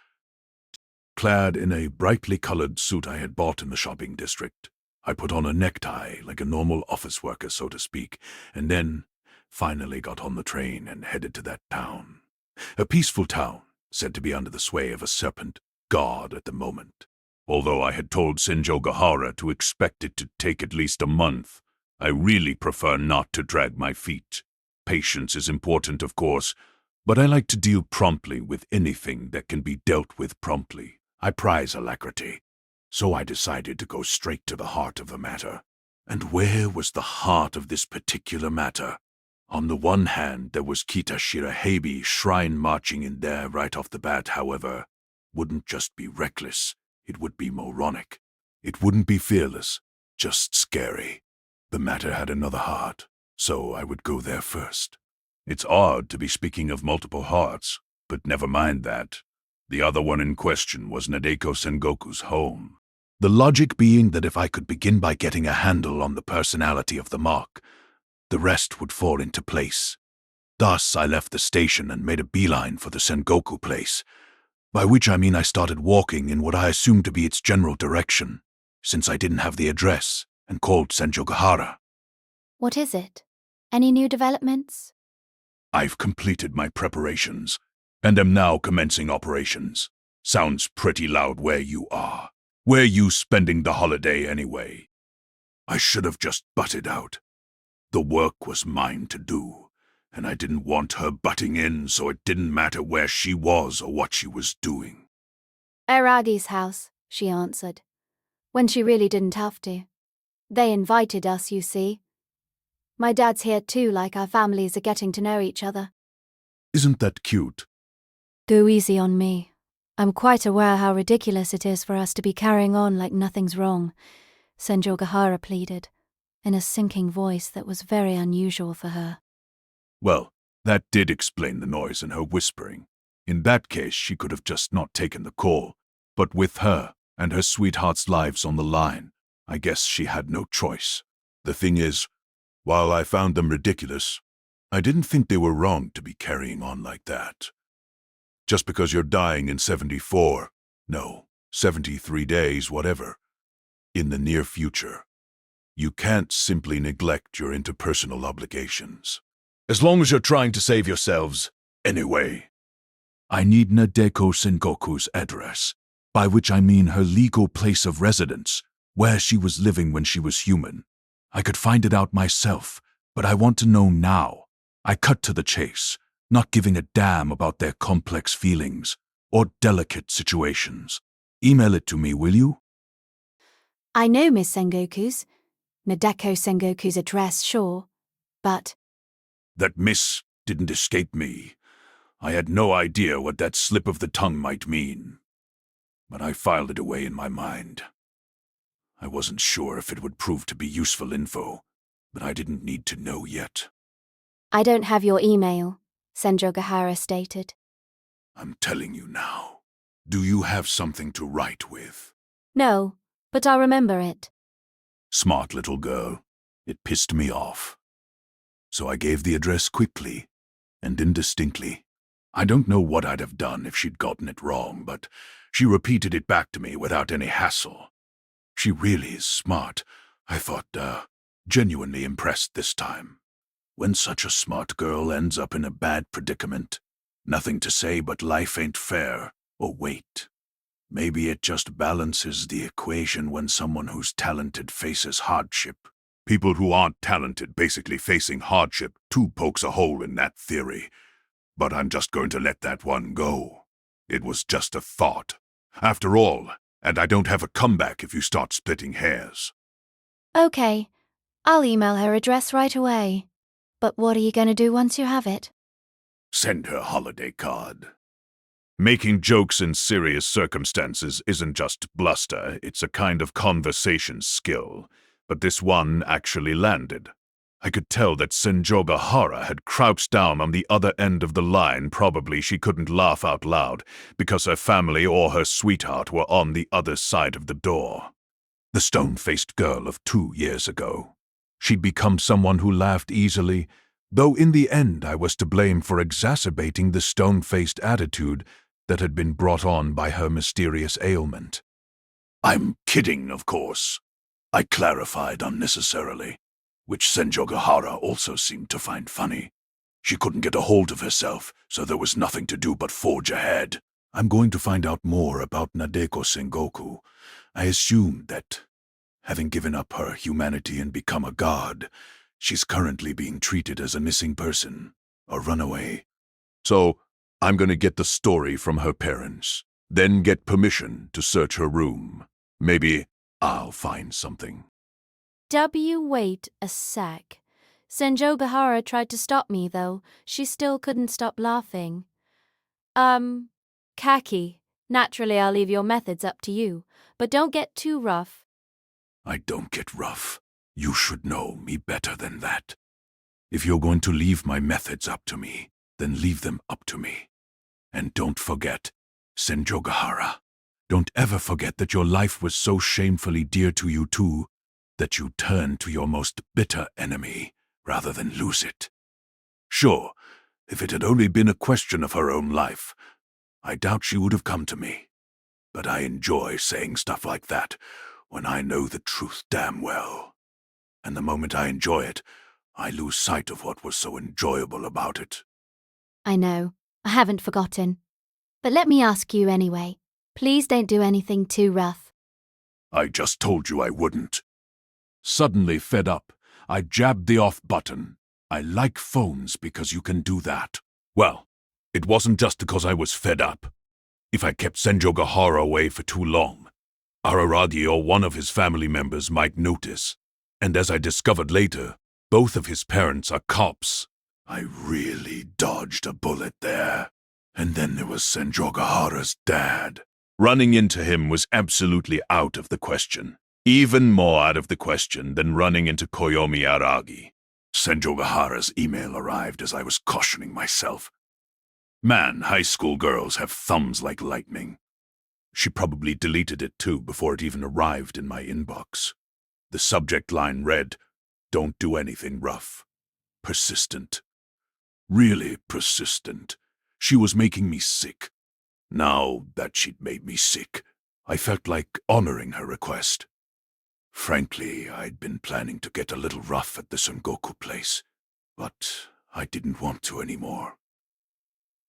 Speaker 4: Clad in a brightly colored suit I had bought in the shopping district, I put on a necktie like a normal office worker, so to speak, and then finally got on the train and headed to that town. A peaceful town, said to be under the sway of a serpent god at the moment. Although I had told Senjo Gahara to expect it to take at least a month, I really prefer not to drag my feet. Patience is important, of course, but I like to deal promptly with anything that can be dealt with promptly. I prize alacrity, so I decided to go straight to the heart of the matter. And where was the heart of this particular matter? On the one hand, there was Kita Shiraheibi shrine marching in there right off the bat, however. Wouldn't just be reckless, it would be moronic. It wouldn't be fearless, just scary. The matter had another heart, so I would go there first. It's odd to be speaking of multiple hearts, but never mind that. The other one in question was Nadeko Sengoku's home. The logic being that if I could begin by getting a handle on the personality of the mark, the rest would fall into place. Thus, I left the station and made a beeline for the Sengoku place, by which I mean I started walking in what I assumed to be its general direction, since I didn't have the address, and called Senjo Gahara.
Speaker 3: What is it? Any new developments?
Speaker 4: I've completed my preparations, and am now commencing operations. Sounds pretty loud where you are. Where you spending the holiday anyway? I should have just butted out. The work was mine to do, and I didn't want her butting in, so it didn't matter where she was or what she was doing.
Speaker 3: Aragi's house, she answered, when she really didn't have to. They invited us, you see. My dad's here too, like our families are getting to know each other.
Speaker 4: Isn't that cute?
Speaker 3: Go easy on me. I'm quite aware how ridiculous it is for us to be carrying on like nothing's wrong, Senjo Gahara pleaded, in a sinking voice that was very unusual for her.
Speaker 4: Well, that did explain the noise in her whispering. In that case, she could have just not taken the call, but with her and her sweetheart's lives on the line, I guess she had no choice. The thing is, while I found them ridiculous, I didn't think they were wrong to be carrying on like that. Just because you're dying in 74, no, 73 days, whatever, in the near future, you can't simply neglect your interpersonal obligations. As long as you're trying to save yourselves, anyway. I need Nadeko Sengoku's address, by which I mean her legal place of residence, where she was living when she was human. I could find it out myself, but I want to know now, I cut to the chase, not giving a damn about their complex feelings or delicate situations. Email it to me, will you?
Speaker 3: I know Miss Sengoku's, Nadeko Sengoku's address, sure, but
Speaker 4: That miss didn't escape me. I had no idea what that slip of the tongue might mean, but I filed it away in my mind. I wasn't sure if it would prove to be useful info, but I didn't need to know yet.
Speaker 3: I don't have your email, Senjogahara stated.
Speaker 4: I'm telling you now. Do you have something to write with?
Speaker 3: No, but I'll remember it.
Speaker 4: Smart little girl. It pissed me off. So I gave the address quickly and indistinctly. I don't know what I'd have done if she'd gotten it wrong, but she repeated it back to me without any hassle. She really is smart. I thought, genuinely impressed this time. When such a smart girl ends up in a bad predicament, nothing to say but life ain't fair. Or wait. Maybe it just balances the equation when someone who's talented faces hardship. People who aren't talented basically facing hardship too pokes a hole in that theory. But I'm just going to let that one go. It was just a thought. After all, and I don't have a comeback if you start splitting hairs.
Speaker 3: Okay, I'll email her address right away. But what are you going to do once you have it?
Speaker 4: Send her a holiday card. Making jokes in serious circumstances isn't just bluster, it's a kind of conversation skill. But this one actually landed. I could tell that Senjogahara had crouched down on the other end of the line. Probably she couldn't laugh out loud because her family or her sweetheart were on the other side of the door. The stone-faced girl of 2 years ago. She'd become someone who laughed easily, though in the end I was to blame for exacerbating the stone-faced attitude that had been brought on by her mysterious ailment. I'm kidding, of course. I clarified unnecessarily, which Senjogahara also seemed to find funny. She couldn't get a hold of herself, so there was nothing to do but forge ahead. I'm going to find out more about Nadeko Sengoku. I assumed that, having given up her humanity and become a god, she's currently being treated as a missing person, a runaway. So, I'm going to get the story from her parents, then get permission to search her room. Maybe I'll find something.
Speaker 3: Wait a sec. Senjogahara tried to stop me, though. She still couldn't stop laughing. Kaki, naturally I'll leave your methods up to you, but don't get too rough.
Speaker 4: I don't get rough. You should know me better than that. If you're going to leave my methods up to me, then leave them up to me. And don't forget, Senjogahara, don't ever forget that your life was so shamefully dear to you too, that you turned to your most bitter enemy rather than lose it. Sure, if it had only been a question of her own life, I doubt she would have come to me. But I enjoy saying stuff like that when I know the truth damn well. And the moment I enjoy it, I lose sight of what was so enjoyable about it.
Speaker 3: I know, I haven't forgotten. But let me ask you anyway. Please don't do anything too rough.
Speaker 4: I just told you I wouldn't. Suddenly fed up, I jabbed the off button. I like phones because you can do that. Well, it wasn't just because I was fed up. If I kept Senjogahara away for too long, Araragi or one of his family members might notice. And as I discovered later, both of his parents are cops. I really dodged a bullet there. And then there was Senjogahara's dad. Running into him was absolutely out of the question. Even more out of the question than running into Koyomi Aragi. Senjogahara's email arrived as I was cautioning myself. Man, high school girls have thumbs like lightning. She probably deleted it too before it even arrived in my inbox. The subject line read, "Don't do anything rough. Persistent." Really persistent. She was making me sick. Now that she'd made me sick, I felt like honoring her request. Frankly, I'd been planning to get a little rough at the Sengoku place, but I didn't want to anymore.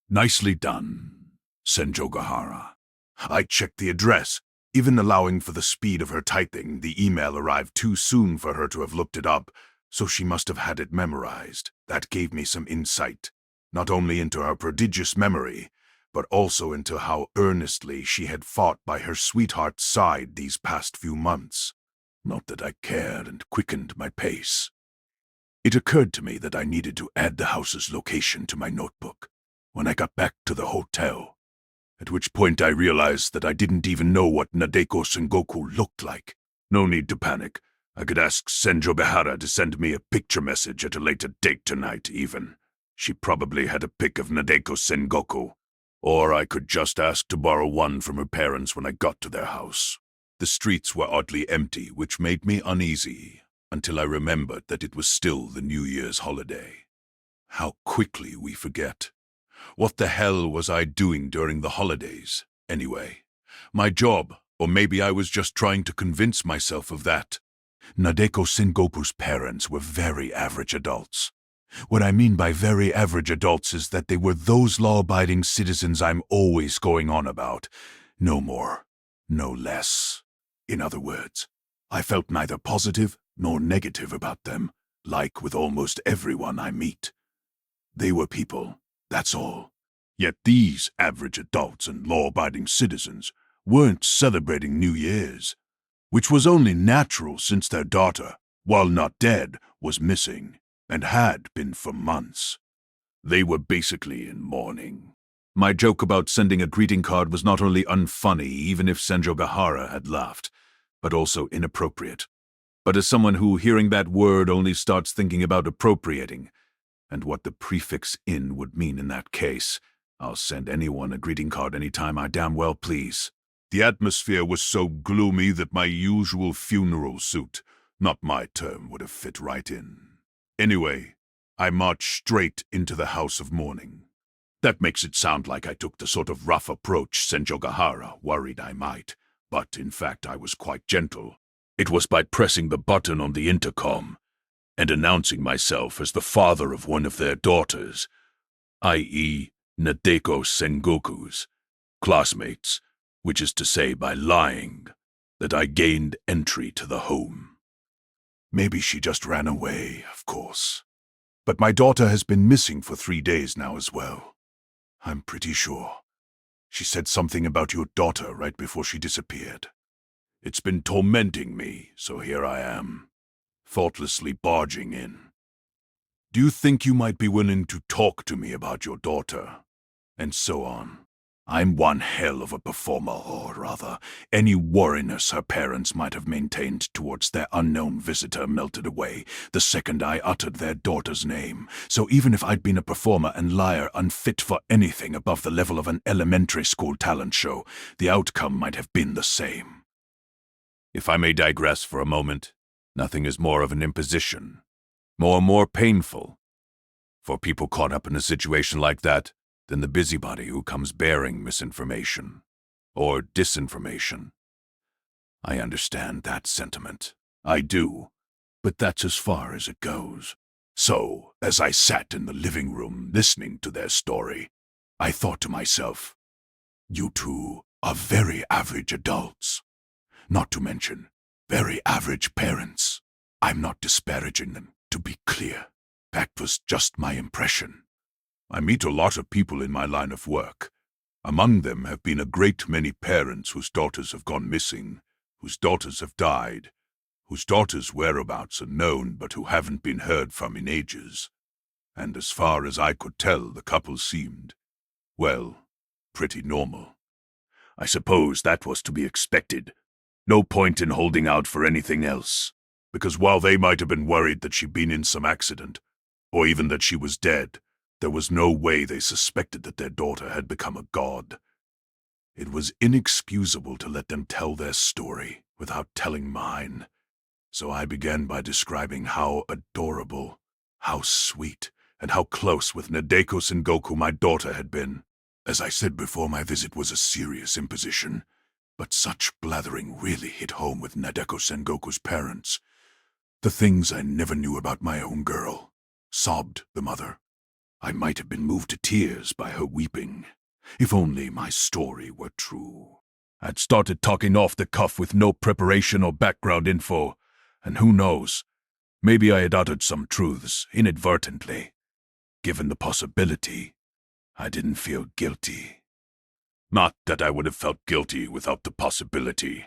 Speaker 4: Nicely done, Senjogahara. I checked the address. Even allowing for the speed of her typing, the email arrived too soon for her to have looked it up, So she must have had it memorized. That gave me some insight, not only into her prodigious memory, but also into how earnestly she had fought by her sweetheart's side these past few months. Not that I cared and quickened my pace. It occurred to me that I needed to add the house's location to my notebook when I got back to the hotel, at which point I realized that I didn't even know what Nadeko Sengoku looked like. No need to panic. I could ask Senjogahara to send me a picture message at a later date tonight, even. She probably had a pic of Nadeko Sengoku. Or I could just ask to borrow one from her parents when I got to their house. The streets were oddly empty, which made me uneasy, until I remembered that it was still the New Year's holiday. How quickly we forget. What the hell was I doing during the holidays, anyway? My job, or maybe I was just trying to convince myself of that. Nadeko Sengoku's parents were very average adults. What I mean by very average adults is that they were those law-abiding citizens I'm always going on about. No more, no less. In other words, I felt neither positive nor negative about them, like with almost everyone I meet. They were people, that's all. Yet these average adults and law-abiding citizens weren't celebrating New Year's, which was only natural since their daughter, while not dead, was missing, and had been for months. They were basically in mourning. My joke about sending a greeting card was not only unfunny, even if Senjogahara had laughed, but also inappropriate. But as someone who, hearing that word, only starts thinking about appropriating, and what the prefix "in" would mean in that case, I'll send anyone a greeting card anytime I damn well please. The atmosphere was so gloomy that my usual funeral suit, not my term, would have fit right in. Anyway, I marched straight into the house of mourning. That makes it sound like I took the sort of rough approach Senjogahara worried I might, but in fact I was quite gentle. It was by pressing the button on the intercom and announcing myself as the father of one of their daughters, i.e. Nadeko Sengoku's classmates, which is to say by lying, that I gained entry to the home. Maybe she just ran away, of course. But my daughter has been missing for 3 days now as well. I'm pretty sure. She said something about your daughter right before she disappeared. It's been tormenting me, so here I am, thoughtlessly barging in. Do you think you might be willing to talk to me about your daughter? And so on. I'm one hell of a performer, or rather, any wariness her parents might have maintained towards their unknown visitor melted away the second I uttered their daughter's name. So even if I'd been a performer and liar unfit for anything above the level of an elementary school talent show, the outcome might have been the same. If I may digress for a moment, nothing is more of an imposition, more painful, for people caught up in a situation like that, than the busybody who comes bearing misinformation or disinformation. I understand that sentiment. I do. But that's as far as it goes. So, as I sat in the living room listening to their story, I thought to myself, you two are very average adults. Not to mention, very average parents. I'm not disparaging them, to be clear. That was just my impression. I meet a lot of people in my line of work. Among them have been a great many parents whose daughters have gone missing, whose daughters have died, whose daughters' whereabouts are known but who haven't been heard from in ages. And as far as I could tell, the couple seemed, well, pretty normal. I suppose that was to be expected. No point in holding out for anything else, because while they might have been worried that she'd been in some accident, or even that she was dead, there was no way they suspected that their daughter had become a god. It was inexcusable to let them tell their story without telling mine, so I began by describing how adorable, how sweet, and how close with Nadeko Sengoku my daughter had been. As I said before, my visit was a serious imposition, but such blathering really hit home with Nadeko Sengoku's parents. The things I never knew about my own girl, sobbed the mother. I might have been moved to tears by her weeping, if only my story were true. I'd started talking off the cuff with no preparation or background info, and who knows, Maybe I had uttered some truths inadvertently. Given the possibility, I didn't feel guilty. Not that I would have felt guilty without the possibility.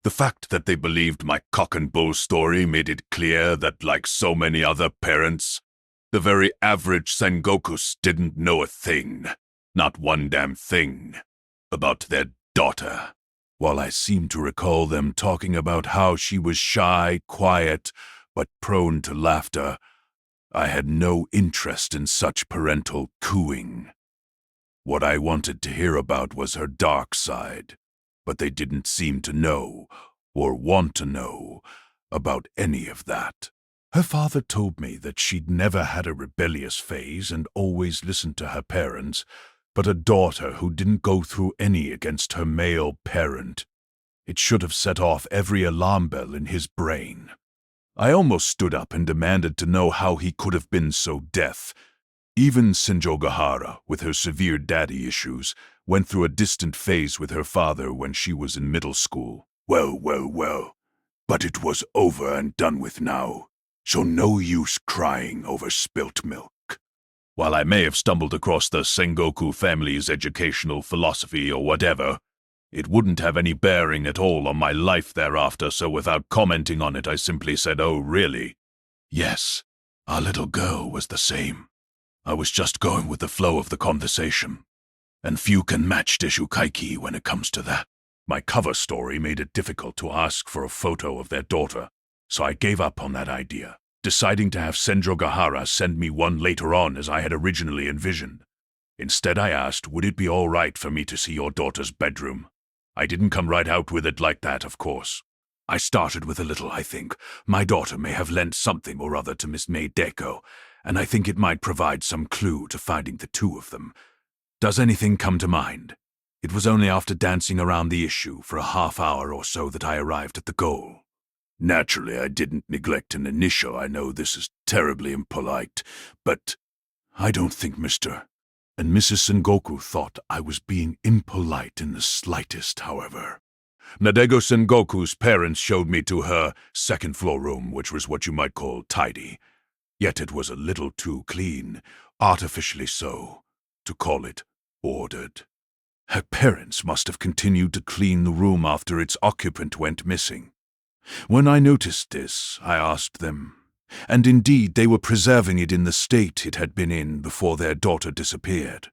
Speaker 4: The fact that they believed my cock and bull story made it clear that, like so many other parents, the very average Sengokus didn't know a thing, not one damn thing, about their daughter. While I seem to recall them talking about how she was shy, quiet, but prone to laughter, I had no interest in such parental cooing. What I wanted to hear about was her dark side, but they didn't seem to know, or want to know, about any of that. Her father told me that she'd never had a rebellious phase and always listened to her parents, but a daughter who didn't go through any against her male parent. It should have set off every alarm bell in his brain. I almost stood up and demanded to know how he could have been so deaf. Even Senjogahara, with her severe daddy issues, went through a distant phase with her father when she was in middle school. Well, but it was over and done with now, so no use crying over spilt milk. While I may have stumbled across the Sengoku family's educational philosophy or whatever, it wouldn't have any bearing at all on my life thereafter, so without commenting on it, I simply said, "Oh, really?" Yes, our little girl was the same. I was just going with the flow of the conversation, and few can match Deishū Kaiki when it comes to that. My cover story made it difficult to ask for a photo of their daughter, so I gave up on that idea, deciding to have Senjogahara send me one later on as I had originally envisioned. Instead, I asked, would it be all right for me to see your daughter's bedroom? I didn't come right out with it like that, of course. I started with a little, I think. My daughter may have lent something or other to Miss Nadeko, and I think it might provide some clue to finding the two of them. Does anything come to mind? It was only after dancing around the issue for a half hour or so that I arrived at the goal. Naturally, I didn't neglect an initial. I know this is terribly impolite, but I don't think Mr. and Mrs. Sengoku thought I was being impolite in the slightest, however. Nadeko Sengoku's parents showed me to her second-floor room, which was what you might call tidy. Yet it was a little too clean, artificially so, to call it ordered. Her parents must have continued to clean the room after its occupant went missing. When I noticed this, I asked them, and indeed they were preserving it in the state it had been in before their daughter disappeared.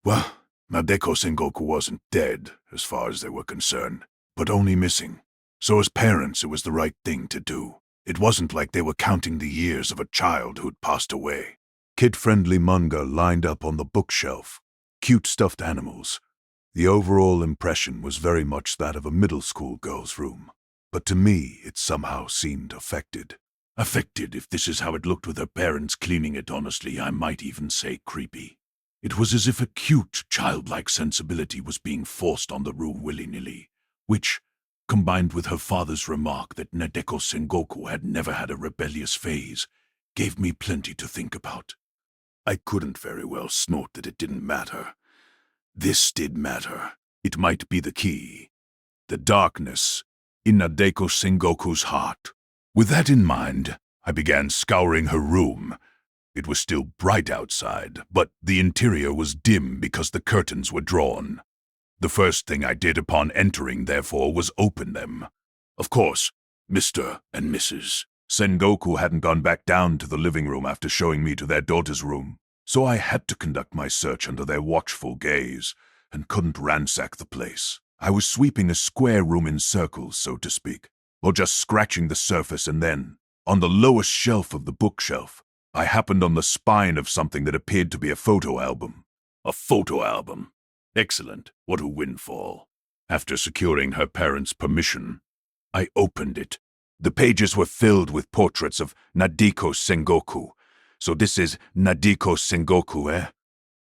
Speaker 4: Well, Nadeko Sengoku wasn't dead, as far as they were concerned, but only missing. So as parents, it was the right thing to do. It wasn't like they were counting the years of a child who'd passed away. Kid-friendly manga lined up on the bookshelf, cute stuffed animals. The overall impression was very much that of a middle school girl's room. But to me, it somehow seemed affected. Affected, if this is how it looked with her parents cleaning it honestly, I might even say creepy. It was as if a cute, childlike sensibility was being forced on the room willy-nilly, which, combined with her father's remark that Nadeko Sengoku had never had a rebellious phase, gave me plenty to think about. I couldn't very well snort that it didn't matter. This did matter. It might be the key. The darkness in Nadeko Sengoku's heart. With that in mind, I began scouring her room. It was still bright outside, but the interior was dim because the curtains were drawn. The first thing I did upon entering, therefore, was open them. Of course, Mr. and Mrs. Sengoku hadn't gone back down to the living room after showing me to their daughter's room, so I had to conduct my search under their watchful gaze, and couldn't ransack the place. I was sweeping a square room in circles, so to speak, or just scratching the surface, and then, on the lowest shelf of the bookshelf, I happened on the spine of something that appeared to be a photo album. A photo album. Excellent. What a windfall. After securing her parents' permission, I opened it. The pages were filled with portraits of Nadeko Sengoku. So this is Nadeko Sengoku, eh?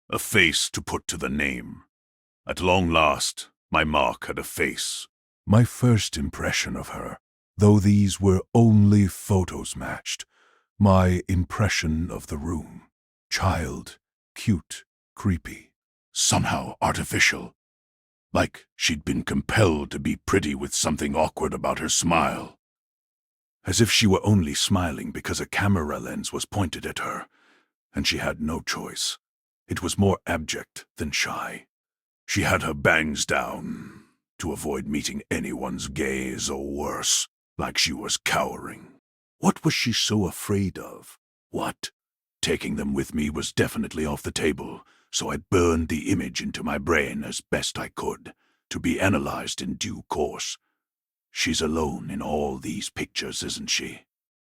Speaker 4: A face to put to the name. At long last, my mark had a face. My first impression of her, though these were only photos matched, my impression of the room. Child, cute, creepy, somehow artificial. Like she'd been compelled to be pretty with something awkward about her smile. as if she were only smiling because a camera lens was pointed at her, and she had no choice. It was more abject than shy. She had her bangs down to avoid meeting anyone's gaze, or worse, like she was cowering. What was she so afraid of? What? Taking them with me was definitely off the table, so I burned the image into my brain as best I could, to be analyzed in due course. She's alone in all these pictures, isn't she?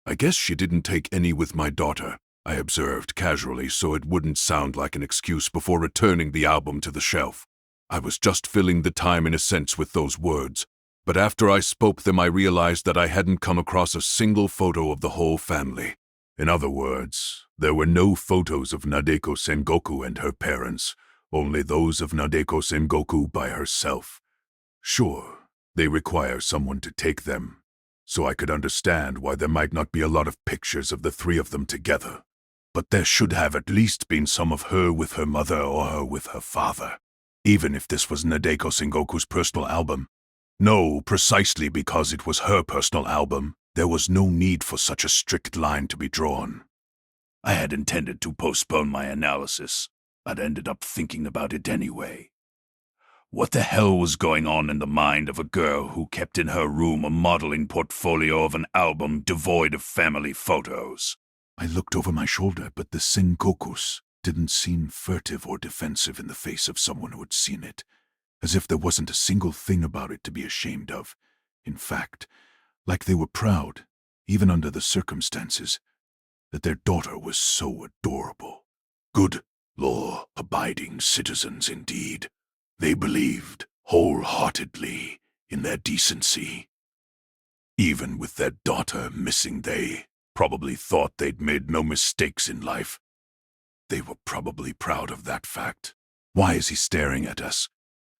Speaker 4: I guess she didn't take any with my daughter, I observed casually so it wouldn't sound like an excuse before returning the album to the shelf. I was just filling the time in a sense with those words, but after I spoke them I realized that I hadn't come across a single photo of the whole family. In other words, there were no photos of Nadeko Sengoku and her parents, only those of Nadeko Sengoku by herself. Sure, they require someone to take them, so I could understand why there might not be a lot of pictures of the three of them together. But there should have at least been some of her with her mother or her with her father, even if this was Nadeko Sengoku's personal album. No, precisely because it was her personal album, there was no need for such a strict line to be drawn. I had intended to postpone my analysis, but ended up thinking about it anyway. What the hell was going on in the mind of a girl who kept in her room a modeling portfolio of an album devoid of family photos? I looked over my shoulder, but the Sengokus didn't seem furtive or defensive in the face of someone who had seen it, as if there wasn't a single thing about it to be ashamed of. In fact, like they were proud, even under the circumstances, that their daughter was so adorable. Good, law-abiding citizens indeed. They believed wholeheartedly in their decency. Even with their daughter missing, they probably thought they'd made no mistakes in life. They were probably proud of that fact. Why is he staring at us?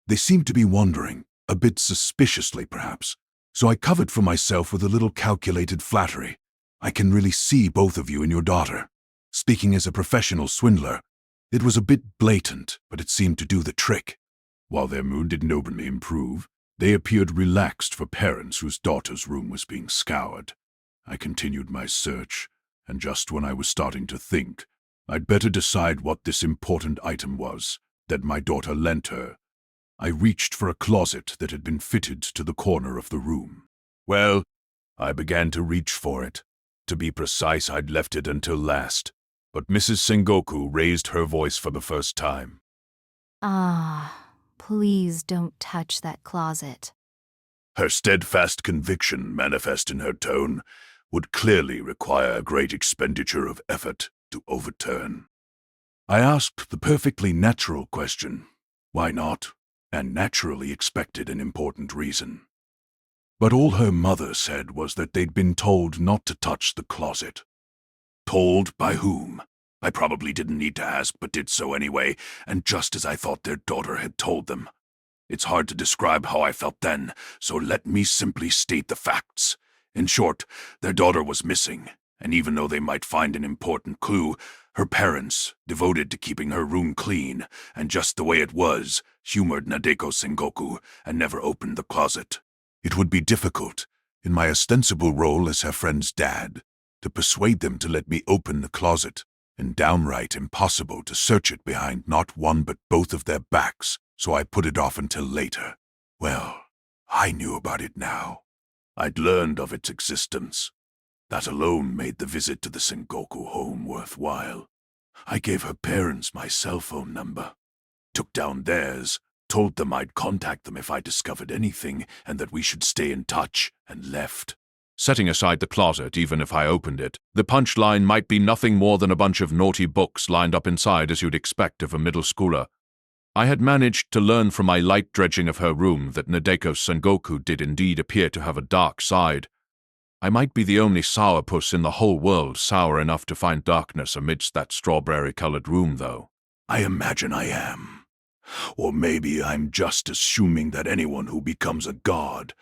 Speaker 4: They seemed to be wondering, a bit suspiciously perhaps, so I covered for myself with a little calculated flattery. I can really see both of you and your daughter. Speaking as a professional swindler, it was a bit blatant, but it seemed to do the trick. While their mood didn't openly improve, they appeared relaxed for parents whose daughter's room was being scoured. I continued my search, and just when I was starting to think I'd better decide what this important item was that my daughter lent her, I reached for a closet that had been fitted to the corner of the room. Well, I began to reach for it. To be precise, I'd left it until last, but Mrs. Sengoku raised her voice for the first time.
Speaker 3: Please don't touch that closet.
Speaker 4: Her steadfast conviction, manifest in her tone, would clearly require a great expenditure of effort to overturn. I asked the perfectly natural question, why not, and naturally expected an important reason. But all her mother said was that they'd been told not to touch the closet. Told by whom? I probably didn't need to ask, but did so anyway, and just as I thought their daughter had told them. It's hard to describe how I felt then, so let me simply state the facts. In short, their daughter was missing, and even though they might find an important clue, her parents, devoted to keeping her room clean, and just the way it was, humored Nadeko Sengoku and never opened the closet. It would be difficult, in my ostensible role as her friend's dad, to persuade them to let me open the closet, and downright impossible to search it behind not one but both of their backs, so I put it off until later. Well, I knew about it now. I'd learned of its existence. That alone made the visit to the Sengoku home worthwhile. I gave her parents my cell phone number, took down theirs, told them I'd contact them if I discovered anything, and that we should stay in touch, and left. Setting aside the closet, even if I opened it, the punchline might be nothing more than a bunch of naughty books lined up inside as you'd expect of a middle schooler. I had managed to learn from my light dredging of her room that Nadeko Sengoku did indeed appear to have a dark side. I might be the only sourpuss in the whole world sour enough to find darkness amidst that strawberry-colored room, though. I imagine I am. Or maybe I'm just assuming that anyone who becomes a god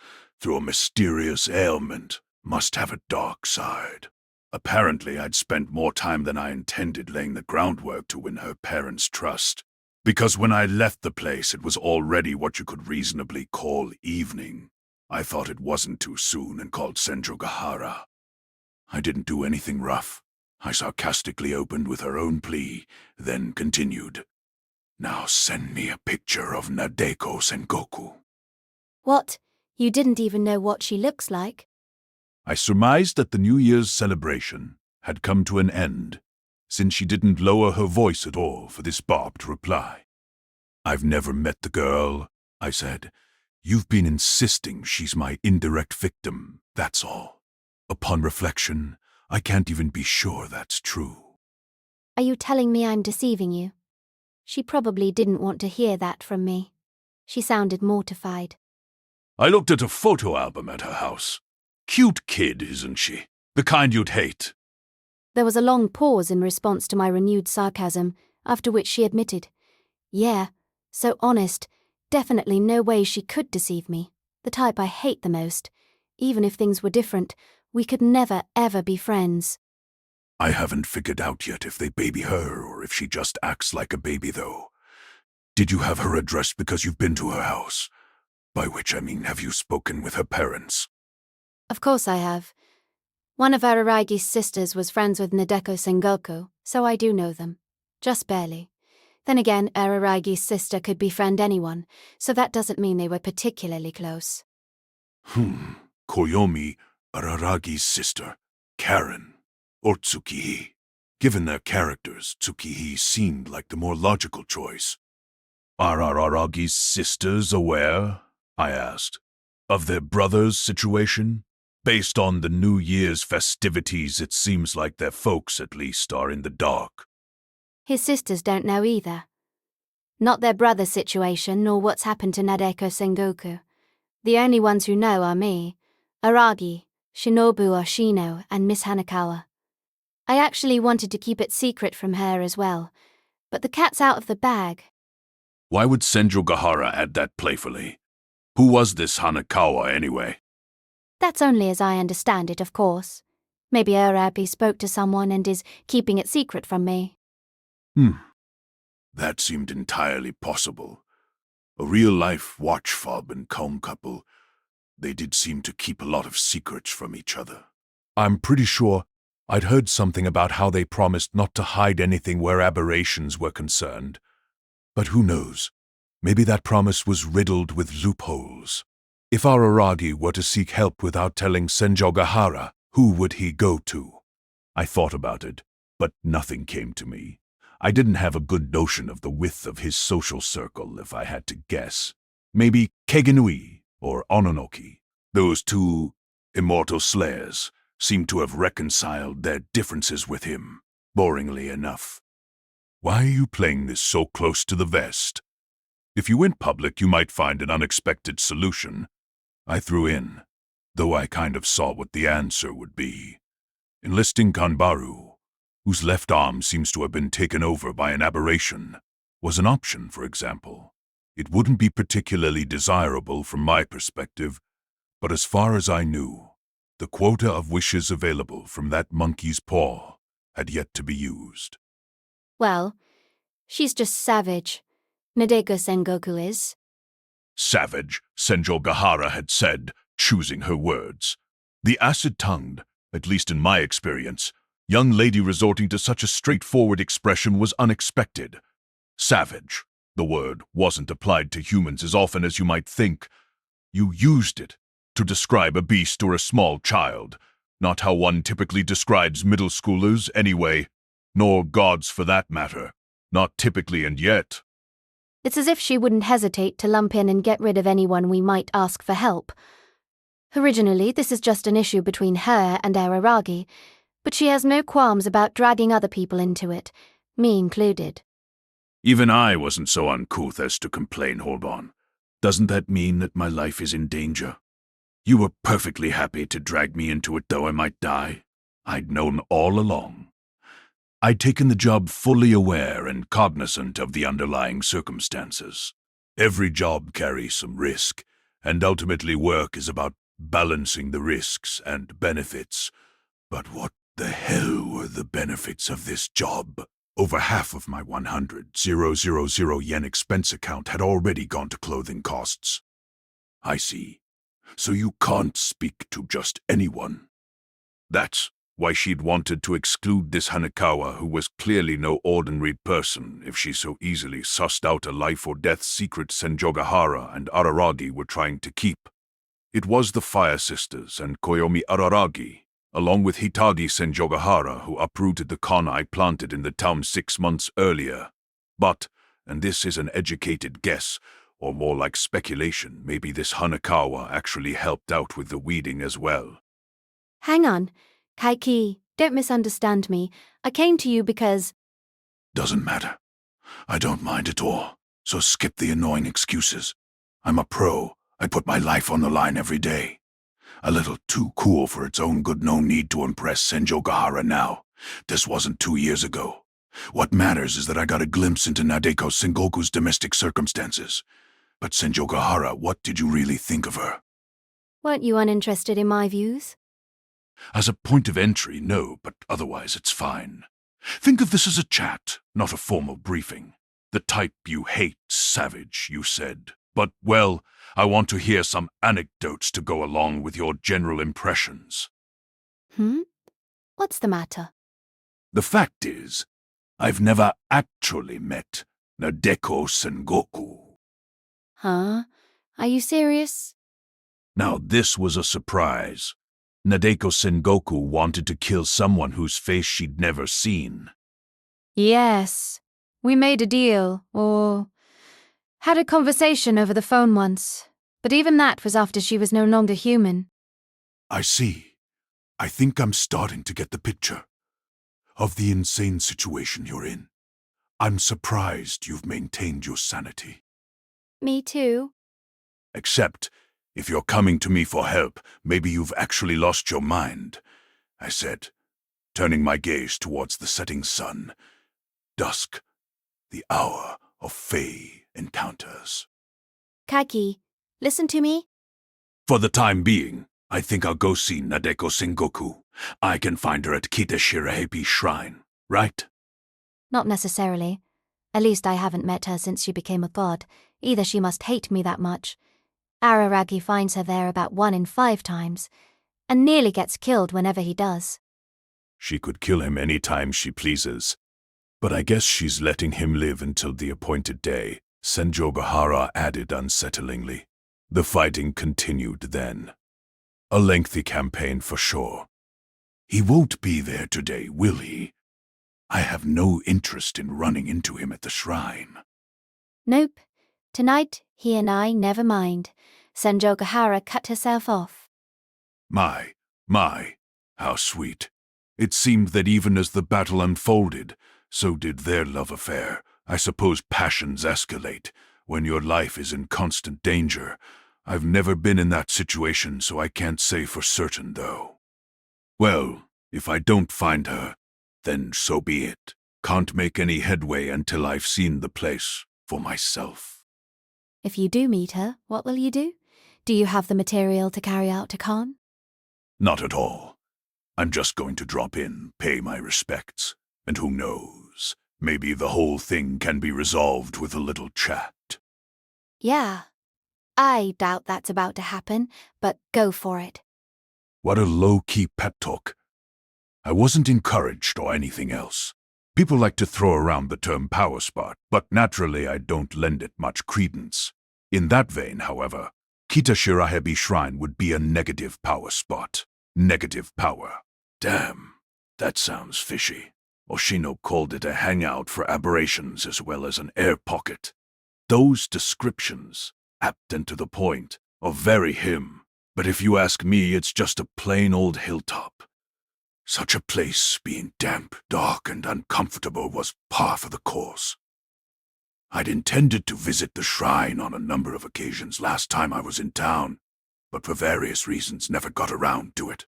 Speaker 4: through a mysterious ailment must have a dark side. Apparently, I'd spent more time than I intended laying the groundwork to win her parents' trust, because when I left the place, it was already what you could reasonably call evening. I thought it wasn't too soon and called Senjogahara. I didn't do anything rough. I sarcastically opened with her own plea, then continued. Now send me a picture of Nadeko Sengoku.
Speaker 3: What? You didn't even know what she looks like?
Speaker 4: I surmised that the New Year's celebration had come to an end, since she didn't lower her voice at all for this barbed reply. I've never met the girl, I said. You've been insisting she's my indirect victim, that's all. Upon reflection, I can't even be sure that's true.
Speaker 3: Are you telling me I'm deceiving you? She probably didn't want to hear that from me. She sounded mortified.
Speaker 4: I looked at a photo album at her house. Cute kid, isn't she? The kind you'd hate.
Speaker 3: There was a long pause in response to my renewed sarcasm, after which she admitted, yeah, so honest, definitely no way she could deceive me, the type I hate the most. Even if things were different, we could never, ever be friends.
Speaker 4: I haven't figured out yet if they baby her or if she just acts like a baby, though. Did you have her address because you've been to her house? By which I mean, have you spoken with her parents?
Speaker 3: Of course I have. One of Araragi's sisters was friends with Nadeko Sengoku, so I do know them. Just barely. Then again, Araragi's sister could befriend anyone, so that doesn't mean they were particularly close.
Speaker 4: Koyomi, Araragi's sister, Karen, or Tsukihi. Given their characters, Tsukihi seemed like the more logical choice. Are Araragi's sisters aware, I asked, of their brother's situation? Based on the New Year's festivities, it seems like their folks, at least, are in the dark.
Speaker 3: His sisters don't know either. Not their brother's situation, nor what's happened to Nadeko Sengoku. The only ones who know are me, Aragi, Shinobu Oshino, and Miss Hanakawa. I actually wanted to keep it secret from her as well, but the cat's out of the bag.
Speaker 4: Why would Senjo Gahara add that playfully? Who was this Hanakawa, anyway?
Speaker 3: That's only as I understand it, of course. Maybe Arabi spoke to someone and is keeping it secret from me.
Speaker 4: That seemed entirely possible. A real-life watch fob and comb couple, they did seem to keep a lot of secrets from each other. I'm pretty sure I'd heard something about how they promised not to hide anything where aberrations were concerned. But who knows? Maybe that promise was riddled with loopholes. If Araragi were to seek help without telling Senjo Gahara, who would he go to? I thought about it, but nothing came to me. I didn't have a good notion of the width of his social circle, if I had to guess. Maybe Kegenui or Ononoki. Those two immortal slayers seemed to have reconciled their differences with him, boringly enough. Why are you playing this so close to the vest? If you went public, you might find an unexpected solution. I threw in, though I kind of saw what the answer would be. Enlisting Kanbaru, whose left arm seems to have been taken over by an aberration, was an option, for example. It wouldn't be particularly desirable from my perspective, but as far as I knew, the quota of wishes available from that monkey's paw had yet to be used.
Speaker 3: Well, she's just savage. Nadeko Sengoku is.
Speaker 4: Savage, Senjo Gahara had said, choosing her words. The acid-tongued, at least in my experience, young lady resorting to such a straightforward expression was unexpected. Savage. The word wasn't applied to humans as often as you might think. You used it to describe a beast or a small child, not how one typically describes middle schoolers anyway, nor gods for that matter. Not typically, and yet.
Speaker 3: It's as if she wouldn't hesitate to lump in and get rid of anyone we might ask for help. Originally, this is just an issue between her and Araragi, but she has no qualms about dragging other people into it, me included.
Speaker 4: Even I wasn't so uncouth as to complain, hold on. Doesn't that mean that my life is in danger? You were perfectly happy to drag me into it, though I might die. I'd known all along. I'd taken the job fully aware and cognizant of the underlying circumstances. Every job carries some risk, and ultimately work is about balancing the risks and benefits. But what the hell were the benefits of this job? Over half of my 100,000 yen expense account had already gone to clothing costs. I see. So you can't speak to just anyone. That's why she'd wanted to exclude this Hanekawa, who was clearly no ordinary person, if she so easily sussed out a life-or-death secret Senjogahara and Araragi were trying to keep. It was the Fire Sisters and Koyomi Araragi, along with Hitagi Senjogahara, who uprooted the con I planted in the town 6 months earlier. But, and this is an educated guess, or more like speculation, maybe this Hanekawa actually helped out with the weeding as well.
Speaker 3: Hang on. Kaiki, don't misunderstand me. I came to you because…
Speaker 4: Doesn't matter. I don't mind at all, so skip the annoying excuses. I'm a pro. I put my life on the line every day. A little too cool for its own good, no need to impress Senjogahara now. This wasn't 2 years ago. What matters is that I got a glimpse into Nadeko Sengoku's domestic circumstances. But Senjogahara, what did you really think of her?
Speaker 3: Weren't you uninterested in my views?
Speaker 4: As a point of entry, no, but otherwise it's fine. Think of this as a chat, not a formal briefing. The type you hate, savage, you said. But, well, I want to hear some anecdotes to go along with your general impressions.
Speaker 3: What's the matter?
Speaker 4: The fact is, I've never actually met Nadeko Sengoku.
Speaker 3: Huh? Are you serious?
Speaker 4: Now this was a surprise. Nadeko Sengoku wanted to kill someone whose face she'd never seen.
Speaker 3: Yes. We made a deal, or had a conversation over the phone once. But even that was after she was no longer human.
Speaker 4: I see. I think I'm starting to get the picture of the insane situation you're in. I'm surprised you've maintained your sanity.
Speaker 3: Me too.
Speaker 4: Except, if you're coming to me for help, maybe you've actually lost your mind, I said, turning my gaze towards the setting sun. Dusk, the hour of Fey encounters.
Speaker 3: Kaiki, listen to me.
Speaker 4: For the time being, I think I'll go see Nadeko Sengoku. I can find her at Kita Shirahebi Shrine, right?
Speaker 3: Not necessarily. At least I haven't met her since she became a god. Either she must hate me that much. Araragi finds her there about 1 in 5 times, and nearly gets killed whenever he does.
Speaker 4: She could kill him any time she pleases. But I guess she's letting him live until the appointed day, Senjogahara added unsettlingly. The fighting continued then. A lengthy campaign for sure. He won't be there today, will he? I have no interest in running into him at the shrine.
Speaker 3: Nope. Tonight, he and I never mind. Senjogahara cut herself off.
Speaker 4: My, how sweet. It seemed that even as the battle unfolded, so did their love affair. I suppose passions escalate when your life is in constant danger. I've never been in that situation, so I can't say for certain, though. Well, if I don't find her, then so be it. Can't make any headway until I've seen the place for myself.
Speaker 3: If you do meet her, what will you do? Do you have the material to carry out a con?
Speaker 4: Not at all. I'm just going to drop in, pay my respects, and who knows, maybe the whole thing can be resolved with a little chat.
Speaker 3: Yeah. I doubt that's about to happen, but go for it.
Speaker 4: What a low-key pep talk. I wasn't encouraged or anything else. People like to throw around the term power spot, but naturally I don't lend it much credence. In that vein, however, Kita Shirahebi Shrine would be a negative power spot. Negative power. Damn, that sounds fishy. Oshino called it a hangout for aberrations as well as an air pocket. Those descriptions, apt and to the point, are very him. But if you ask me, it's just a plain old hilltop. Such a place being damp, dark, and uncomfortable was par for the course. I'd intended to visit the shrine on a number of occasions last time I was in town, but for various reasons never got around to it.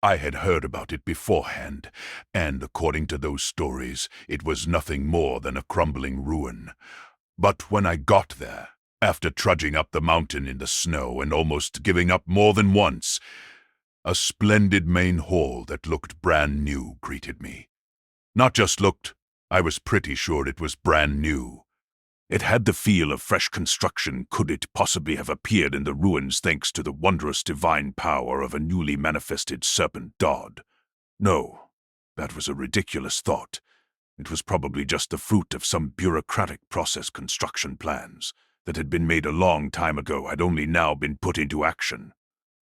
Speaker 4: I had heard about it beforehand, and according to those stories, it was nothing more than a crumbling ruin. But when I got there, after trudging up the mountain in the snow and almost giving up more than once, a splendid main hall that looked brand new greeted me. Not just looked, I was pretty sure it was brand new. It had the feel of fresh construction. Could it possibly have appeared in the ruins thanks to the wondrous divine power of a newly manifested serpent god? No, that was a ridiculous thought. It was probably just the fruit of some bureaucratic process. Construction plans that had been made a long time ago had only now been put into action.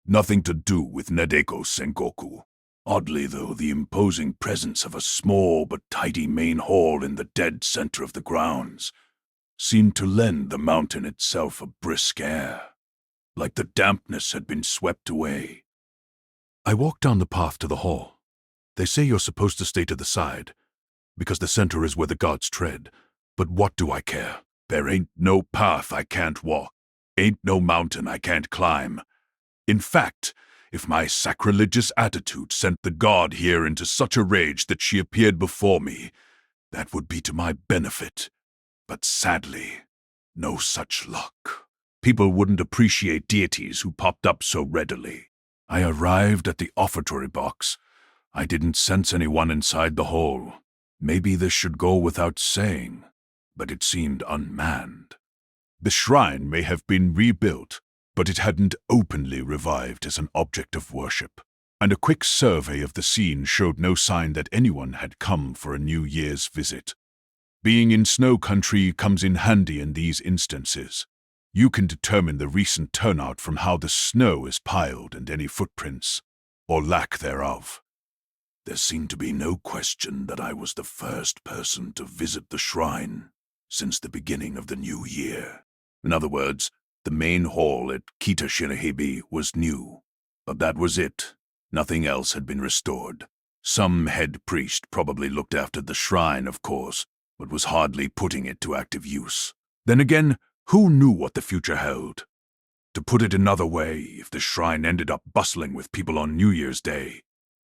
Speaker 4: Nothing to do with Nadeko Sengoku. Oddly, though, the imposing presence of a small but tidy main hall in the dead center of the grounds seemed to lend the mountain itself a brisk air, like the dampness had been swept away. I walked down the path to the hall. They say you're supposed to stay to the side, because the center is where the gods tread. But what do I care? There ain't no path I can't walk. Ain't no mountain I can't climb. In fact, if my sacrilegious attitude sent the god here into such a rage that she appeared before me, that would be to my benefit. But sadly, no such luck. People wouldn't appreciate deities who popped up so readily. I arrived at the offertory box. I didn't sense anyone inside the hall. Maybe this should go without saying, but it seemed unmanned. The shrine may have been rebuilt, but it hadn't openly revived as an object of worship, and a quick survey of the scene showed no sign that anyone had come for a New Year's visit. Being in snow country comes in handy in these instances. You can determine the recent turnout from how the snow is piled and any footprints, or lack thereof. There seemed to be no question that I was the first person to visit the shrine since the beginning of the new year. In other words, the main hall at Kita Shirahibi was new, but that was it. Nothing else had been restored. Some head priest probably looked after the shrine, of course, but was hardly putting it to active use. Then again, who knew what the future held? To put it another way, if the shrine ended up bustling with people on New Year's Day,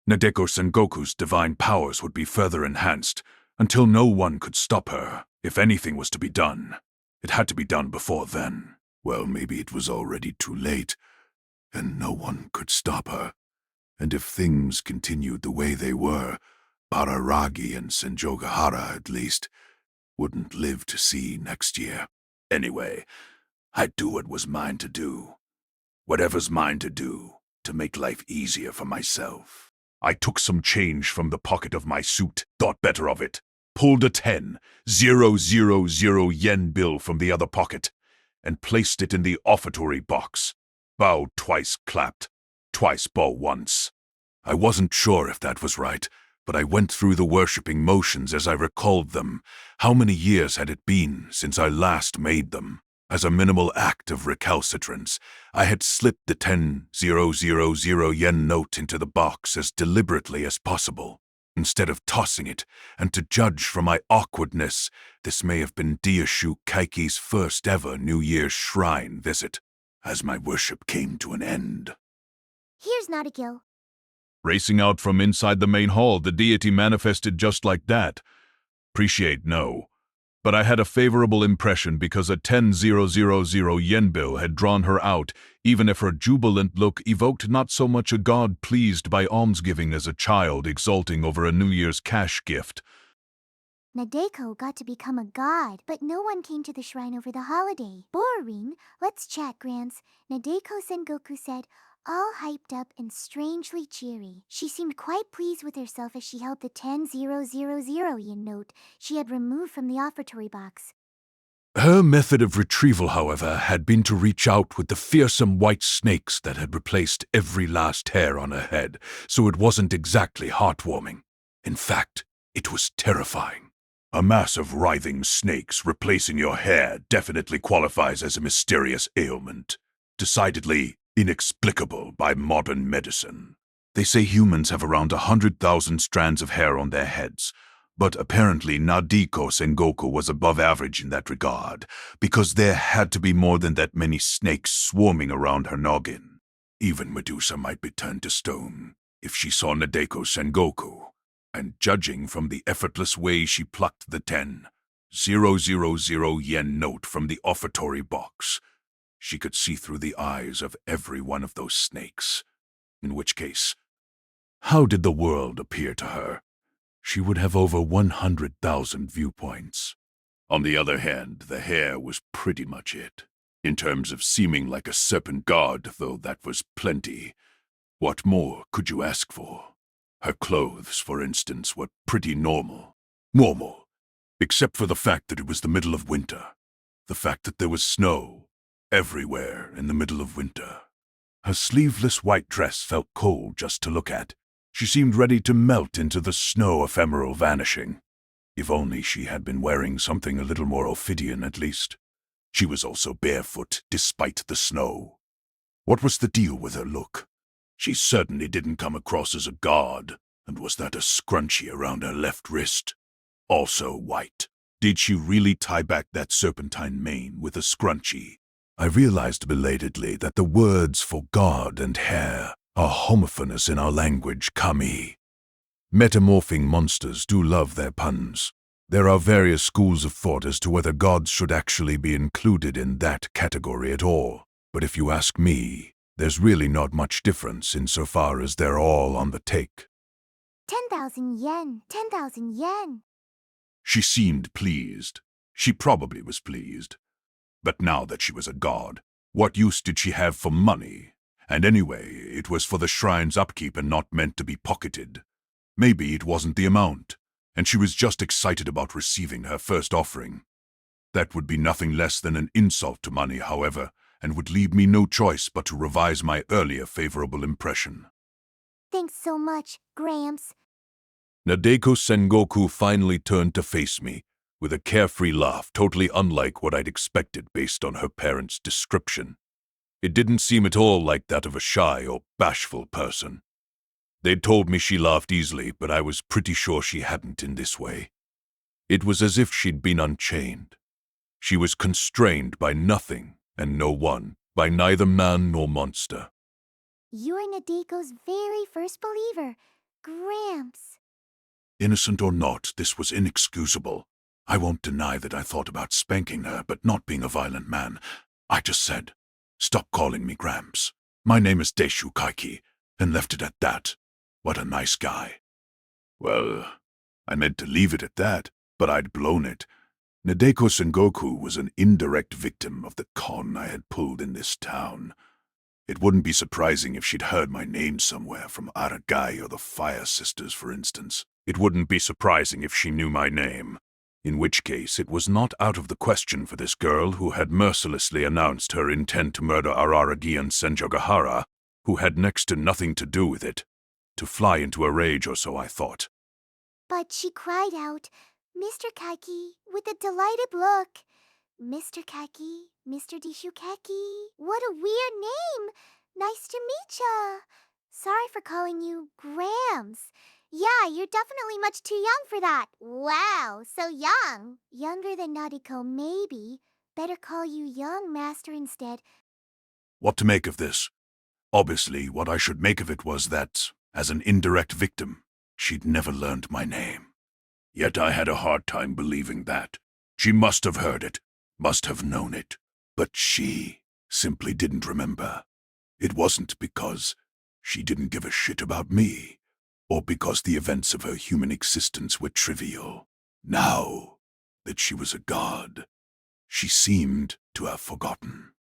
Speaker 4: Nadeko Sengoku's divine powers would be further enhanced until no one could stop her. If anything was to be done, it had to be done before then. Well, maybe it was already too late, and no one could stop her. And if things continued the way they were, Araragi and Senjogahara, at least, wouldn't live to see next year. Anyway, I'd do what was mine to do. Whatever's mine to do to make life easier for myself. I took some change from the pocket of my suit, thought better of it, pulled a 10,000 yen bill from the other pocket, and placed it in the offertory box. Bow twice, clapped, twice bow once. I wasn't sure if that was right, but I went through the worshipping motions as I recalled them. How many years had it been since I last made them? As a minimal act of recalcitrance, I had slipped the 10,000 yen note into the box as deliberately as possible, instead of tossing it, and to judge from my awkwardness, this may have been Deishū Kaiki's first ever New Year's shrine visit, as my worship came to an end.
Speaker 5: Here's Nadeko.
Speaker 4: Racing out from inside the main hall, the deity manifested just like that. Appreciate no. But I had a favorable impression because a 10,000 yen bill had drawn her out, even if her jubilant look evoked not so much a god pleased by almsgiving as a child exulting over a New Year's cash gift.
Speaker 5: Nadeko got to become a god, but no one came to the shrine over the holiday. Boring. Let's chat, Grants. Nadeko Sengoku said, all hyped up and strangely cheery. She seemed quite pleased with herself as she held the 10,000 yen note she had removed from the offertory box.
Speaker 4: Her method of retrieval, however, had been to reach out with the fearsome white snakes that had replaced every last hair on her head, so it wasn't exactly heartwarming. In fact, it was terrifying. A mass of writhing snakes replacing your hair definitely qualifies as a mysterious ailment. Decidedly inexplicable by modern medicine. They say humans have around 100,000 strands of hair on their heads, but apparently Nadeko Sengoku was above average in that regard, because there had to be more than that many snakes swarming around her noggin. Even Medusa might be turned to stone if she saw Nadeko Sengoku, and judging from the effortless way she plucked the 10,000 yen note from the offertory box, she could see through the eyes of every one of those snakes. In which case, how did the world appear to her? She would have over 100,000 viewpoints. On the other hand, the hair was pretty much it. In terms of seeming like a serpent god, though that was plenty. What more could you ask for? Her clothes, for instance, were pretty normal. Normal. Except for the fact that it was the middle of winter. The fact that there was snow everywhere in the middle of winter. Her sleeveless white dress felt cold just to look at. She seemed ready to melt into the snow ephemeral vanishing. If only she had been wearing something a little more Ophidian at least. She was also barefoot, despite the snow. What was the deal with her look? She certainly didn't come across as a god, and was that a scrunchie around her left wrist? Also white. Did she really tie back that serpentine mane with a scrunchie? I realized belatedly that the words for god and hair are homophonous in our language, kami. Metamorphing monsters do love their puns. There are various schools of thought as to whether gods should actually be included in that category at all. But if you ask me, there's really not much difference insofar as they're all on the take.
Speaker 5: 10,000 yen, 10,000 yen.
Speaker 4: She seemed pleased. She probably was pleased. But now that she was a god, what use did she have for money? And anyway, it was for the shrine's upkeep and not meant to be pocketed. Maybe it wasn't the amount, and she was just excited about receiving her first offering. That would be nothing less than an insult to money, however, and would leave me no choice but to revise my earlier favorable impression.
Speaker 5: Thanks so much, Gramps.
Speaker 4: Nadeko Sengoku finally turned to face me, with a carefree laugh totally unlike what I'd expected based on her parents' description. It didn't seem at all like that of a shy or bashful person. They'd told me she laughed easily, but I was pretty sure she hadn't in this way. It was as if she'd been unchained. She was constrained by nothing and no one, by neither man nor monster.
Speaker 5: You're Nadeko's very first believer, Gramps.
Speaker 4: Innocent or not, this was inexcusable. I won't deny that I thought about spanking her, but not being a violent man. I just said, "Stop calling me Gramps. My name is Deishū Kaiki," and left it at that. What a nice guy. Well, I meant to leave it at that, but I'd blown it. Nadeko Sengoku was an indirect victim of the con I had pulled in this town. It wouldn't be surprising if she'd heard my name somewhere from Araragi or the Fire Sisters, for instance. It wouldn't be surprising if she knew my name. In which case, it was not out of the question for this girl who had mercilessly announced her intent to murder Araragi and Senjogahara, who had next to nothing to do with it, to fly into a rage or so I thought.
Speaker 5: But she cried out, "Mr. Kaiki," with a delighted look. Mr. Kaiki, Mr. Deishū. What a weird name! Nice to meet ya. Sorry for calling you Gramps. Yeah, you're definitely much too young for that. Wow, so young. Younger than Nadeko, maybe. Better call you Young Master instead.
Speaker 4: What to make of this? Obviously, what I should make of it was that, as an indirect victim, she'd never learned my name. Yet I had a hard time believing that. She must have heard it, must have known it, but she simply didn't remember. It wasn't because she didn't give a shit about me, or because the events of her human existence were trivial. Now that she was a god, she seemed to have forgotten.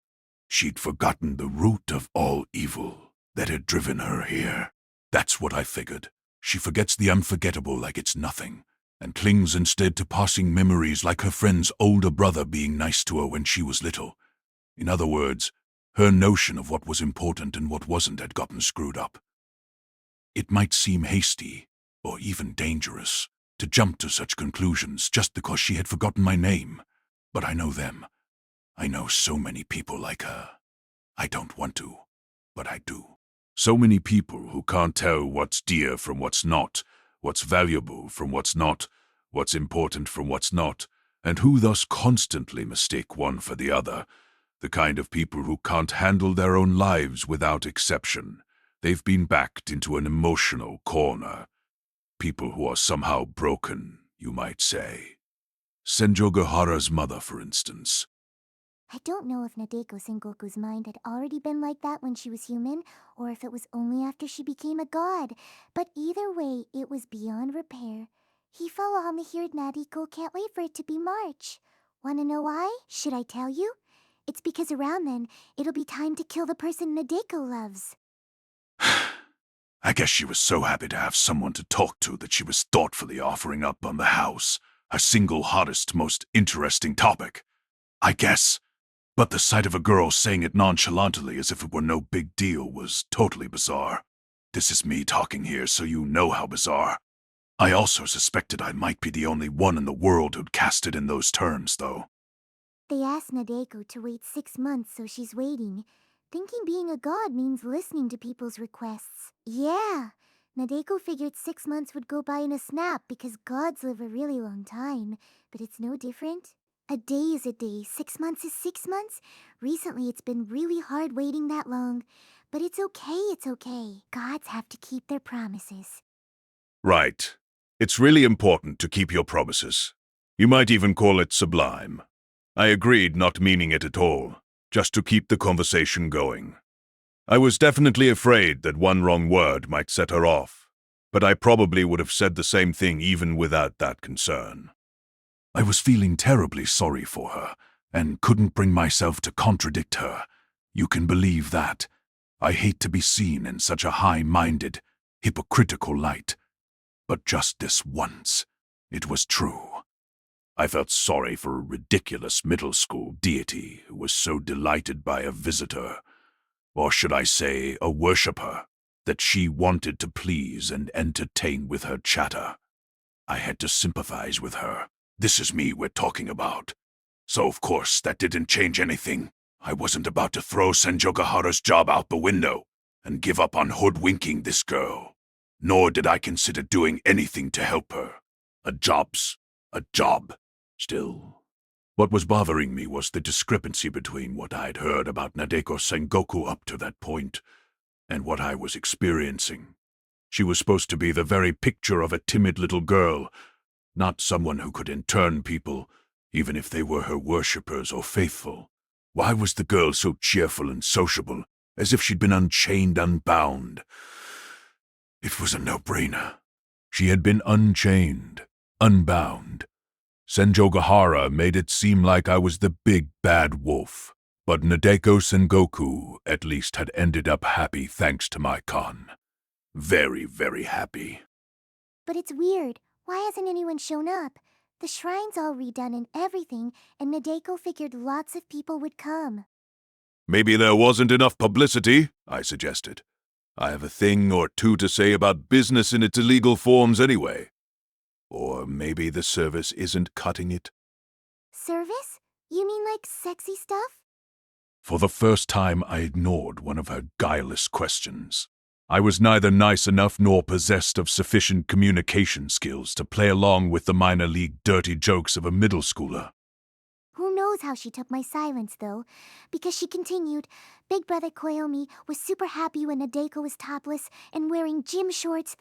Speaker 4: She'd forgotten the root of all evil that had driven her here. That's what I figured. She forgets the unforgettable like it's nothing, and clings instead to passing memories like her friend's older brother being nice to her when she was little. In other words, her notion of what was important and what wasn't had gotten screwed up. It might seem hasty, or even dangerous, to jump to such conclusions just because she had forgotten my name, but I know them. I know so many people like her. I don't want to, but I do. So many people who can't tell what's dear from what's not, what's valuable from what's not, what's important from what's not, and who thus constantly mistake one for the other. The kind of people who can't handle their own lives without exception. They've been backed into an emotional corner. People who are somehow broken, you might say. Senjogahara's mother, for instance.
Speaker 5: I don't know if Nadeko Sengoku's mind had already been like that when she was human, or if it was only after she became a god. But either way, it was beyond repair. He fell on the here Nadeko can't wait for it to be March. Wanna know why? Should I tell you? It's because around then, it'll be time to kill the person Nadeko loves.
Speaker 4: I guess she was so happy to have someone to talk to that she was thoughtfully offering up on the house, her single hottest, most interesting topic. I guess. But the sight of a girl saying it nonchalantly as if it were no big deal was totally bizarre. This is me talking here, so you know how bizarre. I also suspected I might be the only one in the world who'd cast it in those terms, though.
Speaker 5: They asked Nadeko to wait 6 months, so she's waiting, thinking being a god means listening to people's requests. Yeah, Nadeko figured 6 months would go by in a snap because gods live a really long time, but it's no different. A day is a day, 6 months is 6 months. Recently it's been really hard waiting that long, but it's okay. Gods have to keep their promises.
Speaker 4: Right. It's really important to keep your promises. You might even call it sublime. I agreed, not meaning it at all, just to keep the conversation going. I was definitely afraid that one wrong word might set her off, but I probably would have said the same thing even without that concern. I was feeling terribly sorry for her, and couldn't bring myself to contradict her. You can believe that. I hate to be seen in such a high-minded, hypocritical light. But just this once, it was true. I felt sorry for a ridiculous middle school deity who was so delighted by a visitor, or should I say a worshipper, that she wanted to please and entertain with her chatter. I had to sympathize with her. This is me we're talking about. So of course that didn't change anything. I wasn't about to throw Senjogahara's job out the window and give up on hoodwinking this girl. Nor did I consider doing anything to help her. A job's a job. Still, what was bothering me was the discrepancy between what I had heard about Nadeko Sengoku up to that point and what I was experiencing. She was supposed to be the very picture of a timid little girl, not someone who could intern people, even if they were her worshippers or faithful. Why was the girl so cheerful and sociable, as if she'd been unchained, unbound? It was a no-brainer. She had been unchained, unbound. Senjogahara made it seem like I was the big bad wolf, but Nadeko Sengoku at least had ended up happy thanks to my con. Very, very happy.
Speaker 5: But it's weird. Why hasn't anyone shown up? The shrine's all redone and everything, and Nadeko figured lots of people would come.
Speaker 4: Maybe there wasn't enough publicity, I suggested. I have a thing or two to say about business in its illegal forms anyway. Or maybe the service isn't cutting it.
Speaker 5: Service? You mean like sexy stuff?
Speaker 4: For the first time, I ignored one of her guileless questions. I was neither nice enough nor possessed of sufficient communication skills to play along with the minor league dirty jokes of a middle schooler.
Speaker 5: Who knows how she took my silence, though? Because she continued, Big Brother Koyomi was super happy when Nadeko was topless and wearing gym shorts.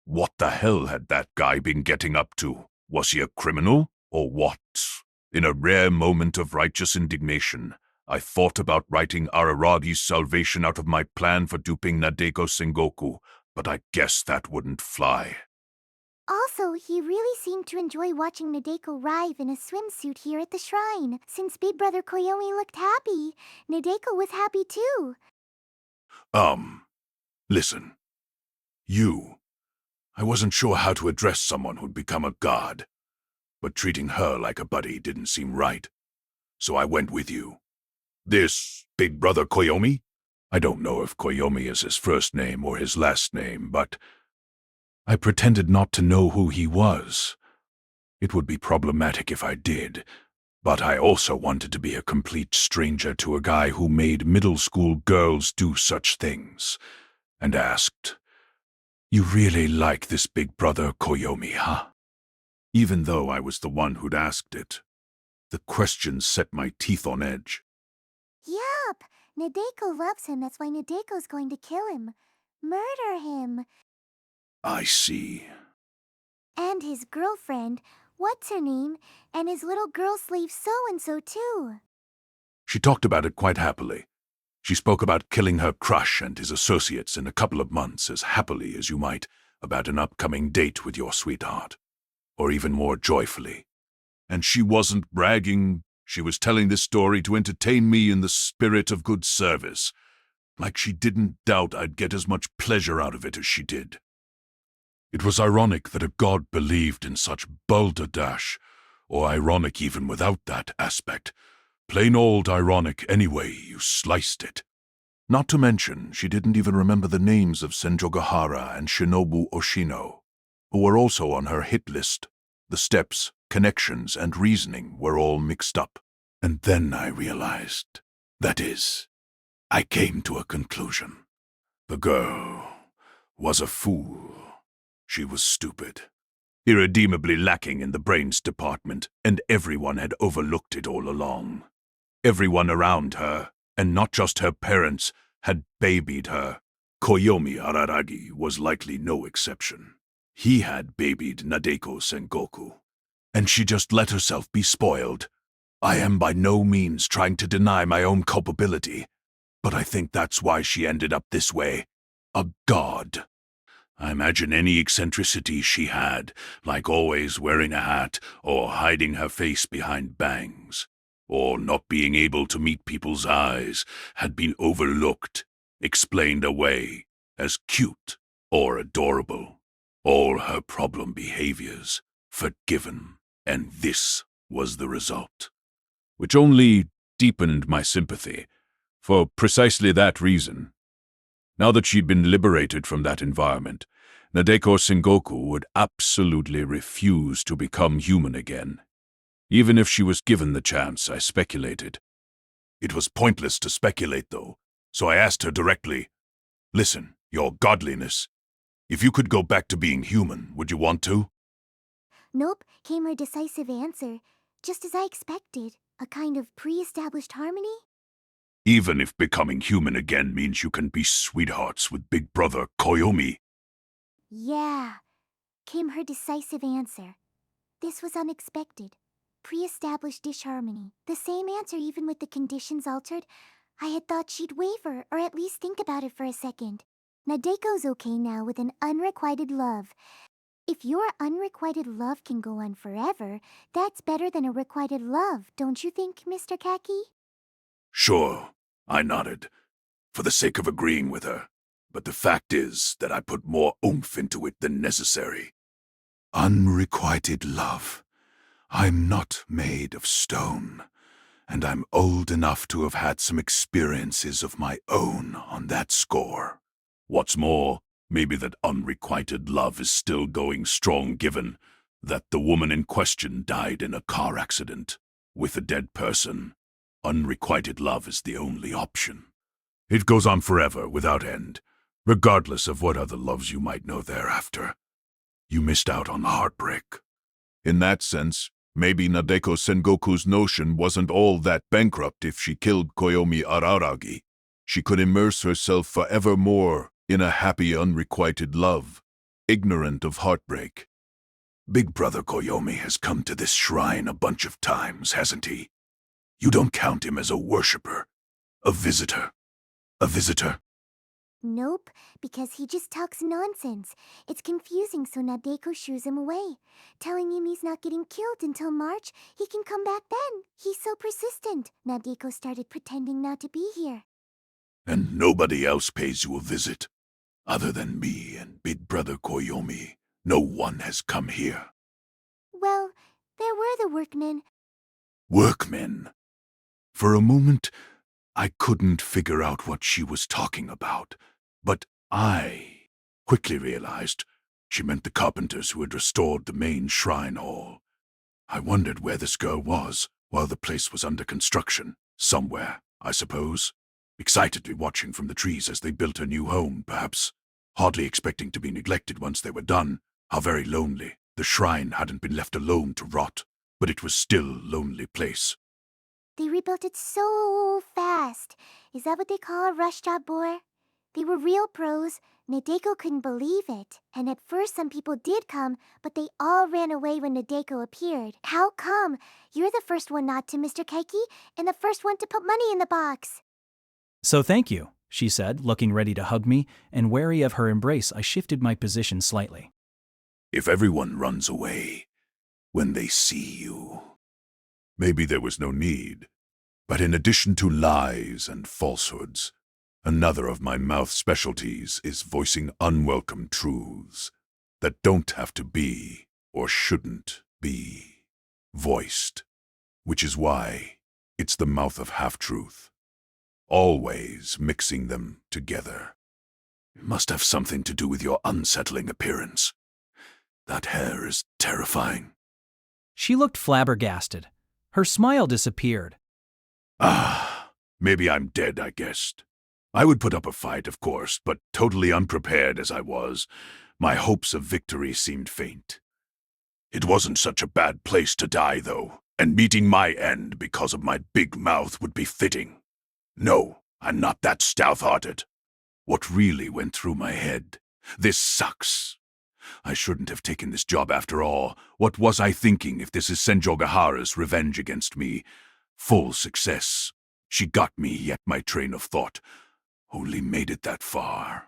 Speaker 4: What the hell had that guy been getting up to? Was he a criminal, or what? In a rare moment of righteous indignation, I thought about writing Araragi's salvation out of my plan for duping Nadeko Sengoku, but I guess that wouldn't fly.
Speaker 5: Also, he really seemed to enjoy watching Nadeko writhe in a swimsuit here at the shrine. Since Big Brother Koyomi looked happy, Nadeko was happy too.
Speaker 4: Listen. I wasn't sure how to address someone who'd become a god, but treating her like a buddy didn't seem right, so I went with you. This Big Brother Koyomi? I don't know if Koyomi is his first name or his last name, but I pretended not to know who he was. It would be problematic if I did, but I also wanted to be a complete stranger to a guy who made middle school girls do such things, and asked, "You really like this Big Brother Koyomi, huh?" Even though I was the one who'd asked it, the question set my teeth on edge.
Speaker 5: Yup! Nadeko loves him, that's why Nadeko's going to kill him. Murder him.
Speaker 4: I see.
Speaker 5: And his girlfriend, what's her name? And his little girl slave so-and-so too.
Speaker 4: She talked about it quite happily. She spoke about killing her crush and his associates in a couple of months as happily as you might about an upcoming date with your sweetheart. Or even more joyfully. And she wasn't bragging. She was telling this story to entertain me in the spirit of good service. Like she didn't doubt I'd get as much pleasure out of it as she did. It was ironic that a god believed in such balderdash, or ironic even without that aspect. Plain old ironic any way you sliced it. Not to mention, she didn't even remember the names of Senjogahara and Shinobu Oshino, who were also on her hit list. The steps, connections, and reasoning were all mixed up. And then I realized, that is, I came to a conclusion. The girl was a fool. She was stupid, irredeemably lacking in the brains department, and everyone had overlooked it all along. Everyone around her, and not just her parents, had babied her. Koyomi Araragi was likely no exception. He had babied Nadeko Sengoku, and she just let herself be spoiled. I am by no means trying to deny my own culpability, but I think that's why she ended up this way. A god. I imagine any eccentricity she had, like always wearing a hat or hiding her face behind bangs, or not being able to meet people's eyes, had been overlooked, explained away as cute or adorable. All her problem behaviors forgiven, and this was the result. Which only deepened my sympathy, for precisely that reason. Now that she'd been liberated from that environment, Nadeko Sengoku would absolutely refuse to become human again. Even if she was given the chance, I speculated. It was pointless to speculate, though, so I asked her directly, "Listen, your godliness, if you could go back to being human, would you want to?"
Speaker 5: Nope, came her decisive answer, just as I expected. A kind of pre-established harmony?
Speaker 4: Even if becoming human again means you can be sweethearts with Big Brother Koyomi.
Speaker 5: Yeah, came her decisive answer. This was unexpected. Pre-established disharmony. The same answer even with the conditions altered. I had thought she'd waver, or at least think about it for a second. Nadeko's okay now with an unrequited love. If your unrequited love can go on forever, that's better than a requited love, don't you think, Mr. Kaiki?
Speaker 4: Sure, I nodded, for the sake of agreeing with her. But the fact is that I put more oomph into it than necessary. Unrequited love. I'm not made of stone, and I'm old enough to have had some experiences of my own on that score. What's more, maybe that unrequited love is still going strong given that the woman in question died in a car accident. With a dead person, unrequited love is the only option. It goes on forever without end, regardless of what other loves you might know thereafter. You missed out on the heartbreak. In that sense, maybe Nadeko Sengoku's notion wasn't all that bankrupt if she killed Koyomi Araragi. She could immerse herself forevermore in a happy unrequited love, ignorant of heartbreak. Big Brother Koyomi has come to this shrine a bunch of times, hasn't he? You don't count him as a worshipper, a visitor. A visitor?
Speaker 5: Nope, because he just talks nonsense. It's confusing, so Nadeko shoos him away, telling him he's not getting killed until March. He can come back then. He's so persistent. Nadeko started pretending not to be here.
Speaker 4: And nobody else pays you a visit. Other than me and Big Brother Koyomi, no one has come here.
Speaker 5: Well, there were the workmen.
Speaker 4: Workmen? For a moment, I couldn't figure out what she was talking about, but I quickly realized she meant the carpenters who had restored the main shrine hall. I wondered where this girl was while the place was under construction. Somewhere, I suppose. Excitedly watching from the trees as they built her new home, perhaps. Hardly expecting to be neglected once they were done. How very lonely. The shrine hadn't been left alone to rot, but it was still a lonely place.
Speaker 5: They rebuilt it so fast. Is that what they call a rush job, boy? They were real pros. Nadeko couldn't believe it. And at first some people did come, but they all ran away when Nadeko appeared. How come? You're the first one not to, Mr. Kaiki, and the first one to put money in the box.
Speaker 1: So thank you, she said, looking ready to hug me, and wary of her embrace, I shifted my position slightly.
Speaker 4: If everyone runs away when they see you, Maybe there was no need. But in addition to lies and falsehoods, another of my mouth specialties is voicing unwelcome truths that don't have to be or shouldn't be voiced, which is why it's the mouth of half-truth, always mixing them together. It must have something to do with your unsettling appearance. That hair is terrifying.
Speaker 1: She looked flabbergasted. Her smile disappeared.
Speaker 4: Maybe I'm dead, I guessed. I would put up a fight, of course, but totally unprepared as I was, my hopes of victory seemed faint. It wasn't such a bad place to die, though, and meeting my end because of my big mouth would be fitting. No, I'm not that stout-hearted. What really went through my head? This sucks. I shouldn't have taken this job after all. What was I thinking if this is Senjogahara's revenge against me? Full success. She got me, yet my train of thought only made it that far.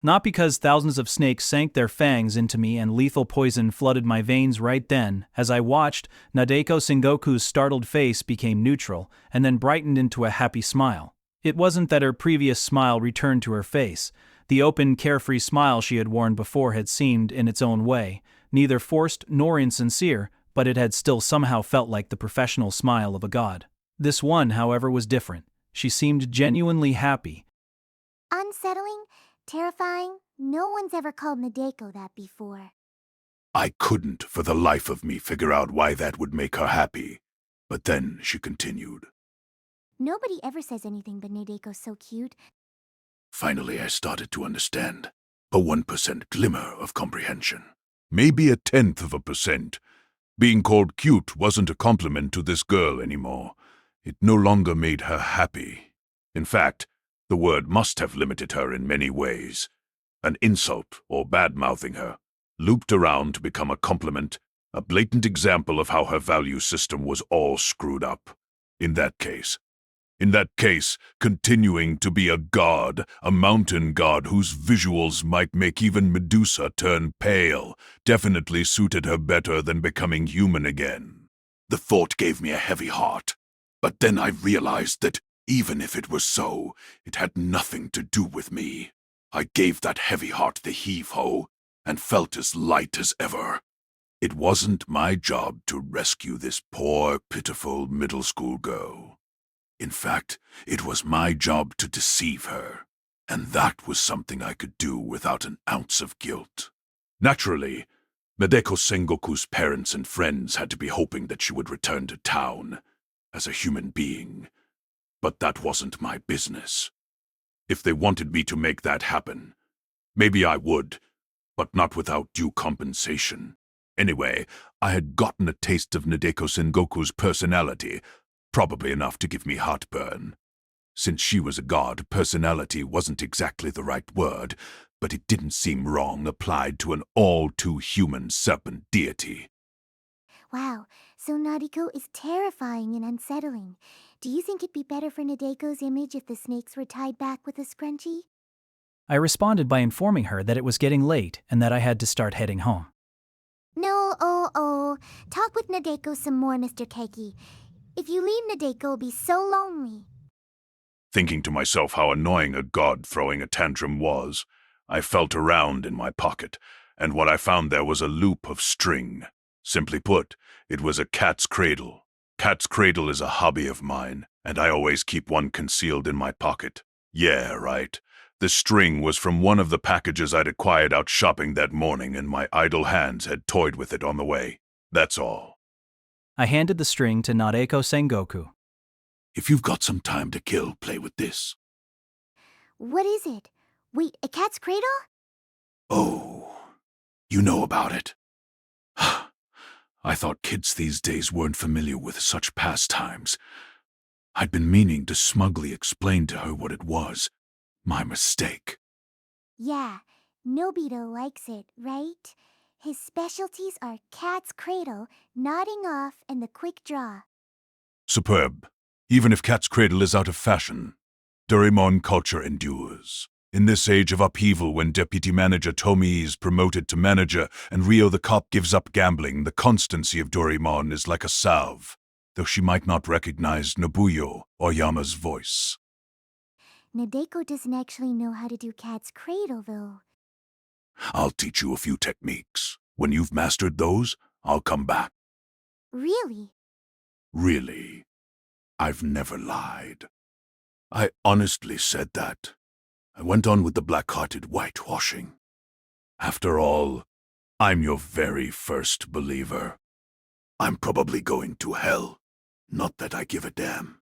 Speaker 1: Not because thousands of snakes sank their fangs into me and lethal poison flooded my veins right then. As I watched, Nadeko Sengoku's startled face became neutral and then brightened into a happy smile. It wasn't that her previous smile returned to her face. The open, carefree smile she had worn before had seemed, in its own way, neither forced nor insincere, but it had still somehow felt like the professional smile of a god. This one, however, was different. She seemed genuinely happy.
Speaker 5: Unsettling? Terrifying? No one's ever called Nadeko that before.
Speaker 4: I couldn't, for the life of me, figure out why that would make her happy. But then she continued.
Speaker 5: Nobody ever says anything but Nadeko's so cute.
Speaker 4: Finally, I started to understand. A 1% glimmer of comprehension. Maybe 0.1%. Being called cute wasn't a compliment to this girl anymore. It no longer made her happy. In fact, the word must have limited her in many ways. An insult, or bad-mouthing her, looped around to become a compliment, a blatant example of how her value system was all screwed up. In that case, continuing to be a god, a mountain god whose visuals might make even Medusa turn pale, definitely suited her better than becoming human again. The thought gave me a heavy heart. But then I realized that even if it was so, it had nothing to do with me. I gave that heavy heart the heave-ho and felt as light as ever. It wasn't my job to rescue this poor, pitiful middle school girl. In fact, it was my job to deceive her, and that was something I could do without an ounce of guilt. Naturally, Nadeko Sengoku's parents and friends had to be hoping that she would return to town as a human being. But that wasn't my business. If they wanted me to make that happen, maybe I would, but not without due compensation. Anyway, I had gotten a taste of Nadeko Sengoku's personality, probably enough to give me heartburn. Since she was a god, personality wasn't exactly the right word, but it didn't seem wrong applied to an all-too-human serpent deity.
Speaker 5: Wow, so Nadeko is terrifying and unsettling. Do you think it'd be better for Nadeko's image if the snakes were tied back with a scrunchie?
Speaker 1: I responded by informing her that it was getting late and that I had to start heading home.
Speaker 5: No, talk with Nadeko some more, Mr. Kaiki. If you leave, Nadeko will be so lonely.
Speaker 4: Thinking to myself how annoying a god throwing a tantrum was, I felt around in my pocket, and what I found there was a loop of string. Simply put, it was a cat's cradle. Cat's cradle is a hobby of mine, and I always keep one concealed in my pocket. Yeah, right. The string was from one of the packages I'd acquired out shopping that morning, and my idle hands had toyed with it on the way. That's all.
Speaker 1: I handed the string to Nadeko Sengoku.
Speaker 4: If you've got some time to kill, play with this.
Speaker 5: What is it? Wait, a cat's cradle?
Speaker 4: Oh, you know about it. I thought kids these days weren't familiar with such pastimes. I'd been meaning to smugly explain to her what it was. My mistake.
Speaker 5: Yeah, Nobita likes it, right? His specialties are cat's cradle, nodding off, and the quick draw.
Speaker 4: Superb. Even if cat's cradle is out of fashion, Doraemon culture endures. In this age of upheaval, when Deputy Manager Tomi is promoted to manager and Rio the cop gives up gambling, the constancy of Doraemon is like a salve. though she might not recognize Nobuyo or Yama's voice.
Speaker 5: Nadeko doesn't actually know how to do cat's cradle, though.
Speaker 4: I'll teach you a few techniques. When you've mastered those, I'll come back.
Speaker 5: Really?
Speaker 4: Really? I've never lied. I honestly said that. I went on with the black-hearted whitewashing. After all, I'm your very first believer. I'm probably going to hell. Not that I give a damn.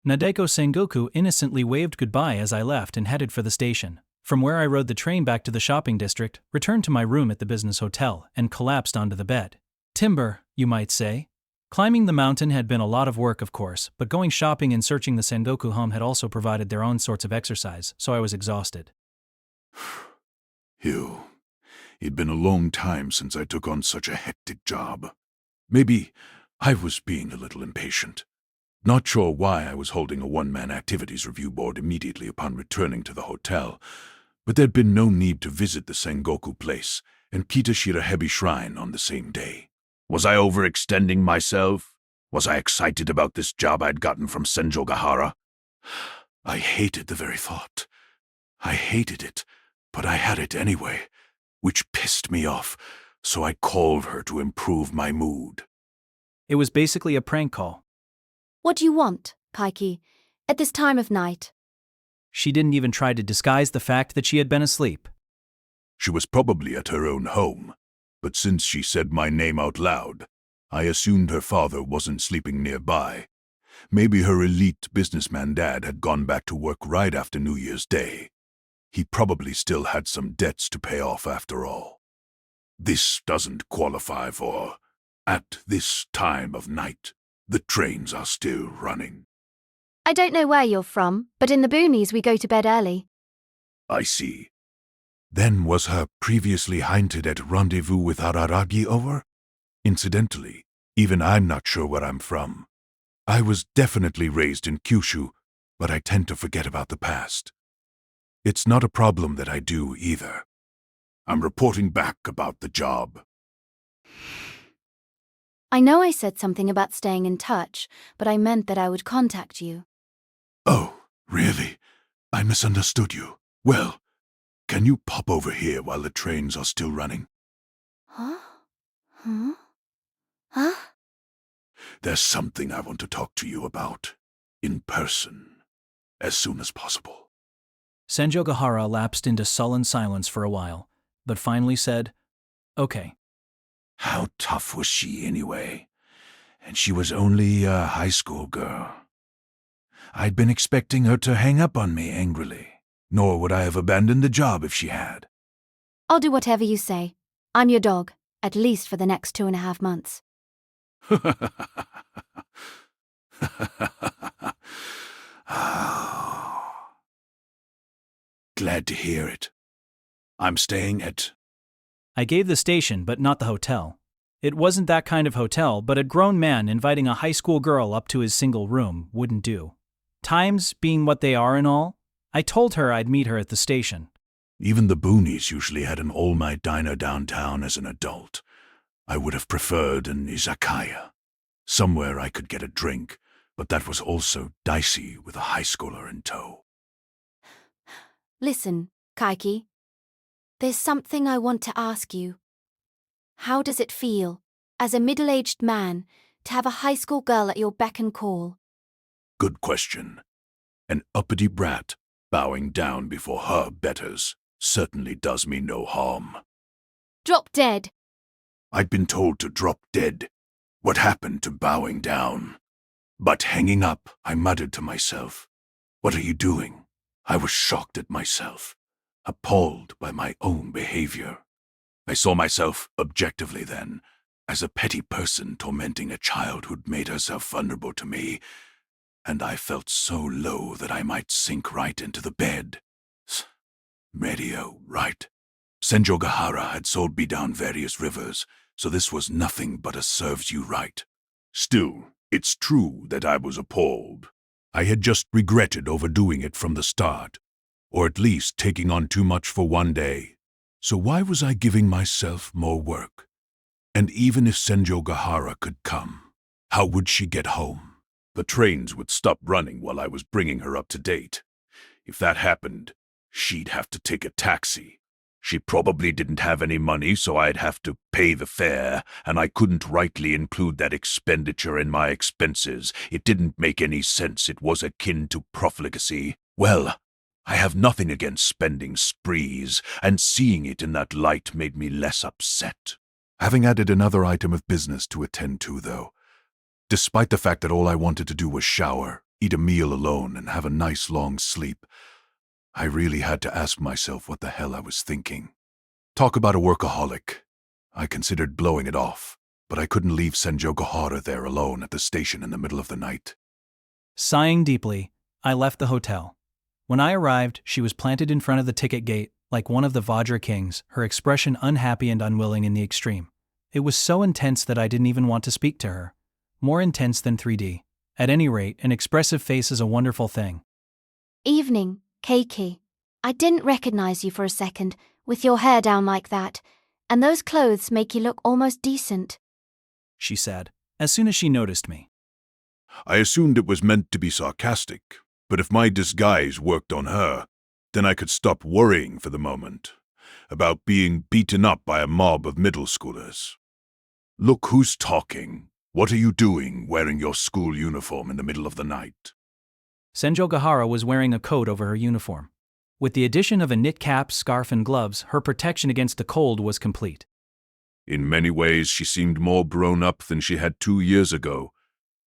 Speaker 1: Nadeko Sengoku innocently waved goodbye as I left and headed for the station, from where I rode the train back to the shopping district, returned to my room at the business hotel, and collapsed onto the bed. Timber, you might say. Climbing the mountain had been a lot of work, of course, but going shopping and searching the Sengoku home had also provided their own sorts of exercise, so I was exhausted.
Speaker 4: It'd been a long time since I took on such a hectic job. Maybe I was being a little impatient. Not sure why I was holding a one-man activities review board immediately upon returning to the hotel, but there'd been no need to visit the Sengoku place and Kitashirahebi Shrine on the same day. Was I overextending myself? Was I excited about this job I'd gotten from Senjogahara? I hated the very thought. I hated it, but I had it anyway, which pissed me off, so I called her to improve my mood.
Speaker 1: It was basically a prank call.
Speaker 3: What do you want, Kaiki, at this time of night?
Speaker 1: She didn't even try to disguise the fact that she had been asleep.
Speaker 4: She was probably at her own home, but since she said my name out loud, I assumed her father wasn't sleeping nearby. Maybe her elite businessman dad had gone back to work right after New Year's Day. He probably still had some debts to pay off after all. This doesn't qualify for, at this time of night. The trains are still running.
Speaker 3: I don't know where you're from, but in the boonies we go to bed early.
Speaker 4: I see. Then was her previously hinted at rendezvous with Araragi over? Incidentally, even I'm not sure where I'm from. I was definitely raised in Kyushu, but I tend to forget about the past. It's not a problem that I do either. I'm reporting back about the job.
Speaker 3: I know I said something about staying in touch, but I meant that I would contact you.
Speaker 4: Oh, really? I misunderstood you. Well, can you pop over here while the trains are still running?
Speaker 3: Huh? Huh? Huh?
Speaker 4: There's something I want to talk to you about, in person, as soon as possible.
Speaker 1: Senjogahara lapsed into sullen silence for a while, but finally said, "Okay."
Speaker 2: How tough was she anyway? And she was only a high school girl. I'd been expecting her to hang up on me angrily, nor would I have abandoned the job if she had.
Speaker 3: I'll do whatever you say. I'm your dog, at least for the next 2.5 months.
Speaker 2: Glad to hear it. I'm staying at...
Speaker 1: I gave the station, but not the hotel. It wasn't that kind of hotel, but a grown man inviting a high school girl up to his single room wouldn't do. Times being what they are and all, I told her I'd meet her at the station.
Speaker 2: Even the boonies usually had an all-night diner downtown as an adult. I would have preferred an izakaya. Somewhere I could get a drink, but that was also dicey with a high schooler in tow.
Speaker 3: Listen, Kaiki. There's something I want to ask you. How does it feel, as a middle-aged man, to have a high school girl at your beck and call?
Speaker 4: Good question. An uppity brat bowing down before her betters certainly does me no harm.
Speaker 3: Drop dead.
Speaker 4: I'd been told to drop dead. What happened to bowing down? But hanging up, I muttered to myself, "What are you doing?" I was shocked at myself, appalled by my own behavior. I saw myself, objectively then, as a petty person tormenting a child who'd made herself vulnerable to me, and I felt so low that I might sink right into the bed. Radio, right? Senjogahara had sold me down various rivers, so this was nothing but a serves you right. Still, it's true that I was appalled. I had just regretted overdoing it from the start, or at least taking on too much for one day. So why was I giving myself more work? And even if Senjogahara could come, How would she get home? The trains would stop running while I was bringing her up to date. If that happened, she'd have to take a taxi. She probably didn't have any money, so I'd have to pay the fare, and I couldn't rightly include that expenditure in my expenses. It didn't make any sense. It was akin to profligacy. Well, I have nothing against spending sprees, and seeing it in that light made me less upset.
Speaker 2: Having added another item of business to attend to, though, despite the fact that all I wanted to do was shower, eat a meal alone, and have a nice long sleep, I really had to ask myself what the hell I was thinking. Talk about a workaholic. I considered blowing it off, but I couldn't leave Senjogahara there alone at the station in the middle of the night.
Speaker 1: Sighing deeply, I left the hotel. When I arrived, she was planted in front of the ticket gate, like one of the Vajra kings, her expression unhappy and unwilling in the extreme. It was so intense that I didn't even want to speak to her. More intense than 3D. At any rate, an expressive face is a wonderful thing.
Speaker 3: Evening, Kaiki. I didn't recognize you for a second, with your hair down like that, and those clothes make you look almost decent,
Speaker 1: She said, as soon as she noticed me.
Speaker 4: I assumed it was meant to be sarcastic, but if my disguise worked on her, then I could stop worrying for the moment about being beaten up by a mob of middle schoolers. Look who's talking. What are you doing wearing your school uniform in the middle of the night?
Speaker 1: Senjogahara was wearing a coat over her uniform. With the addition of a knit cap, scarf, and gloves, her protection against the cold was complete.
Speaker 4: In many ways, she seemed more grown up than she had 2 years ago,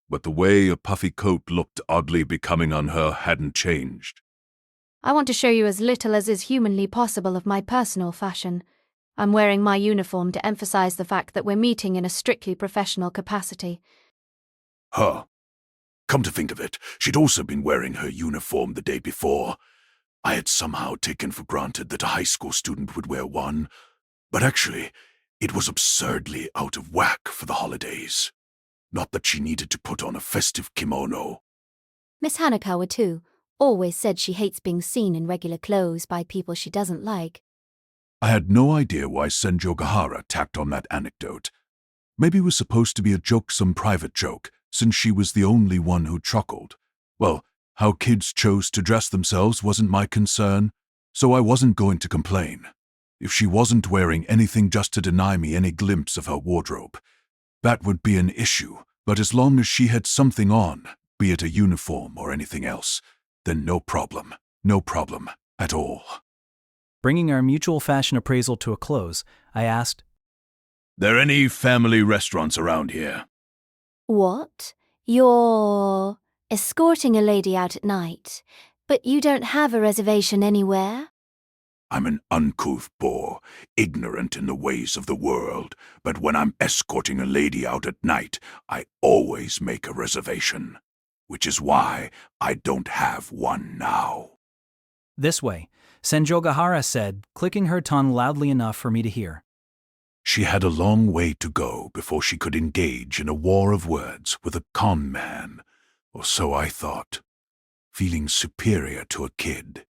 Speaker 4: but the way a puffy coat looked oddly becoming on her hadn't changed.
Speaker 3: I want to show you as little as is humanly possible of my personal fashion. I'm wearing my uniform to emphasize the fact that we're meeting in a strictly professional capacity.
Speaker 4: Huh. Come to think of it, she'd also been wearing her uniform the day before. I had somehow taken for granted that a high school student would wear one, but actually, it was absurdly out of whack for the holidays. Not that she needed to put on a festive kimono.
Speaker 3: Miss Hanakawa, too, always said she hates being seen in regular clothes by people she doesn't like.
Speaker 2: I had no idea why Senjogahara tacked on that anecdote. Maybe it was supposed to be a joke, some private joke, since she was the only one who chuckled. Well, how kids chose to dress themselves wasn't my concern, so I wasn't going to complain. If she wasn't wearing anything just to deny me any glimpse of her wardrobe, that would be an issue, but as long as she had something on, be it a uniform or anything else, then no problem at all.
Speaker 1: Bringing our mutual fashion appraisal to a close, I asked,
Speaker 4: There any family restaurants around here?
Speaker 3: What? You're escorting a lady out at night, but you don't have a reservation anywhere?
Speaker 4: I'm an uncouth boor, ignorant in the ways of the world, but when I'm escorting a lady out at night, I always make a reservation, which is why I don't have one now.
Speaker 1: This way, Senjogahara said, clicking her tongue loudly enough for me to hear.
Speaker 2: She had a long way to go before she could engage in a war of words with a con man, or so I thought, feeling superior to a kid.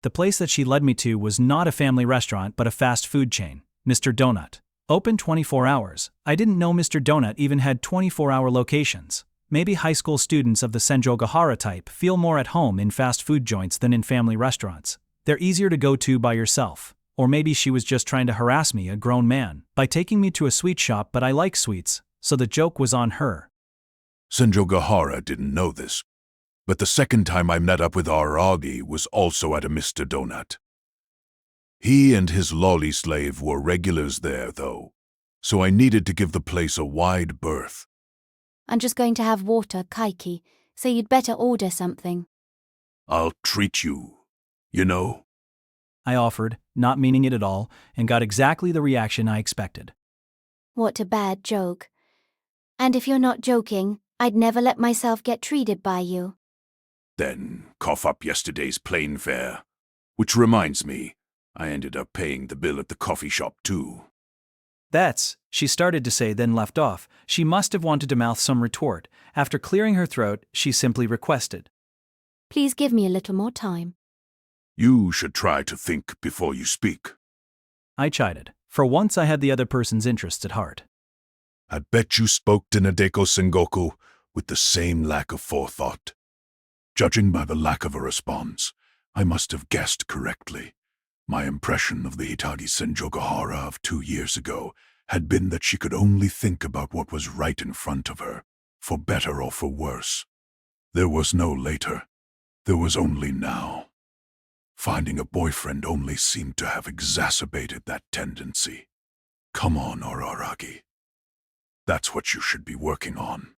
Speaker 1: The place that she led me to was not a family restaurant but a fast food chain, Mr. Donut. Open 24 hours. I didn't know Mr. Donut even had 24-hour locations. Maybe high school students of the Senjogahara type feel more at home in fast food joints than in family restaurants. They're easier to go to by yourself. Or maybe she was just trying to harass me, a grown man, by taking me to a sweet shop, but I like sweets, so the joke was on her.
Speaker 2: Senjogahara didn't know this, but the second time I met up with Araragi was also at a Mr. Donut. He and his lolly slave were regulars there, though, so I needed to give the place a wide berth.
Speaker 3: I'm just going to have water, Kaiki, so you'd better order something.
Speaker 2: I'll treat you, you know.
Speaker 1: I offered, not meaning it at all, and got exactly the reaction I expected.
Speaker 3: What a bad joke. And if you're not joking, I'd never let myself get treated by you.
Speaker 4: Then cough up yesterday's plane fare. Which reminds me, I ended up paying the bill at the coffee shop too.
Speaker 1: That's, she started to say, then left off. She must have wanted to mouth some retort. After clearing her throat, she simply requested,
Speaker 3: Please give me a little more time.
Speaker 4: You should try to think before you speak.
Speaker 1: I chided. For once I had the other person's interests at heart.
Speaker 4: I bet you spoke to Nadeko Sengoku with the same lack of forethought. Judging by the lack of a response, I must have guessed correctly. My impression of the Hitagi Senjogahara of 2 years ago had been that she could only think about what was right in front of her, for better or for worse. There was no later. There was only now. Finding a boyfriend only seemed to have exacerbated that tendency. Come on, Araragi. That's what you should be working on.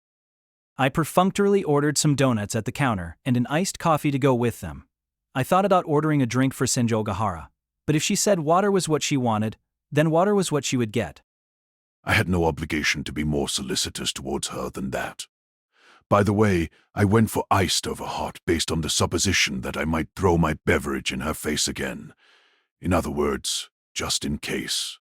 Speaker 1: I perfunctorily ordered some donuts at the counter and an iced coffee to go with them. I thought about ordering a drink for Senjogahara, but if she said water was what she wanted, then water was what she would get.
Speaker 4: I had no obligation to be more solicitous towards her than that. By the way, I went for iced over hot based on the supposition that I might throw my beverage in her face again. In other words, just in case.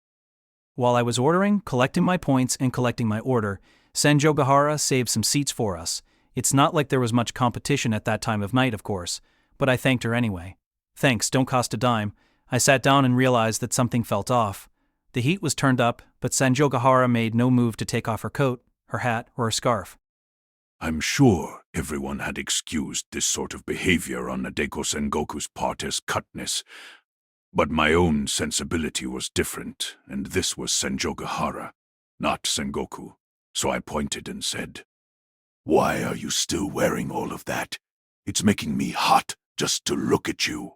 Speaker 1: While I was ordering, collecting my points, and collecting my order, Senjogahara saved some seats for us. It's not like there was much competition at that time of night, of course, but I thanked her anyway. Thanks don't cost a dime. I sat down and realized that something felt off. The heat was turned up, but Senjogahara made no move to take off her coat, her hat, or her scarf.
Speaker 4: I'm sure everyone had excused this sort of behavior on Nadeko Sengoku's part as cutness, but my own sensibility was different, and this was Senjogahara, not Sengoku. So I pointed and said, "Why are you still wearing all of that? It's making me hot just to look at you."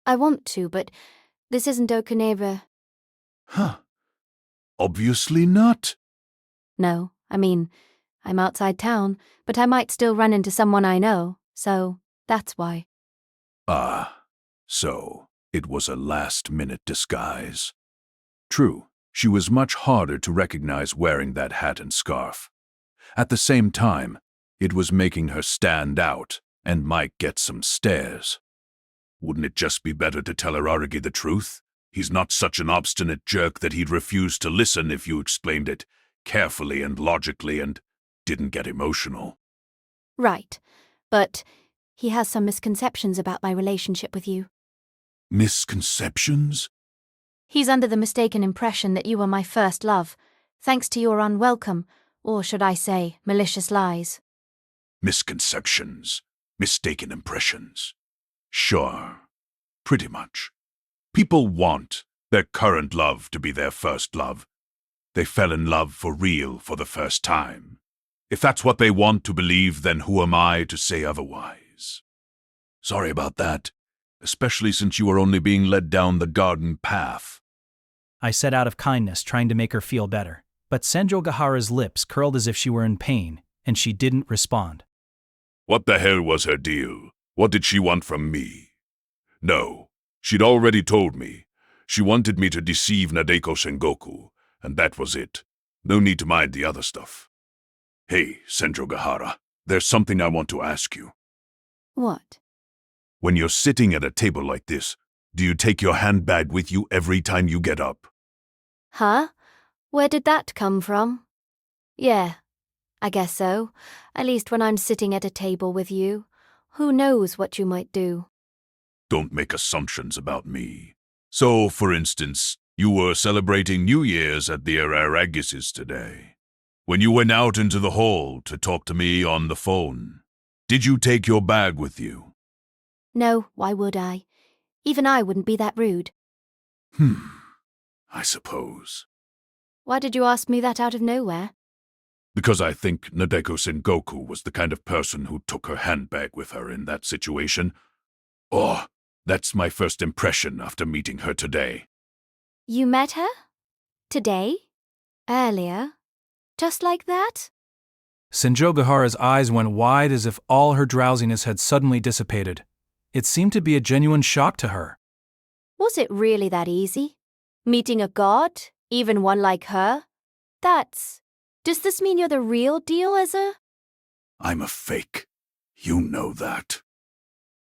Speaker 3: I want to, but this isn't Okaneva.
Speaker 4: Huh. Obviously not.
Speaker 3: No, I mean, I'm outside town, but I might still run into someone I know, so that's why.
Speaker 4: Ah, so it was a last-minute disguise. True, she was much harder to recognize wearing that hat and scarf. At the same time, it was making her stand out and might get some stares. Wouldn't it just be better to tell Araragi the truth? He's not such an obstinate jerk that he'd refuse to listen if you explained it carefully and logically and didn't get emotional.
Speaker 3: Right, but he has some misconceptions about my relationship with you.
Speaker 4: Misconceptions?
Speaker 3: He's under the mistaken impression that you were my first love, thanks to your unwelcome, or should I say, malicious lies.
Speaker 4: Misconceptions. Mistaken impressions. Sure. Pretty much. People want their current love to be their first love. They fell in love for real for the first time. If that's what they want to believe, then who am I to say otherwise? Sorry about that, especially since you are only being led down the garden path.
Speaker 1: I said out of kindness, trying to make her feel better, but Senjogahara's lips curled as if she were in pain, and she didn't respond.
Speaker 4: What the hell was her deal? What did she want from me? No, she'd already told me. She wanted me to deceive Nadeko Sengoku, and that was it. No need to mind the other stuff. Hey, Senjogahara, there's something I want to ask you.
Speaker 3: What?
Speaker 4: When you're sitting at a table like this, do you take your handbag with you every time you get up?
Speaker 3: Huh? Where did that come from? Yeah, I guess so. At least when I'm sitting at a table with you. Who knows what you might do?
Speaker 4: Don't make assumptions about me. So, for instance, you were celebrating New Year's at the Araragises today. When you went out into the hall to talk to me on the phone, did you take your bag with you?
Speaker 3: No, why would I? Even I wouldn't be that rude.
Speaker 4: I suppose.
Speaker 3: Why did you ask me that out of nowhere?
Speaker 4: Because I think Nadeko Sengoku was the kind of person who took her handbag with her in that situation. Or, that's my first impression after meeting her today.
Speaker 3: You met her? Today? Earlier? Just like that?
Speaker 1: Senjogahara's eyes went wide as if all her drowsiness had suddenly dissipated. It seemed to be a genuine shock to her.
Speaker 3: Was it really that easy? Meeting a god? Even one like her? Does this mean you're the real deal as a...
Speaker 4: I'm a fake. You know that.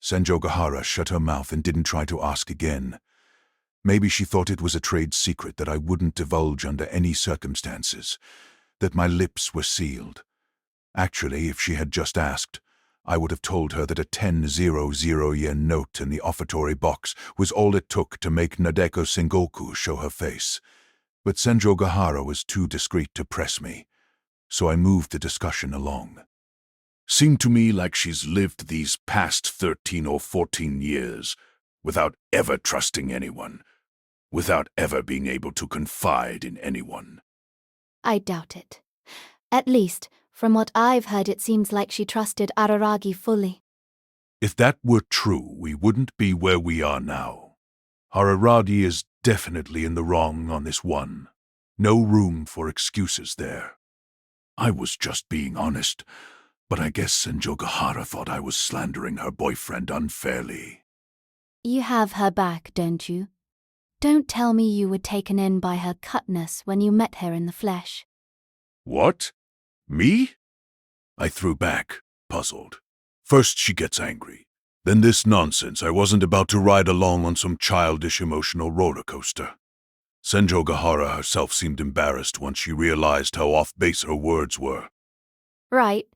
Speaker 2: Senjogahara shut her mouth and didn't try to ask again. Maybe she thought it was a trade secret that I wouldn't divulge under any circumstances, that my lips were sealed. Actually, if she had just asked, I would have told her that a 10,000 yen note in the offertory box was all it took to make Nadeko Sengoku show her face. But Senjogahara was too discreet to press me, so I moved the discussion along.
Speaker 4: Seemed to me like she's lived these past 13 or 14 years without ever trusting anyone, without ever being able to confide in anyone.
Speaker 3: I doubt it. At least, from what I've heard, it seems like she trusted Araragi fully.
Speaker 4: If that were true, we wouldn't be where we are now. Araragi is definitely in the wrong on this one. No room for excuses there. I was just being honest, but I guess Senjogahara thought I was slandering her boyfriend unfairly.
Speaker 3: You have her back, don't you? Don't tell me you were taken in by her cutness when you met her in the flesh.
Speaker 4: What? Me? I threw back, puzzled. First she gets angry. Then this nonsense I wasn't about to ride along on some childish emotional roller coaster. Senjogahara herself seemed embarrassed once she realized how off base her words were.
Speaker 3: Right.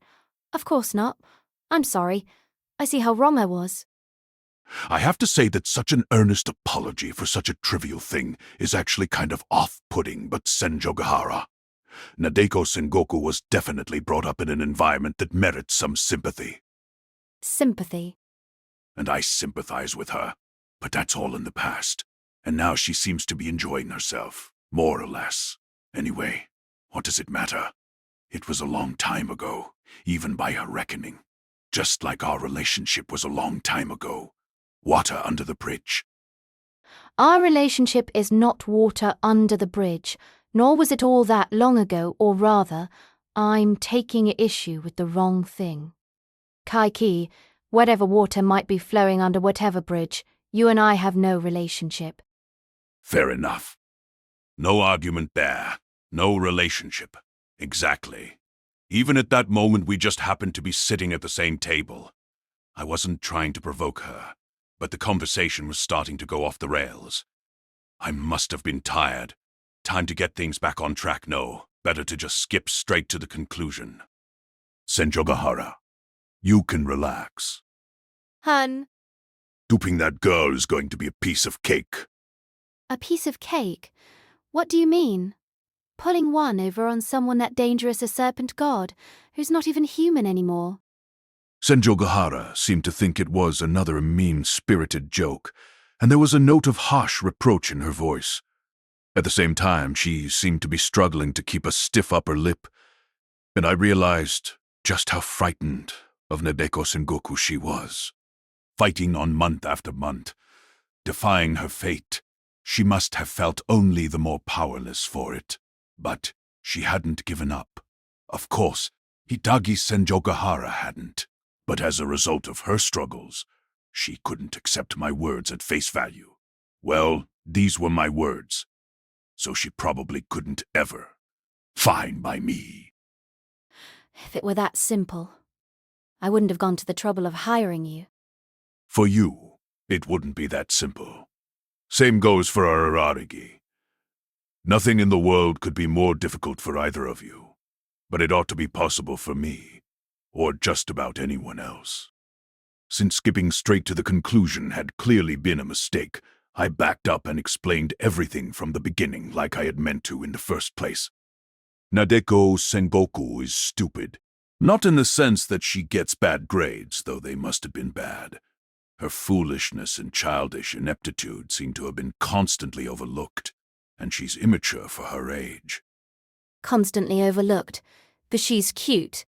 Speaker 3: Of course not. I'm sorry. I see how wrong I was.
Speaker 4: I have to say that such an earnest apology for such a trivial thing is actually kind of off-putting, but Senjogahara. Nadeko Sengoku was definitely brought up in an environment that merits some sympathy.
Speaker 3: Sympathy.
Speaker 4: And I sympathize with her, but that's all in the past. And now she seems to be enjoying herself, more or less. Anyway, what does it matter? It was a long time ago, even by her reckoning. Just like our relationship was a long time ago. Water under the bridge.
Speaker 3: Our relationship is not water under the bridge, nor was it all that long ago, or rather, I'm taking issue with the wrong thing. Kaiki, whatever water might be flowing under whatever bridge, you and I have no relationship.
Speaker 4: Fair enough. No argument there. No relationship. Exactly. Even at that moment we just happened to be sitting at the same table. I wasn't trying to provoke her, but the conversation was starting to go off the rails. I must have been tired. Time to get things back on track, no. Better to just skip straight to the conclusion. Senjogahara, you can relax.
Speaker 3: Hun.
Speaker 4: Duping that girl is going to be a piece of cake.
Speaker 3: A piece of cake? What do you mean? Pulling one over on someone that dangerous a serpent god, who's not even human anymore.
Speaker 4: Senjogahara seemed to think it was another mean-spirited joke, and there was a note of harsh reproach in her voice. At the same time, she seemed to be struggling to keep a stiff upper lip, and I realized just how frightened of Nadeko Sengoku she was. Fighting on month after month, defying her fate, she must have felt only the more powerless for it. But she hadn't given up. Of course, Hitagi Senjogahara hadn't. But as a result of her struggles, she couldn't accept my words at face value. Well, these were my words, so she probably couldn't ever. Fine by me.
Speaker 3: If it were that simple, I wouldn't have gone to the trouble of hiring you.
Speaker 4: For you, it wouldn't be that simple. Same goes for Araragi. Nothing in the world could be more difficult for either of you, but it ought to be possible for me, or just about anyone else. Since skipping straight to the conclusion had clearly been a mistake, I backed up and explained everything from the beginning like I had meant to in the first place. Nadeko Sengoku is stupid. Not in the sense that she gets bad grades, though they must have been bad. Her foolishness and childish ineptitude seem to have been constantly overlooked, and she's immature for her age.
Speaker 3: Constantly overlooked, but she's cute.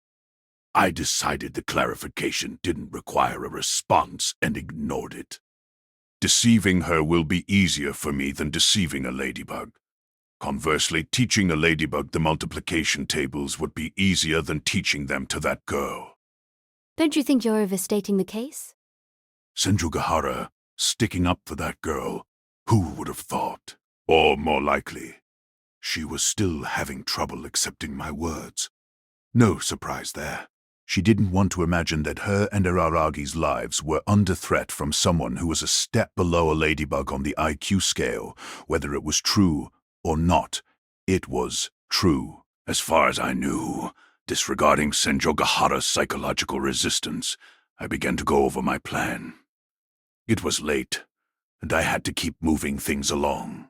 Speaker 4: I decided the clarification didn't require a response and ignored it. Deceiving her will be easier for me than deceiving a ladybug. Conversely, teaching a ladybug the multiplication tables would be easier than teaching them to that girl.
Speaker 3: Don't you think you're overstating the case?
Speaker 4: Senjogahara sticking up for that girl, who would have thought? Or more likely, she was still having trouble accepting my words. No surprise there. She didn't want to imagine that her and Araragi's lives were under threat from someone who was a step below a ladybug on the IQ scale. Whether it was true or not, it was true. As far as I knew, disregarding Senjogahara's psychological resistance, I began to go over my plan. It was late, and I had to keep moving things along.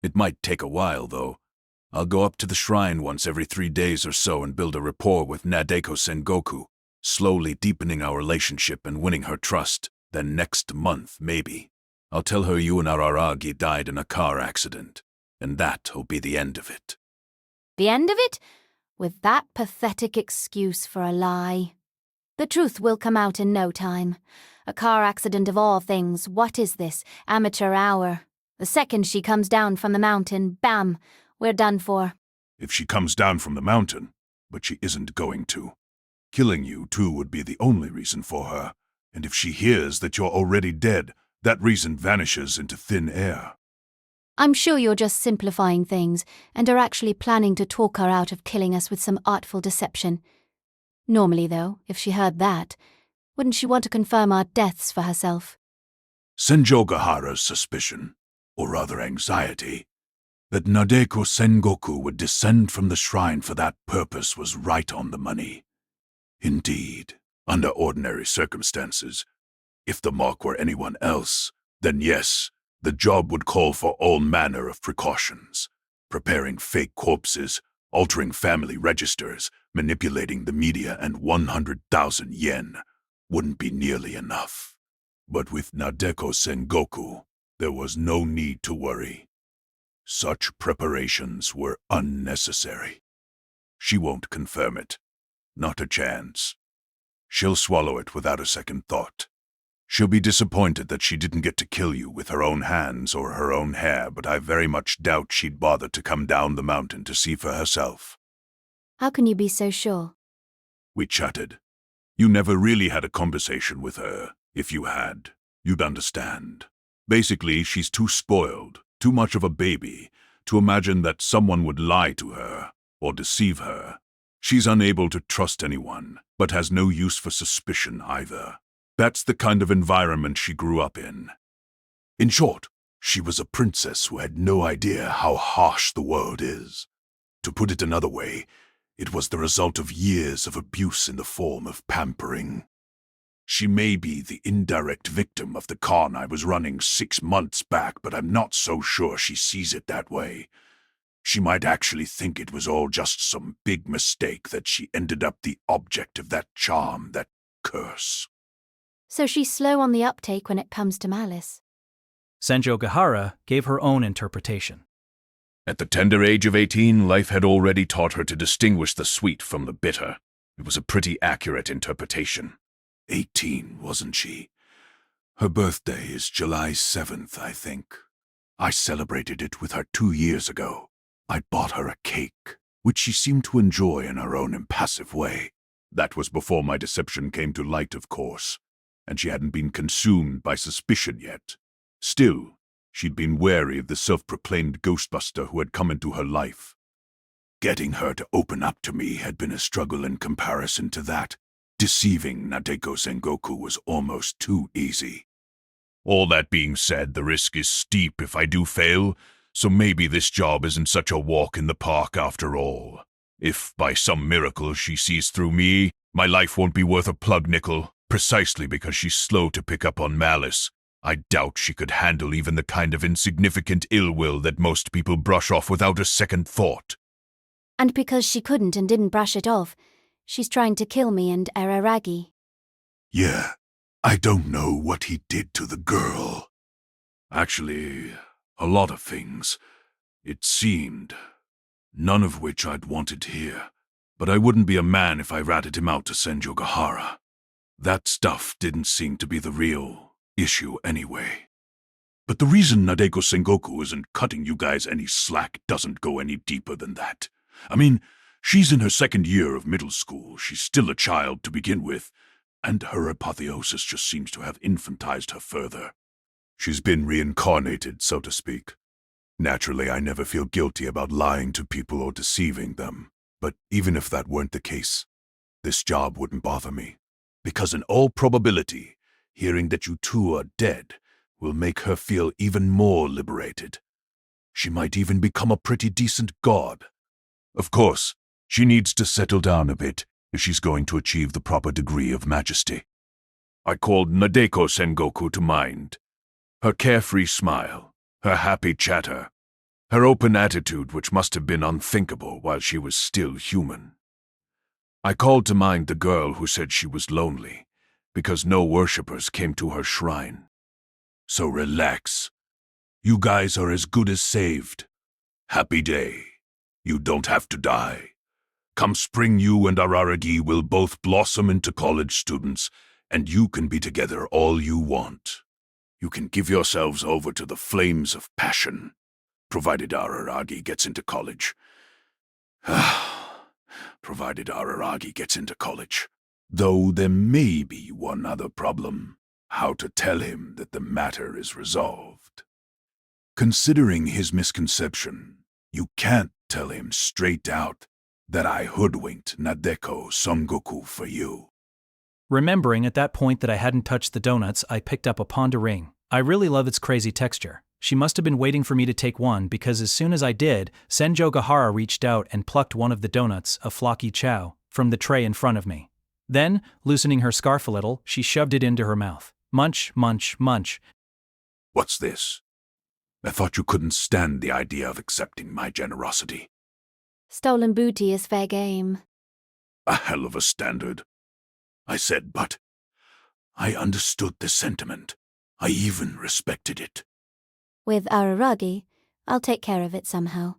Speaker 4: It might take a while, though. I'll go up to the shrine once every 3 days or so and build a rapport with Nadeko Sengoku, slowly deepening our relationship and winning her trust. Then next month, maybe, I'll tell her you and Araragi died in a car accident, and that'll be the end of it.
Speaker 3: The end of it? With that pathetic excuse for a lie. The truth will come out in no time. A car accident of all things, what is this? Amateur hour. The second she comes down from the mountain, bam, we're done for.
Speaker 4: If she comes down from the mountain, but she isn't going to. Killing you, too, would be the only reason for her, and if she hears that you're already dead, that reason vanishes into thin air.
Speaker 3: I'm sure you're just simplifying things and are actually planning to talk her out of killing us with some artful deception. Normally, though, if she heard that, wouldn't she want to confirm our deaths for herself?
Speaker 4: Senjogahara's suspicion, or rather anxiety, that Nadeko Sengoku would descend from the shrine for that purpose was right on the money. Indeed, under ordinary circumstances, if the mark were anyone else, then yes, the job would call for all manner of precautions, preparing fake corpses, altering family registers, manipulating the media, and 100,000 yen wouldn't be nearly enough. But with Nadeko Sengoku, there was no need to worry. Such preparations were unnecessary. She won't confirm it. Not a chance. She'll swallow it without a second thought. She'll be disappointed that she didn't get to kill you with her own hands or her own hair, but I very much doubt she'd bother to come down the mountain to see for herself.
Speaker 3: How can you be so sure?
Speaker 4: We chatted. You never really had a conversation with her. If you had, you'd understand. Basically, she's too spoiled, too much of a baby, to imagine that someone would lie to her or deceive her. She's unable to trust anyone, but has no use for suspicion either. That's the kind of environment she grew up in. In short, she was a princess who had no idea how harsh the world is. To put it another way, it was the result of years of abuse in the form of pampering. She may be the indirect victim of the con I was running 6 months back, but I'm not so sure she sees it that way. She might actually think it was all just some big mistake that she ended up the object of that charm, that curse.
Speaker 3: So she's slow on the uptake when it comes to malice.
Speaker 1: Senjogahara gave her own interpretation.
Speaker 4: At the tender age of 18, life had already taught her to distinguish the sweet from the bitter. It was a pretty accurate interpretation. 18, wasn't she? Her birthday is July 7th, I think. I celebrated it with her 2 years ago. I bought her a cake, which she seemed to enjoy in her own impassive way. That was before my deception came to light, of course, and she hadn't been consumed by suspicion yet. Still, she'd been wary of the self-proclaimed ghostbuster who had come into her life. Getting her to open up to me had been a struggle in comparison to that. Deceiving Nadeko Sengoku was almost too easy. All that being said, the risk is steep if I do fail, so maybe this job isn't such a walk in the park after all. If by some miracle she sees through me, my life won't be worth a plug nickel, precisely because she's slow to pick up on malice. I doubt she could handle even the kind of insignificant ill will that most people brush off without a second thought.
Speaker 3: And because she couldn't and didn't brush it off, she's trying to kill me and Araragi.
Speaker 4: Yeah, I don't know what he did to the girl. Actually, a lot of things, it seemed. None of which I'd wanted here. But I wouldn't be a man if I ratted him out to Senjogahara. That stuff didn't seem to be the real issue anyway. But the reason Nadeko Sengoku isn't cutting you guys any slack doesn't go any deeper than that. I mean, she's in her 2nd year of middle school, she's still a child to begin with, and her apotheosis just seems to have infantized her further. She's been reincarnated, so to speak. Naturally, I never feel guilty about lying to people or deceiving them, but even if that weren't the case, this job wouldn't bother me. Because in all probability, hearing that you two are dead will make her feel even more liberated. She might even become a pretty decent god. Of course, she needs to settle down a bit if she's going to achieve the proper degree of majesty. I called Nadeko Sengoku to mind. Her carefree smile, her happy chatter. Her open attitude, which must have been unthinkable while she was still human. I called to mind the girl who said she was lonely because no worshippers came to her shrine.
Speaker 2: So relax. You guys are as good as saved. Happy day. You don't have to die. Come spring, you and Araragi will both blossom into college students, and you can be together all you want. You can give yourselves over to the flames of passion, provided Araragi gets into college. Provided Araragi gets into college. Though there may be one other problem: how to tell him that the matter is resolved. Considering his misconception, you can't tell him straight out that I hoodwinked Nadeko Son Goku for you.
Speaker 1: Remembering at that point that I hadn't touched the donuts, I picked up a panda ring. I really love its crazy texture. She must have been waiting for me to take one because as soon as I did, Senjogahara reached out and plucked one of the donuts, a flocky chow, from the tray in front of me. Then, loosening her scarf a little, she shoved it into her mouth. Munch, munch, munch.
Speaker 2: What's this? I thought you couldn't stand the idea of accepting my generosity.
Speaker 3: Stolen booty is fair game.
Speaker 2: A hell of a standard. I said, but I understood the sentiment. I even respected it.
Speaker 3: With Araragi, I'll take care of it somehow.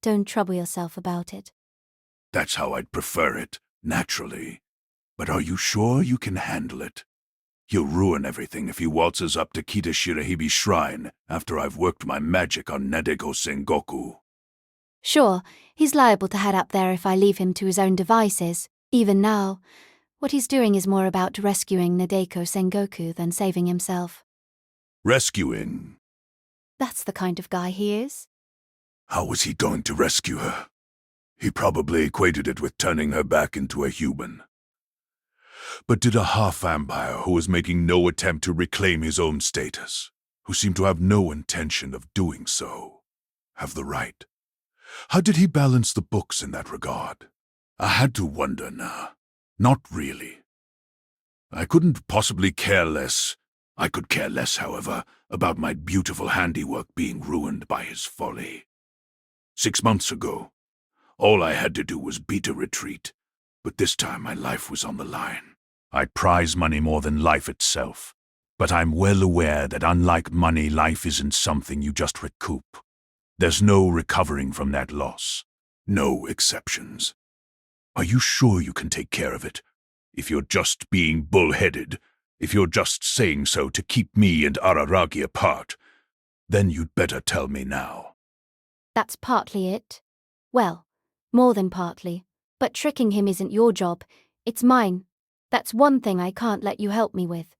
Speaker 3: Don't trouble yourself about it.
Speaker 2: That's how I'd prefer it, naturally. But are you sure you can handle it? He'll ruin everything if he waltzes up to Kita Shirahibi's shrine after I've worked my magic on Nadeko Sengoku.
Speaker 3: Sure, he's liable to head up there if I leave him to his own devices. Even now, what he's doing is more about rescuing Nadeko Sengoku than saving himself.
Speaker 2: Rescuing?
Speaker 3: That's the kind of guy he is.
Speaker 2: How was he going to rescue her? He probably equated it with turning her back into a human. But did a half-vampire who was making no attempt to reclaim his own status, who seemed to have no intention of doing so, have the right? How did he balance the books in that regard? I had to wonder now. Not really. I couldn't possibly care less. I could care less, however, about my beautiful handiwork being ruined by his folly. 6 months ago, all I had to do was beat a retreat, but this time my life was on the line. I prize money more than life itself, but I'm well aware that unlike money, life isn't something you just recoup. There's no recovering from that loss. No exceptions. Are you sure you can take care of it? If you're just being bullheaded, if you're just saying so to keep me and Araragi apart, then you'd better tell me now.
Speaker 3: That's partly it. Well, more than partly. But tricking him isn't your job. It's mine. That's one thing I can't let you help me with.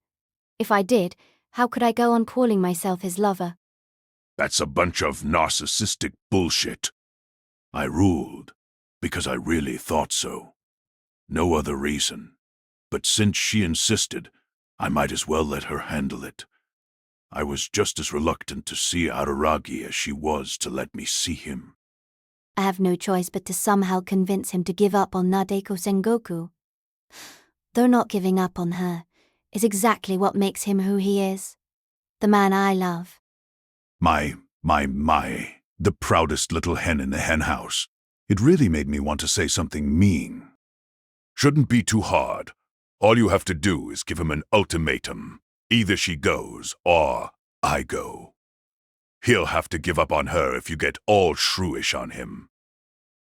Speaker 3: If I did, how could I go on calling myself his lover?
Speaker 2: That's a bunch of narcissistic bullshit. I ruled because I really thought so. No other reason. But since she insisted, I might as well let her handle it. I was just as reluctant to see Araragi as she was to let me see him.
Speaker 3: I have no choice but to somehow convince him to give up on Nadeko Sengoku. Though not giving up on her is exactly what makes him who he is. The man I love.
Speaker 2: My, the proudest little hen in the hen house. It really made me want to say something mean. Shouldn't be too hard. All you have to do is give him an ultimatum. Either she goes, or I go. He'll have to give up on her if you get all shrewish on him.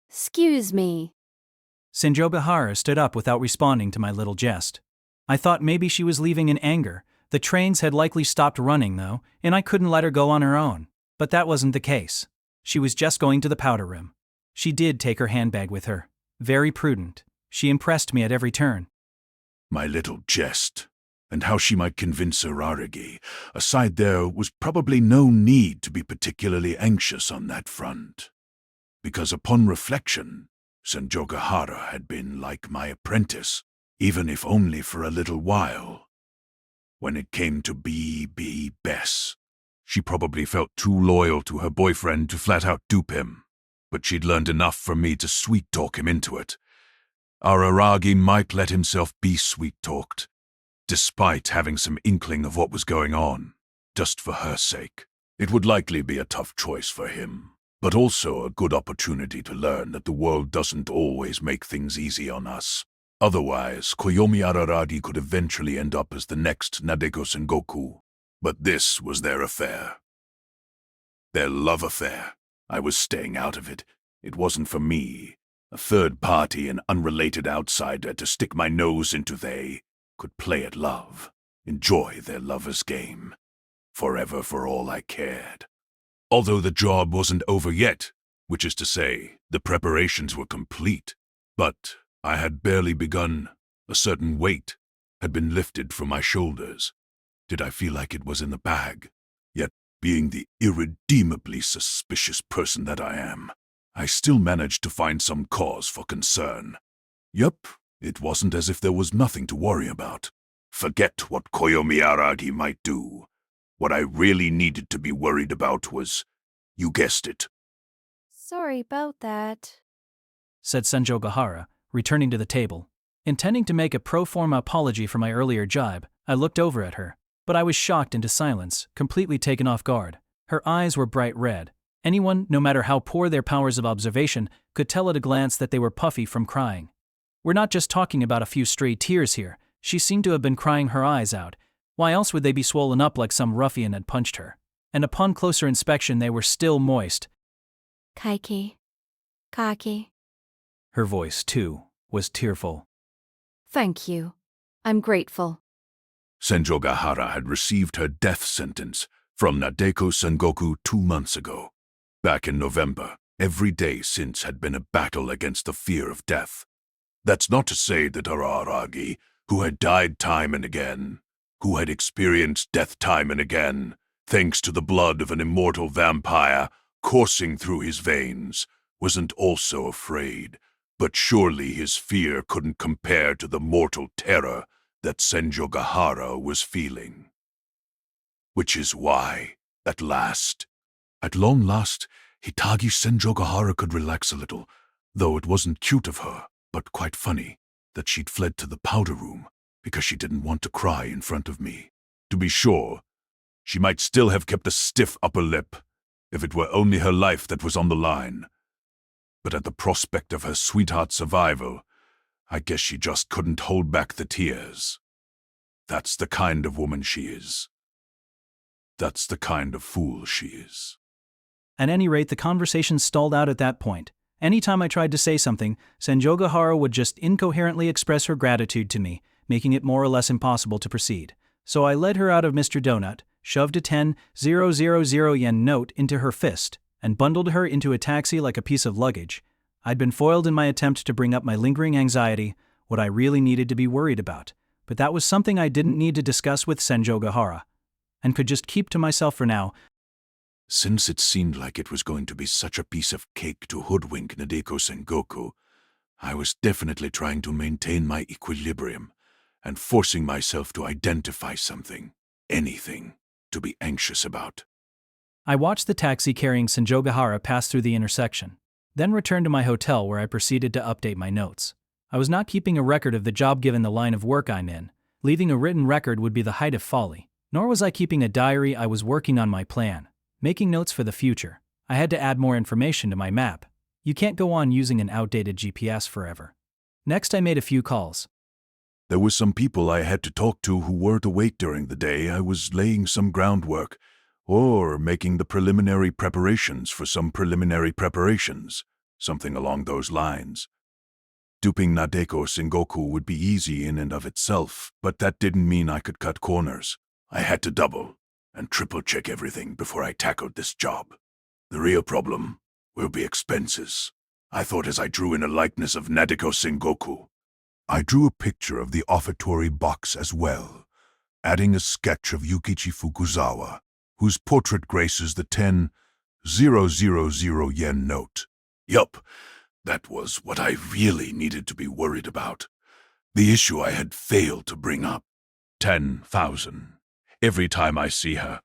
Speaker 3: Excuse me.
Speaker 1: Senjogahara stood up without responding to my little jest. I thought maybe she was leaving in anger. The trains had likely stopped running, though, and I couldn't let her go on her own. But that wasn't the case. She was just going to the powder room. She did take her handbag with her. Very prudent. She impressed me at every turn.
Speaker 2: My little jest, and how she might convince Araragi. Aside, there was probably no need to be particularly anxious on that front. Because upon reflection, Senjogahara had been like my apprentice, even if only for a little while. When it came to B.B. Bess, she probably felt too loyal to her boyfriend to flat-out dupe him, but she'd learned enough from me to sweet-talk him into it. Araragi might let himself be sweet-talked, despite having some inkling of what was going on, just for her sake. It would likely be a tough choice for him,
Speaker 4: but also a good opportunity to learn that the world doesn't always make things easy on us. Otherwise, Koyomi Araragi could eventually end up as the next Nadeko Sengoku. But this was their affair. Their love affair. I was staying out of it. It wasn't for me, a third party, an unrelated outsider, to stick my nose into. They could play at love, enjoy their lover's game. Forever for all I cared. Although the job wasn't over yet, which is to say, the preparations were complete, but I had barely begun. A certain weight had been lifted from my shoulders. Did I feel like it was in the bag? Yet, being the irredeemably suspicious person that I am, I still managed to find some cause for concern. Yup, it wasn't as if there was nothing to worry about. Forget what Koyomi Araragi might do. What I really needed to be worried about was, you guessed it.
Speaker 3: Sorry about that,
Speaker 1: said Senjogahara, returning to the table. Intending to make a pro forma apology for my earlier jibe, I looked over at her, but I was shocked into silence, completely taken off guard. Her eyes were bright red. Anyone, no matter how poor their powers of observation, could tell at a glance that they were puffy from crying. We're not just talking about a few stray tears here. She seemed to have been crying her eyes out. Why else would they be swollen up like some ruffian had punched her? And upon closer inspection they were still moist.
Speaker 3: Kaiki.
Speaker 1: Her voice, too, was tearful.
Speaker 3: Thank you. I'm grateful.
Speaker 4: Senjogahara had received her death sentence from Nadeko Sengoku 2 months ago. Back in November, every day since had been a battle against the fear of death. That's not to say that Araragi, who had died time and again, who had experienced death time and again, thanks to the blood of an immortal vampire coursing through his veins, wasn't also afraid, but surely his fear couldn't compare to the mortal terror that Senjogahara was feeling. Which is why, at long last, Hitagi Senjogahara could relax a little, though it wasn't cute of her, but quite funny, that she'd fled to the powder room because she didn't want to cry in front of me. To be sure, she might still have kept a stiff upper lip if it were only her life that was on the line. But at the prospect of her sweetheart's survival, I guess she just couldn't hold back the tears. That's the kind of woman she is. That's the kind of fool she is.
Speaker 1: At any rate, the conversation stalled out at that point. Anytime I tried to say something, Senjogahara would just incoherently express her gratitude to me, making it more or less impossible to proceed. So I led her out of Mr. Donut, shoved a 10,000 yen note into her fist, and bundled her into a taxi like a piece of luggage. I'd been foiled in my attempt to bring up my lingering anxiety, what I really needed to be worried about. But that was something I didn't need to discuss with Senjogahara, and could just keep to myself for now.
Speaker 4: Since it seemed like it was going to be such a piece of cake to hoodwink Nadeko Sengoku, I was definitely trying to maintain my equilibrium and forcing myself to identify something, anything, to be anxious about.
Speaker 1: I watched the taxi carrying Senjogahara pass through the intersection, then returned to my hotel where I proceeded to update my notes. I was not keeping a record of the job given the line of work I'm in. Leaving a written record would be the height of folly. Nor was I keeping a diary. I was working on my plan, making notes for the future. I had to add more information to my map. You can't go on using an outdated GPS forever. Next, I made a few calls.
Speaker 4: There were some people I had to talk to who were to wait during the day. I was laying some groundwork, or making the preliminary preparations for some preliminary preparations, something along those lines. Duping Nadeko Sengoku would be easy in and of itself, but that didn't mean I could cut corners. I had to double and triple check everything before I tackled this job. The real problem will be expenses, I thought as I drew in a likeness of Nadeko Sengoku.
Speaker 2: I drew a picture of the offertory box as well, adding a sketch of Yukichi Fukuzawa, whose portrait graces the 10,000 yen note.
Speaker 4: Yup, that was what I really needed to be worried about. The issue I had failed to bring up. 10,000. Every time I see her.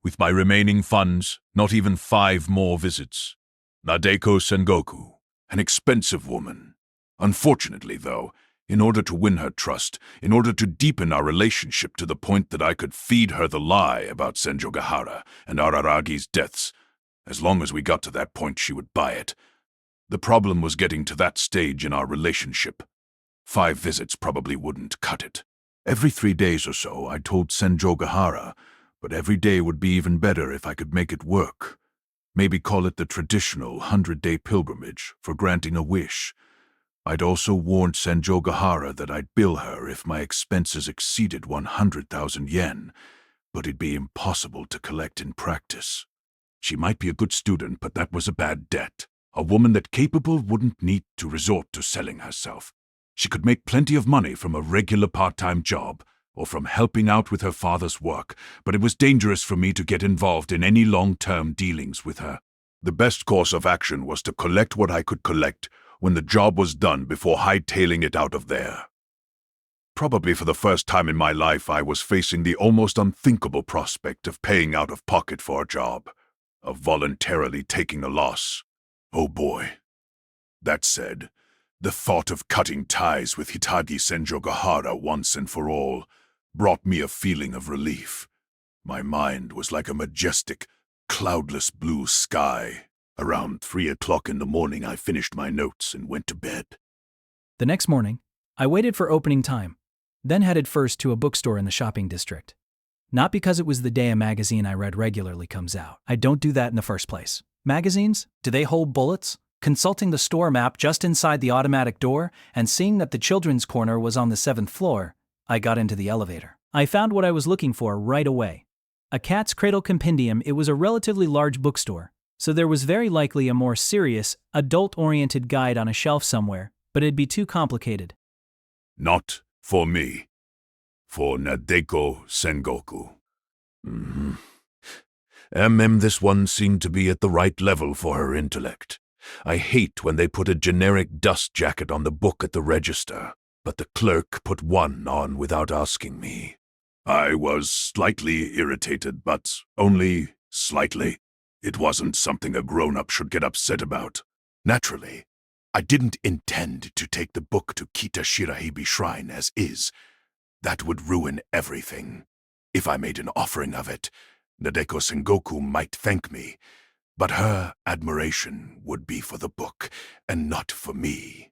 Speaker 4: With my remaining funds, not even 5 more visits. Nadeko Sengoku, an expensive woman. Unfortunately, though, in order to win her trust, in order to deepen our relationship to the point that I could feed her the lie about Senjogahara and Araragi's deaths, As long as we got to that point, she would buy it. The problem was getting to that stage in our relationship. 5 visits probably wouldn't cut it. Every 3 days or so, I told Senjogahara, but every day would be even better if I could make it work. Maybe call it the traditional 100-day pilgrimage for granting a wish. I'd also warned Senjogahara that I'd bill her if my expenses exceeded 100,000 yen, but it'd be impossible to collect in practice. She might be a good student, but that was a bad debt. A woman that capable wouldn't need to resort to selling herself. She could make plenty of money from a regular part-time job or from helping out with her father's work, but it was dangerous for me to get involved in any long-term dealings with her. The best course of action was to collect what I could collect when the job was done before hightailing it out of there. Probably for the first time in my life, I was facing the almost unthinkable prospect of paying out of pocket for a job, of voluntarily taking a loss. Oh boy. That said, the thought of cutting ties with Hitagi Senjogahara once and for all brought me a feeling of relief. My mind was like a majestic, cloudless blue sky. Around 3 o'clock in the morning, I finished my notes and went to bed.
Speaker 1: The next morning, I waited for opening time, then headed first to a bookstore in the shopping district. Not because it was the day a magazine I read regularly comes out. I don't do that in the first place. Magazines? Do they hold bullets? Consulting the store map just inside the automatic door and seeing that the children's corner was on the 7th floor, I got into the elevator. I found what I was looking for right away. A Cat's Cradle Compendium. It was a relatively large bookstore, so there was very likely a more serious, adult-oriented guide on a shelf somewhere, but it'd be too complicated.
Speaker 4: Not for me. For Nadeko Sengoku. This one seemed to be at the right level for her intellect. I hate when they put a generic dust jacket on the book at the register, but the clerk put one on without asking me. I was slightly irritated, but only slightly. It wasn't something a grown-up should get upset about. Naturally, I didn't intend to take the book to Kita Shirahibi Shrine as is. That would ruin everything. If I made an offering of it, Nadeko Sengoku might thank me, but her admiration would be for the book and not for me.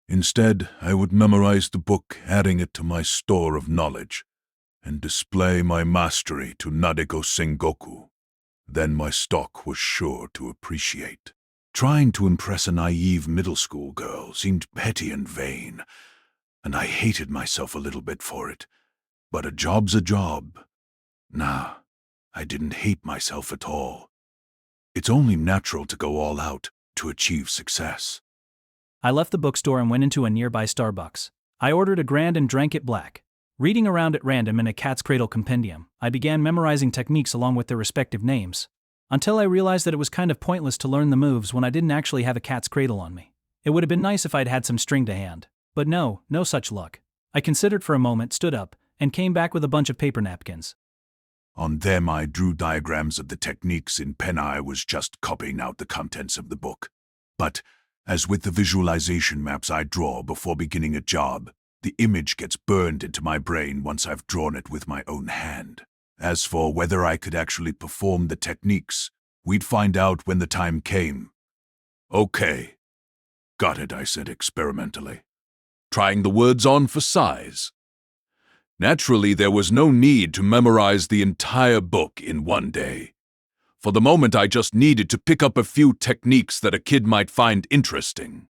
Speaker 4: Instead, I would memorize the book, adding it to my store of knowledge, and display my mastery to Nadeko Sengoku. Then my stock was sure to appreciate. Trying to impress a naive middle school girl seemed petty and vain, and I hated myself a little bit for it. But a job's a job. Nah, I didn't hate myself at all. It's only natural to go all out to achieve success.
Speaker 1: I left the bookstore and went into a nearby Starbucks. I ordered a grand and drank it black. Reading around at random in a Cat's Cradle Compendium, I began memorizing techniques along with their respective names, until I realized that it was kind of pointless to learn the moves when I didn't actually have a cat's cradle on me. It would have been nice if I'd had some string to hand. But no such luck. I considered for a moment, stood up, and came back with a bunch of paper napkins.
Speaker 4: On them I drew diagrams of the techniques in pen. I was just copying out the contents of the book. But, as with the visualization maps I draw before beginning a job, the image gets burned into my brain once I've drawn it with my own hand. As for whether I could actually perform the techniques, we'd find out when the time came. Okay. Got it, I said experimentally, trying the words on for size. Naturally, there was no need to memorize the entire book in one day. For the moment, I just needed to pick up a few techniques that a kid might find interesting.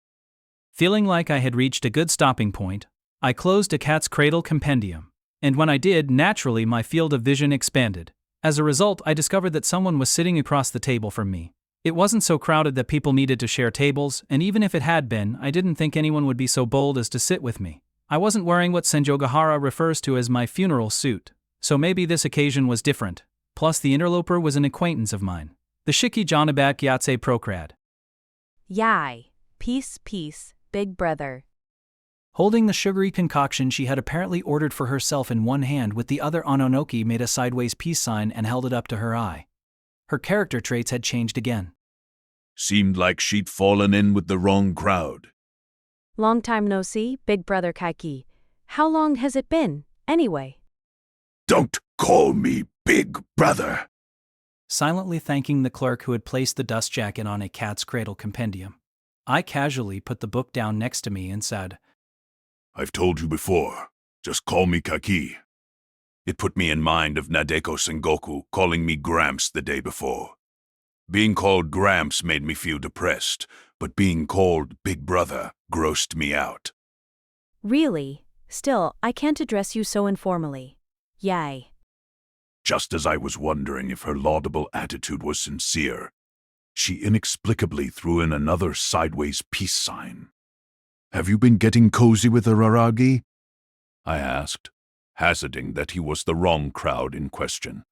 Speaker 1: Feeling like I had reached a good stopping point, I closed a Cat's Cradle Compendium, and when I did, naturally my field of vision expanded. As a result, I discovered that someone was sitting across the table from me. It wasn't so crowded that people needed to share tables, and even if it had been, I didn't think anyone would be so bold as to sit with me. I wasn't wearing what Senjogahara refers to as my funeral suit, so maybe this occasion was different. Plus, the interloper was an acquaintance of mine, the Shiki Janabat Gyatse Prokrad.
Speaker 6: Yai, peace, big brother.
Speaker 1: Holding the sugary concoction she had apparently ordered for herself in one hand, with the other, Ononoki made a sideways peace sign and held it up to her eye. Her character traits had changed again.
Speaker 4: Seemed like she'd fallen in with the wrong crowd.
Speaker 6: Long time no see, big brother Kaiki. How long has it been, anyway?
Speaker 4: Don't call me big brother.
Speaker 1: silently thanking the clerk who had placed the dust jacket on a cat's cradle compendium. I casually put the book down next to me and said,
Speaker 4: I've told you before. Just call me Kaiki. It put me in mind of Nadeko Sengoku calling me Gramps the day before. Being called Gramps made me feel depressed, but being called Big Brother grossed me out.
Speaker 6: Really? Still, I can't address you so informally. Yay.
Speaker 4: Just as I was wondering if her laudable attitude was sincere, she inexplicably threw in another sideways peace sign. Have you been getting cozy with Araragi? I asked, hazarding that he was the wrong crowd in question.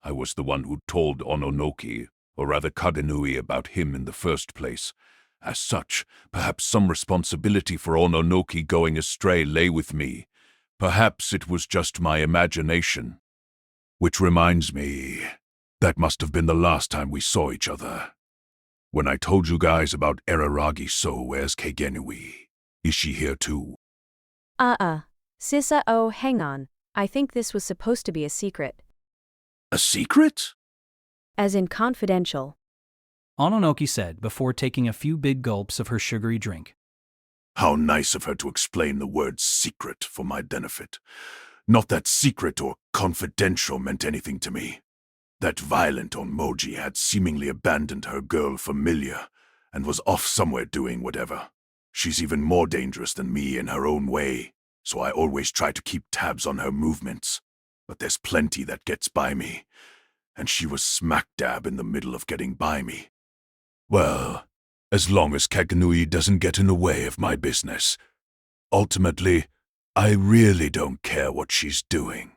Speaker 4: I was the one who told Ononoki, or rather Kagenui, about him in the first place. As such, perhaps some responsibility for Ononoki going astray lay with me. Perhaps it was just my imagination. Which reminds me, that must have been the last time we saw each other. When I told you guys about Araragi, so where's Kagenui? Is she here too?
Speaker 6: Sissa, oh, hang on. I think this was supposed to be a secret.
Speaker 4: A secret?
Speaker 6: As in confidential.
Speaker 1: Ononoki said before taking a few big gulps of her sugary drink.
Speaker 4: How nice of her to explain the word secret for my benefit. Not that secret or confidential meant anything to me. That violent Onmoji had seemingly abandoned her girl familiar and was off somewhere doing whatever. She's even more dangerous than me in her own way, so I always try to keep tabs on her movements. But there's plenty that gets by me, and she was smack dab in the middle of getting by me. Well, as long as Kagenui doesn't get in the way of my business. Ultimately, I really don't care what she's doing,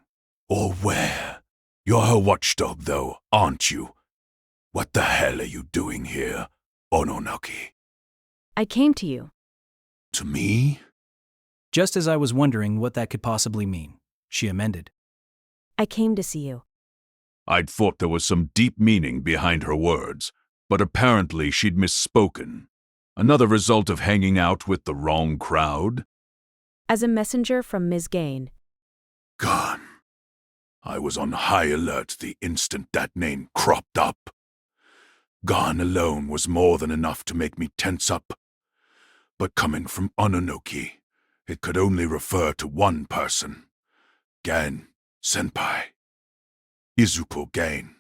Speaker 4: or where. You're her watchdog, though, aren't you? What the hell are you doing here, Ononoki?
Speaker 6: I came to you.
Speaker 4: To me?
Speaker 1: Just as I was wondering what that could possibly mean, she amended.
Speaker 6: I came to see you.
Speaker 4: I'd thought there was some deep meaning behind her words, but apparently she'd misspoken. Another result of hanging out with the wrong crowd?
Speaker 6: As a messenger from Ms. Gain.
Speaker 4: Gone. I was on high alert the instant that name cropped up. Gone alone was more than enough to make me tense up. But coming from Ononoki, it could only refer to one person. Gan Senpai. Izuku Gain.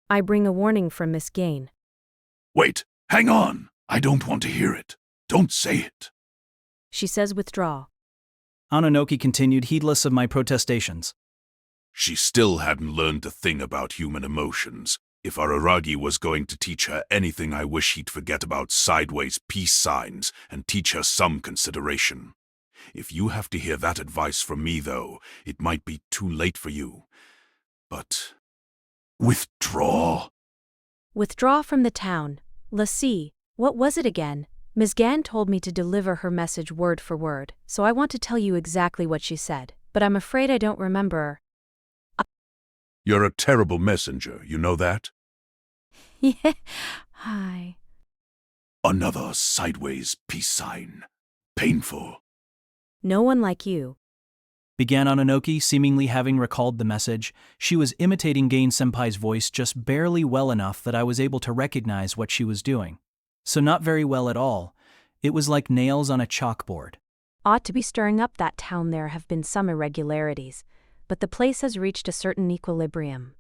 Speaker 6: I bring a warning from Miss Gain.
Speaker 4: Wait, hang on. I don't want to hear it. Don't say it.
Speaker 6: She says withdraw.
Speaker 1: Ononoki continued, heedless of my protestations.
Speaker 4: She still hadn't learned a thing about human emotions. If Araragi was going to teach her anything, I wish he'd forget about sideways peace signs and teach her some consideration. If you have to hear that advice from me, though, it might be too late for you. But withdraw?
Speaker 6: Withdraw from the town. Let's see, what was it again? Ms. Gan told me to deliver her message word for word, so I want to tell you exactly what she said, but I'm afraid I don't remember.
Speaker 4: You're a terrible messenger, you know that?
Speaker 6: Yeah, hi.
Speaker 4: Another sideways peace sign. Painful.
Speaker 6: No one like you.
Speaker 1: Began Ononoki, seemingly having recalled the message. She was imitating Gain Senpai's voice just barely well enough that I was able to recognize what she was doing. So not very well at all. It was like nails on a chalkboard.
Speaker 6: Ought to be stirring up that town. There have been some irregularities, but the place has reached a certain equilibrium.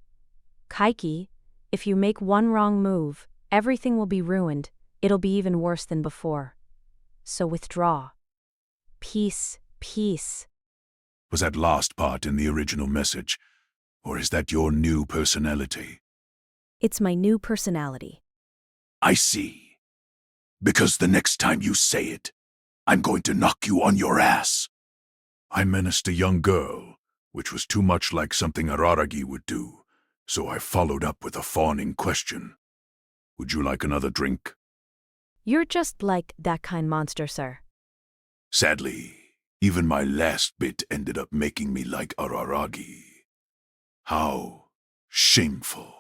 Speaker 6: Kaiki, if you make one wrong move, everything will be ruined. It'll be even worse than before. So withdraw. Peace, peace.
Speaker 4: Was that last part in the original message? Or is that your new personality?
Speaker 6: It's my new personality.
Speaker 4: I see. Because the next time you say it, I'm going to knock you on your ass. I menaced a young girl, which was too much like something Araragi would do, so I followed up with a fawning question. Would you like another drink?
Speaker 6: You're just like that kind monster, sir.
Speaker 4: Sadly, even my last bit ended up making me like Araragi. How shameful.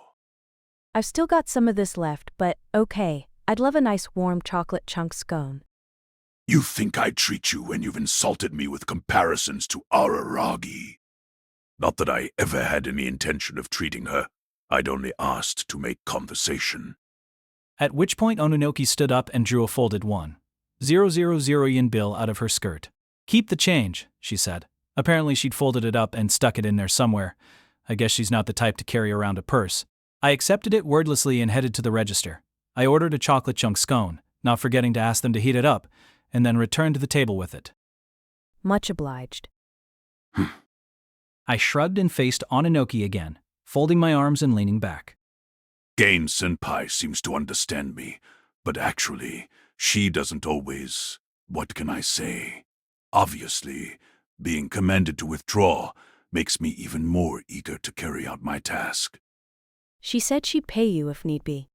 Speaker 6: I've still got some of this left, but okay, I'd love a nice warm chocolate chunk scone.
Speaker 4: You think I'd treat you when you've insulted me with comparisons to Araragi? Not that I ever had any intention of treating her. I'd only asked to make conversation.
Speaker 1: At which point Ononoki stood up and drew a folded 1,000 yen bill out of her skirt. "Keep the change," she said. Apparently she'd folded it up and stuck it in there somewhere. I guess she's not the type to carry around a purse. I accepted it wordlessly and headed to the register. I ordered a chocolate chunk scone, not forgetting to ask them to heat it up, and then returned to the table with it.
Speaker 6: Much obliged.
Speaker 1: I shrugged and faced Ononoki again, folding my arms and leaning back.
Speaker 4: Gain-senpai seems to understand me, but actually, she doesn't always. What can I say? Obviously, being commanded to withdraw makes me even more eager to carry out my task.
Speaker 6: She said she'd pay you if need be.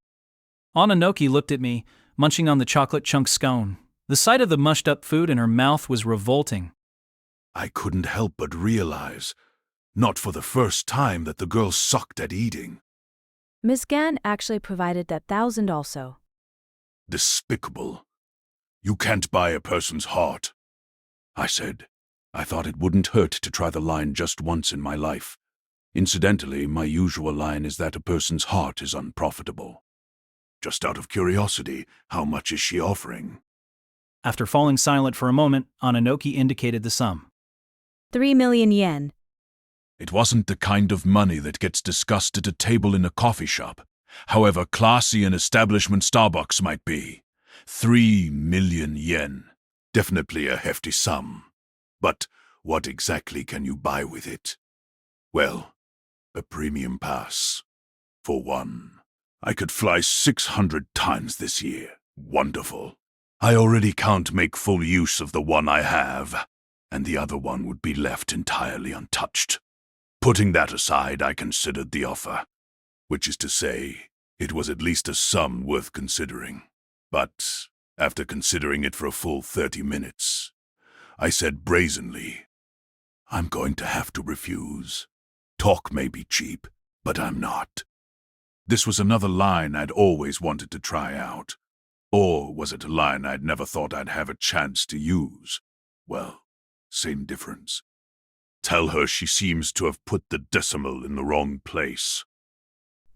Speaker 1: Ononoki looked at me, munching on the chocolate chunk scone. The sight of the mushed-up food in her mouth was revolting.
Speaker 4: I couldn't help but realize, not for the first time, that the girl sucked at eating.
Speaker 6: Ms. Gan actually provided that 1,000 also.
Speaker 4: Despicable. You can't buy a person's heart. I said, I thought it wouldn't hurt to try the line just once in my life. Incidentally, my usual line is that a person's heart is unprofitable. Just out of curiosity, how much is she offering?
Speaker 1: After falling silent for a moment, Ononoki indicated the sum.
Speaker 6: 3 million yen.
Speaker 4: It wasn't the kind of money that gets discussed at a table in a coffee shop, however classy an establishment Starbucks might be. 3 million yen. Definitely a hefty sum. But what exactly can you buy with it? Well, a premium pass. For one, I could fly 600 times this year. Wonderful. I already can't make full use of the one I have, and the other one would be left entirely untouched. Putting that aside, I considered the offer, which is to say, it was at least a sum worth considering. But after considering it for a full 30 minutes, I said brazenly, I'm going to have to refuse. Talk may be cheap, but I'm not. This was another line I'd always wanted to try out. Or was it a line I'd never thought I'd have a chance to use? Well, same difference. Tell her she seems to have put the decimal in the wrong place.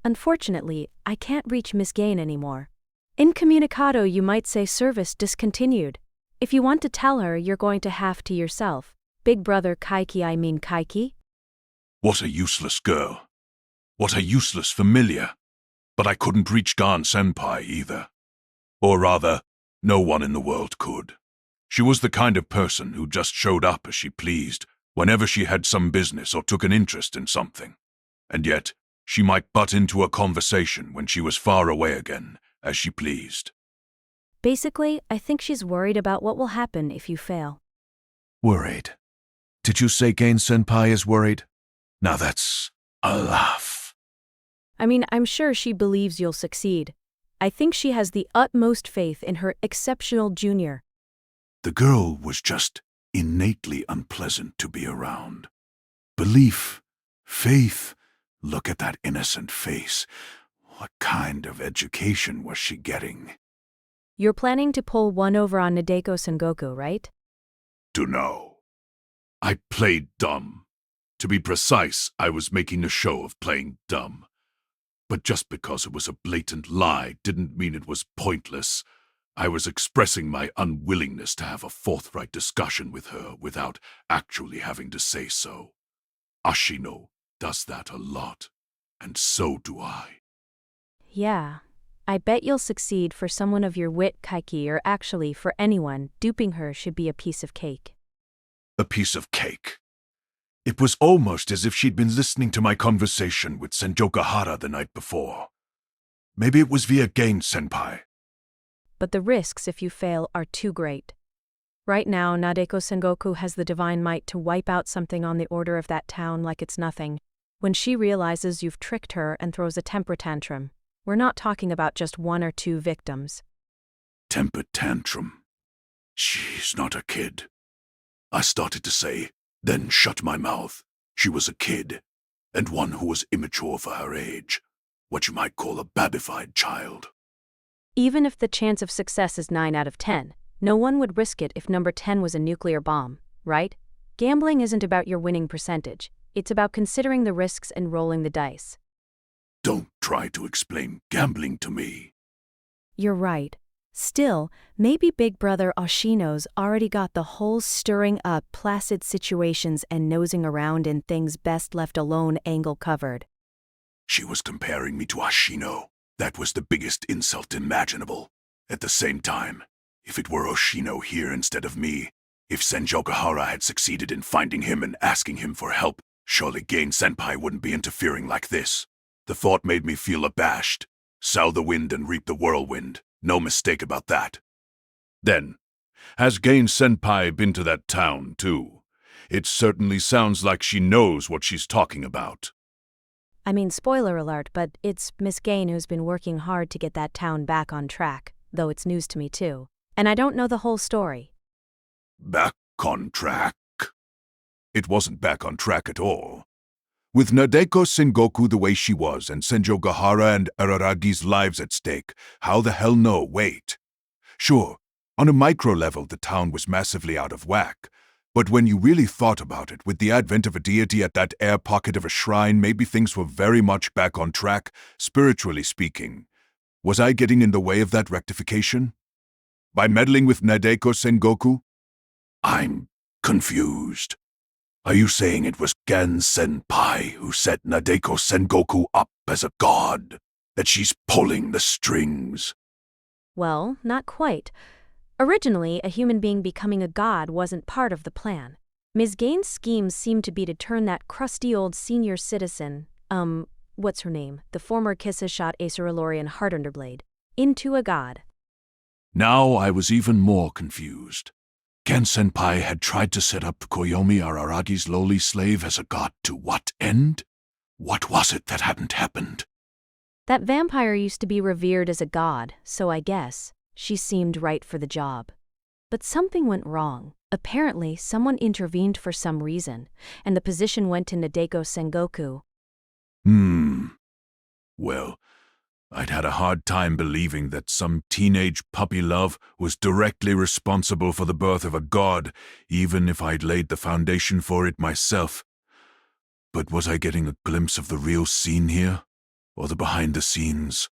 Speaker 6: Unfortunately, I can't reach Miss Gain anymore. Incommunicado, you might say service discontinued. If you want to tell her, you're going to have to yourself. Big brother Kaiki.
Speaker 4: What a useless girl. What a useless familiar. But I couldn't reach Gan-senpai either. Or rather, no one in the world could. She was the kind of person who just showed up as she pleased, whenever she had some business or took an interest in something. And yet, she might butt into a conversation when she was far away again, as she pleased.
Speaker 6: Basically, I think she's worried about what will happen if you fail.
Speaker 2: Worried? Did you say Gain-senpai is worried? Now that's a laugh.
Speaker 6: I mean, I'm sure she believes you'll succeed. I think she has the utmost faith in her exceptional junior.
Speaker 4: The girl was just innately unpleasant to be around. Belief, faith, look at that innocent face. What kind of education was she getting?
Speaker 6: You're planning to pull one over on Nadeko Sengoku, right?
Speaker 4: Dunno. I played dumb. To be precise, I was making a show of playing dumb. But just because it was a blatant lie didn't mean it was pointless. I was expressing my unwillingness to have a forthright discussion with her without actually having to say so. Ashino does that a lot, and so do I.
Speaker 6: Yeah. I bet you'll succeed. For someone of your wit, Kaiki, or actually for anyone, duping her should be a piece of cake.
Speaker 4: A piece of cake. It was almost as if she'd been listening to my conversation with Senjokahara the night before. Maybe it was via Gain-senpai.
Speaker 6: But the risks if you fail are too great. Right now, Nadeko Sengoku has the divine might to wipe out something on the order of that town like it's nothing. When she realizes you've tricked her and throws a temper tantrum, we're not talking about just 1 or 2 victims.
Speaker 4: Temper tantrum. She's not a kid. I started to say, then shut my mouth. She was a kid, and one who was immature for her age. What you might call a babified child.
Speaker 6: Even if the chance of success is 9 out of 10, no one would risk it if number 10 was a nuclear bomb, right? Gambling isn't about your winning percentage. It's about considering the risks and rolling the dice.
Speaker 4: Don't try to explain gambling to me.
Speaker 6: You're right. Still, maybe Big Brother Oshino's already got the whole stirring up placid situations and nosing around in things best left alone angle covered.
Speaker 4: She was comparing me to Oshino. That was the biggest insult imaginable. At the same time, if it were Oshino here instead of me, if Senjogahara had succeeded in finding him and asking him for help, surely Gain-senpai wouldn't be interfering like this. The thought made me feel abashed. Sow the wind and reap the whirlwind. No mistake about that. Then, has Gain-senpai been to that town, too? It certainly sounds like she knows what she's talking about.
Speaker 6: I mean, spoiler alert, but it's Miss Gain who's been working hard to get that town back on track, though it's news to me too. And I don't know the whole story.
Speaker 4: Back on track? It wasn't back on track at all. With Nadeko Sengoku the way she was and Senjogahara and Araragi's lives at stake, how the hell no, wait. Sure, on a micro level the town was massively out of whack, but when you really thought about it, with the advent of a deity at that air pocket of a shrine, maybe things were very much back on track, spiritually speaking. Was I getting in the way of that rectification? By meddling with Nadeko Sengoku? I'm confused. Are you saying it was Gan-senpai who set Nadeko Sengoku up as a god? That she's pulling the strings?
Speaker 6: Well, not quite. Originally, a human being becoming a god wasn't part of the plan. Ms. Gain's schemes seemed to be to turn that crusty old senior citizen, what's her name, the former Kissa-shot Aceralorian Heartunderblade, into a god.
Speaker 4: Now I was even more confused. Gan-senpai had tried to set up Koyomi Araragi's lowly slave as a god to what end? What was it that hadn't happened?
Speaker 6: That vampire used to be revered as a god, so I guess she seemed right for the job. But something went wrong. Apparently, someone intervened for some reason, and the position went to Nadeko Sengoku.
Speaker 4: Well, I'd had a hard time believing that some teenage puppy love was directly responsible for the birth of a god, even if I'd laid the foundation for it myself. But was I getting a glimpse of the real scene here? Or the behind the scenes?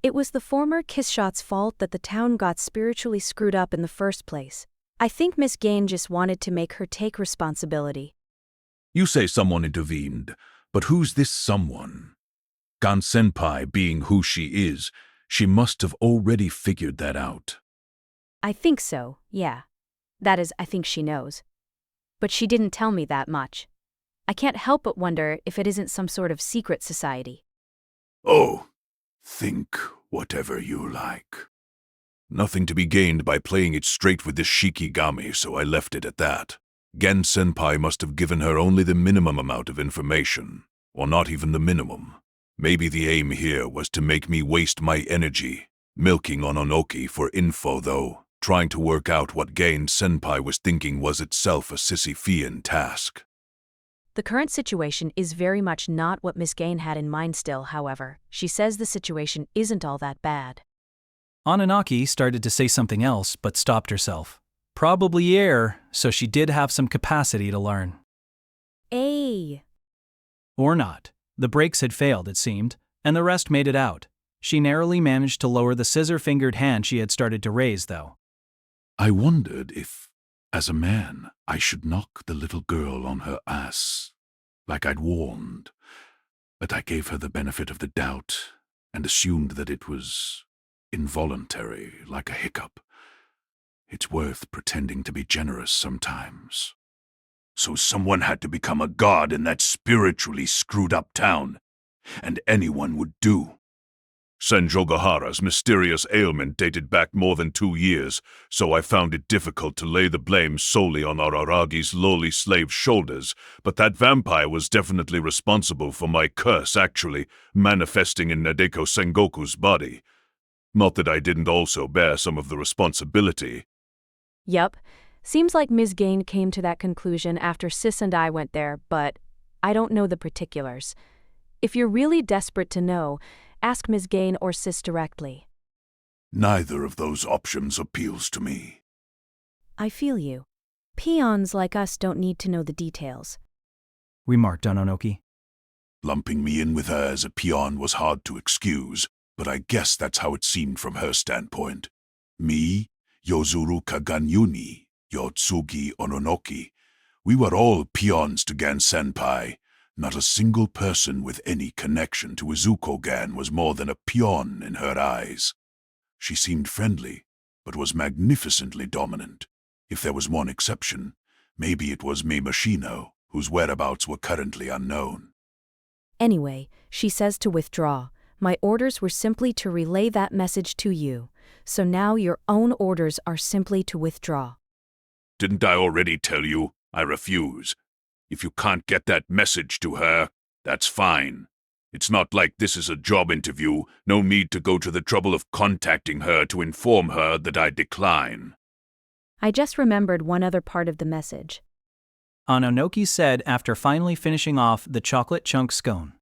Speaker 6: It was the former Kissshot's fault that the town got spiritually screwed up in the first place. I think Miss Gain just wanted to make her take responsibility.
Speaker 4: You say someone intervened, but who's this someone? Gan-senpai being who she is, she must have already figured that out.
Speaker 6: I think so, yeah. That is, I think she knows. But she didn't tell me that much. I can't help but wonder if it isn't some sort of secret society.
Speaker 4: Oh, think whatever you like. Nothing to be gained by playing it straight with this Shikigami, so I left it at that. Gan-senpai must have given her only the minimum amount of information, or not even the minimum. Maybe the aim here was to make me waste my energy, milking on Onoki for info though, trying to work out what Gain-senpai was thinking was itself a Sisyphean task.
Speaker 6: The current situation is very much not what Miss Gain had in mind still, however. She says the situation isn't all that bad.
Speaker 1: Ananaki started to say something else, but stopped herself. Probably air, so she did have some capacity to learn. Or not. The brakes had failed, it seemed, and the rest made it out. She narrowly managed to lower the scissor-fingered hand she had started to raise, though.
Speaker 4: I wondered if, as a man, I should knock the little girl on her ass, like I'd warned. But I gave her the benefit of the doubt and assumed that it was involuntary, like a hiccup. It's worth pretending to be generous sometimes. So someone had to become a god in that spiritually screwed-up town, and anyone would do. Senjogahara's mysterious ailment dated back more than 2 years, so I found it difficult to lay the blame solely on Araragi's lowly slave's shoulders, but that vampire was definitely responsible for my curse actually manifesting in Nadeko Sengoku's body. Not that I didn't also bear some of the responsibility.
Speaker 6: Yup. Seems like Ms. Gain came to that conclusion after Sis and I went there, but I don't know the particulars. If you're really desperate to know, ask Ms. Gain or Sis directly.
Speaker 4: Neither of those options appeals to me.
Speaker 6: I feel you. Peons like us don't need to know the details.
Speaker 1: Remarked Ononoki.
Speaker 4: Lumping me in with her as a peon was hard to excuse, but I guess that's how it seemed from her standpoint. Me, Yozuru Kaganyuni, Yotsugi Ononoki, we were all peons to Gan-senpai. Not a single person with any connection to Izuko-gan was more than a peon in her eyes. She seemed friendly, but was magnificently dominant. If there was one exception, maybe it was Meimashino, whose whereabouts were currently unknown.
Speaker 6: Anyway, she says to withdraw. My orders were simply to relay that message to you, so now your own orders are simply to withdraw.
Speaker 4: Didn't I already tell you? I refuse. If you can't get that message to her, that's fine. It's not like this is a job interview, no need to go to the trouble of contacting her to inform her that I decline.
Speaker 6: I just remembered one other part of the message.
Speaker 1: Ononoki said after finally finishing off the chocolate chunk scone.